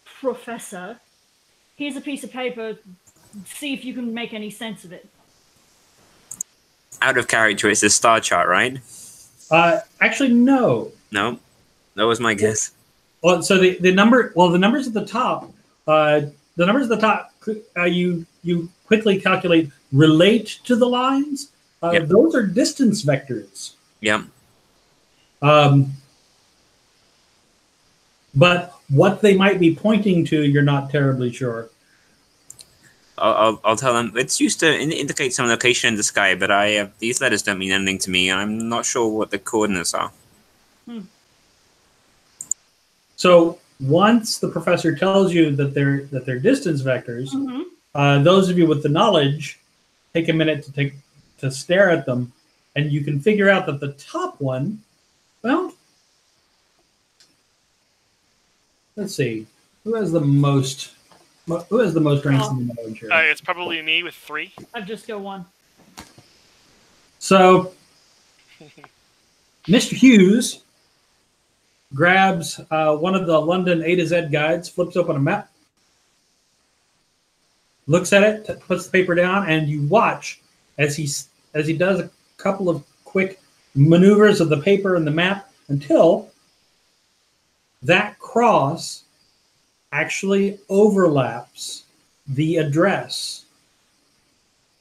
Professor, here's a piece of paper. See if you can make any sense of it. Out of character, it's a star chart, right? Actually, no. No, that was my guess. Well, so the numbers at the top, you quickly calculate relate to the lines, Yep. Those are distance vectors. Yeah. But what they might be pointing to, you're not terribly sure. I'll tell them it's used to indicate some location in the sky, but these letters don't mean anything to me. I'm not sure what the coordinates are. So once the professor tells you that they're distance vectors, those of you with the knowledge take a minute to stare at them, and you can figure out that the top one, well, let's see, who has the most ranks in the knowledge here? It's probably me with 3. I've just got 1. So Mr. Hughes grabs one of the London A to Z guides, flips open a map, looks at it, puts the paper down, and you watch as he does a couple of quick maneuvers of the paper and the map until that cross actually overlaps the address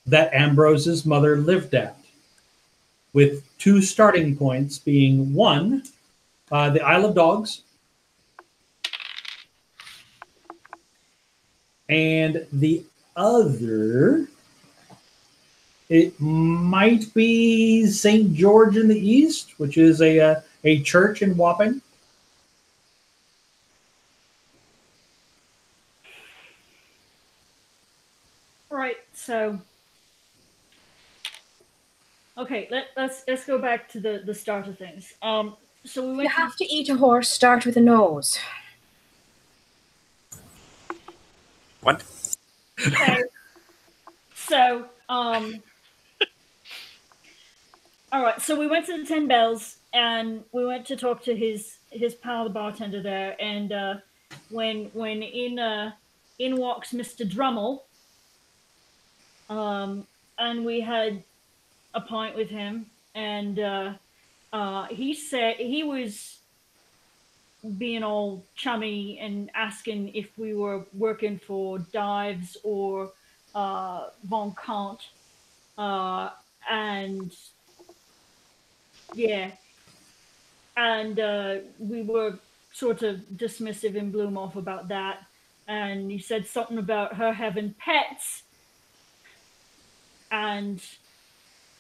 that Ambrose's mother lived at, with 2 starting points being one, the Isle of Dogs, and the other, it might be St. George in the East, which is a church in Wapping. Right. So, okay, let's go back to the start of things. So we went. You have to eat a horse. Start with a nose. What? Okay. So, all right. So we went to the 10 Bells, and we went to talk to his pal, the bartender there. And when in walks Mr. Drummel, and we had a pint with him, and he said he was being all chummy and asking if we were working for Dives or Von Kant, and yeah, and we were sort of dismissive and blew him off about that, and he said something about her having pets, and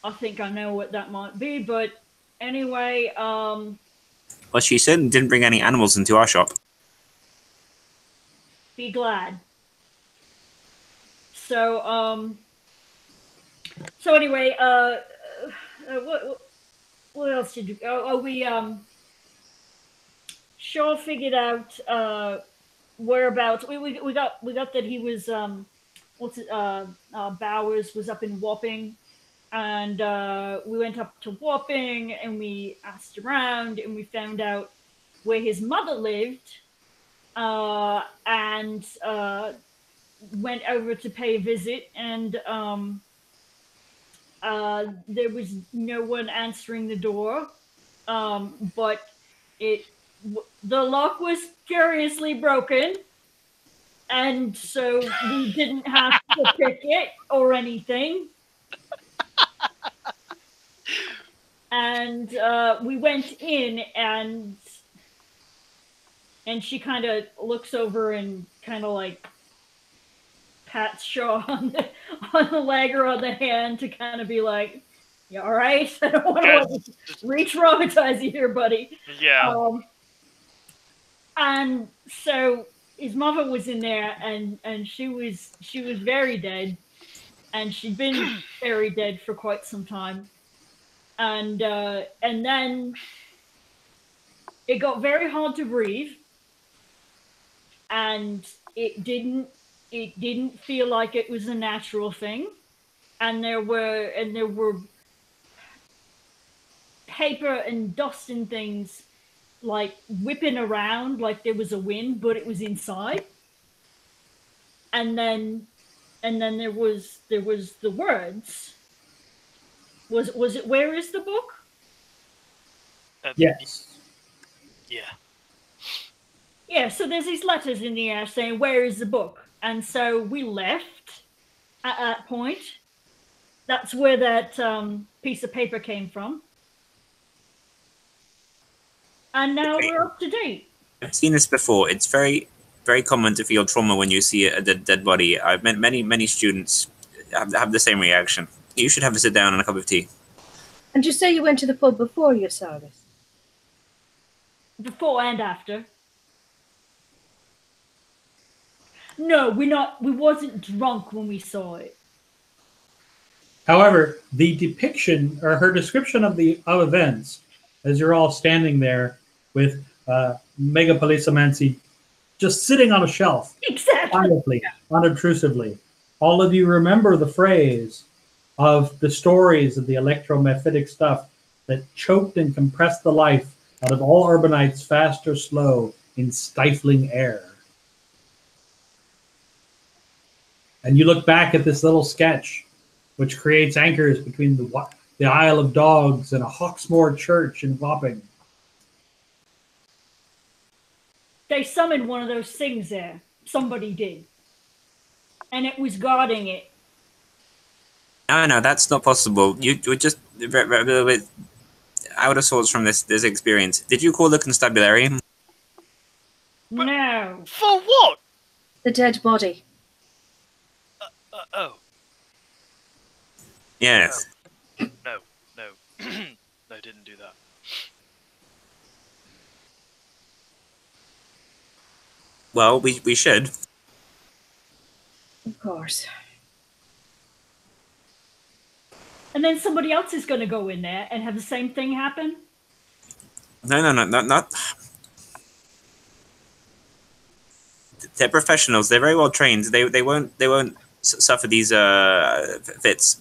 I think I know what that might be, but anyway, Well, she certainly didn't bring any animals into our shop. be glad. So, so anyway, what else did you? We sure figured out whereabouts. We got that he was Bowers was up in Wapping, and we went up to Wapping and we asked around and we found out where his mother lived, and went over to pay a visit, and there was no one answering the door, but the lock was curiously broken, and so we didn't have to pick it or anything. And we went in, and she kind of looks over and kind of like pats Shaw on the leg or on the hand to kind of be like, "You all right? I don't want to re-traumatize you here, buddy." Yeah. And so his mother was in there, and she was very dead, and she'd been very dead for quite some time. And then it got very hard to breathe, and it didn't feel like it was a natural thing, and there were paper and dust and things like whipping around like there was a wind, but it was inside. And then there was the words. Was it "Where is the book"? Yes. Yeah. Yeah, so there's these letters in the air saying, "Where is the book?" And so we left at that point. That's where that piece of paper came from. And now we're up to date. I've seen this before. It's very, very common to feel trauma when you see a dead body. I've met many students have the same reaction. You should have a sit down and a cup of tea. And you say you went to the pub before you saw this? Before and after. No, we wasn't drunk when we saw it. However, the depiction or her description of events, as you're all standing there with Megapolicemancy just sitting on a shelf, exactly, quietly, unobtrusively. All of you remember the phrase of the stories of the electromagnetic stuff that choked and compressed the life out of all urbanites fast or slow in stifling air. And you look back at this little sketch, which creates anchors between the Isle of Dogs and a Hawksmoor church in Wapping. They summoned one of those things there. Somebody did. And it was guarding it. No, that's not possible. You were just a little bit out of sorts from this experience. Did you call the constabulary? No. For what? The dead body. Oh. Yes. No. No, didn't do that. Well, we should. Of course. And then somebody else is going to go in there and have the same thing happen? No, not. They're professionals. They're very well trained. They won't suffer these fits.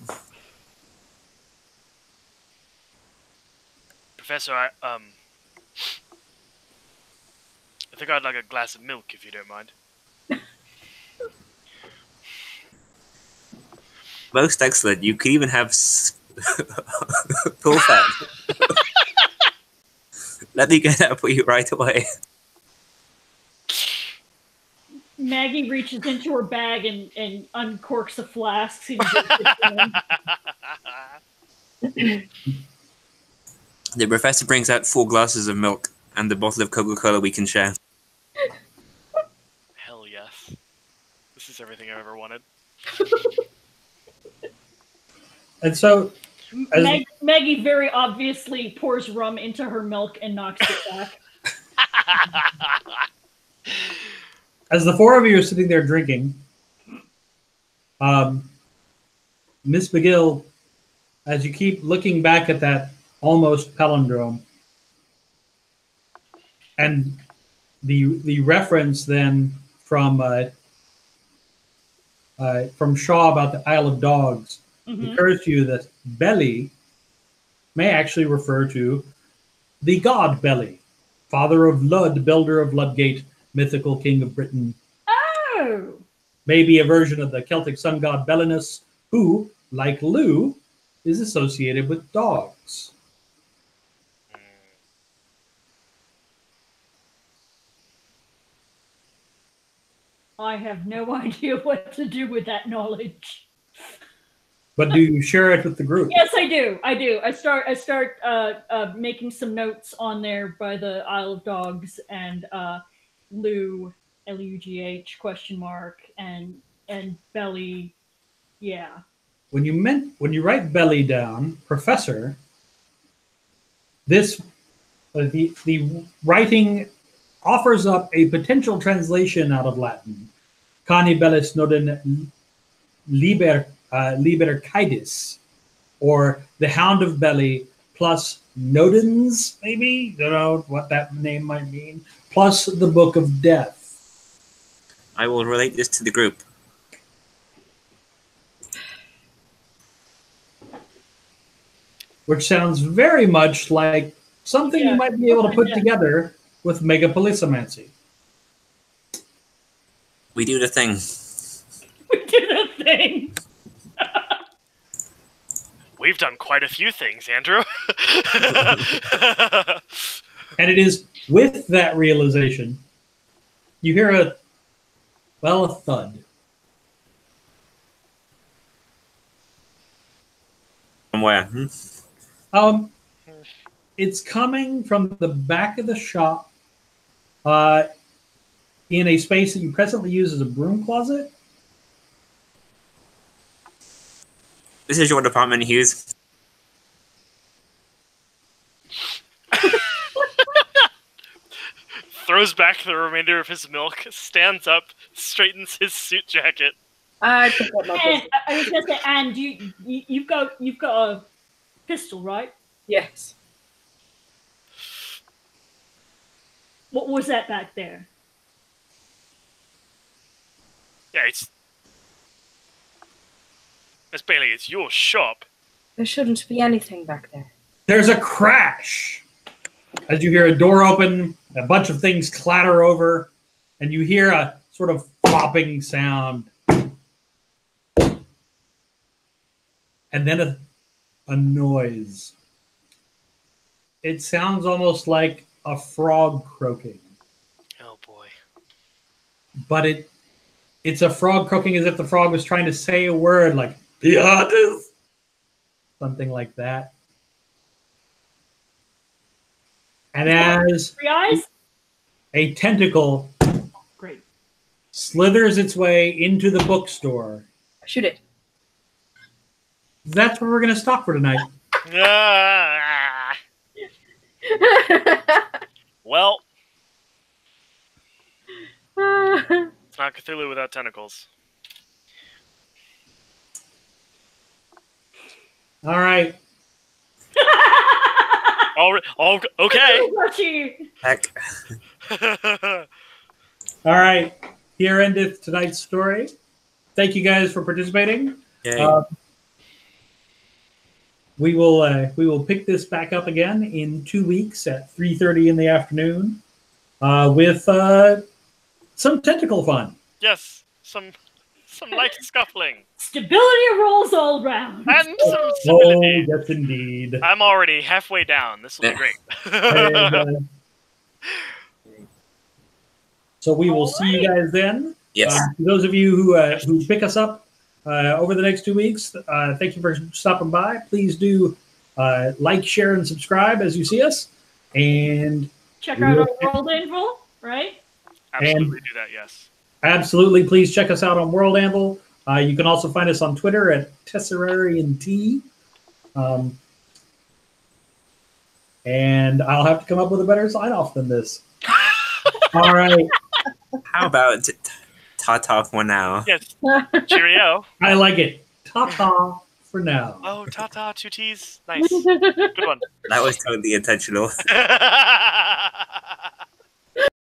Professor, I think I'd like a glass of milk, if you don't mind. Most excellent. You could even have full fat. Let me get that for you right away. Maggie reaches into her bag and uncorks a flask. The professor brings out 4 glasses of milk and the bottle of Coca-Cola we can share. Hell yes. This is everything I've ever wanted. And so... Maggie very obviously pours rum into her milk and knocks it back. As the 4 of you are sitting there drinking, Miss McGill, as you keep looking back at that almost palindrome, and the reference then from Shaw about the Isle of Dogs, occurs to you that Belly may actually refer to the god Belly, father of Lud, builder of Ludgate, mythical king of Britain. Oh! Maybe a version of the Celtic sun god Belinus, who, like Lugh, is associated with dogs. I have no idea what to do with that knowledge. But do you share it with the group? Yes, I do. I start making some notes on there by the Isle of Dogs and Lugh, L-U-G-H, question mark, and Belly, yeah. When you write Belly down, Professor, this the writing offers up a potential translation out of Latin. Cani bellis nodin liber cidis, or the Hound of Belly plus Nodens, maybe? Don't know what that name might mean. Plus the Book of Death. I will relate this to the group. Which sounds very much like something you might be able to put together with Megapolicemancy. We do the thing. We do the thing. We've done quite a few things, Andrew. And it is with that realization, you hear a thud. From where? It's coming from the back of the shop, in a space that you presently use as a broom closet. This is your department, Hughes. Throws back the remainder of his milk, stands up, straightens his suit jacket. I pick up my pistol. I was going to say, and you've got a pistol, right? Yes. What was that back there? Yeah, it's... Miss Bailey, it's your shop. There shouldn't be anything back there. There's a crash as you hear a door open, a bunch of things clatter over, and you hear a sort of flopping sound. And then a noise. It sounds almost like a frog croaking. Oh boy. But it's a frog croaking as if the frog was trying to say a word like Piatas, something like that. And as Three eyes? a tentacle Great. slithers its way into the bookstore, Shoot it. that's where we're going to stop for tonight. Ah. Well, it's not Cthulhu without tentacles. All right. Okay. Heck. All right. Here endeth tonight's story. Thank you guys for participating. Yay. We will pick this back up again in 2 weeks at 3:30 in the afternoon with some tentacle fun. Yes, some light scuffling. Stability rolls all round. And some Oh, stability. yes, indeed. I'm already halfway down. This will be great. And, so we will see you guys then. Yes. For those of you who pick us up over the next 2 weeks, thank you for stopping by. Please do like, share, and subscribe as you see us. And Check out our world info, right? Absolutely do that, yes. absolutely, please check us out on World Anvil. You can also find us on Twitter at Tesserarian and I'll have to come up with a better sign-off than this. All right. How about ta-ta for now? Yes. Cheerio. I like it. Ta-ta for now. Oh, ta-ta, 2 T's. Nice. Good one. That was totally intentional.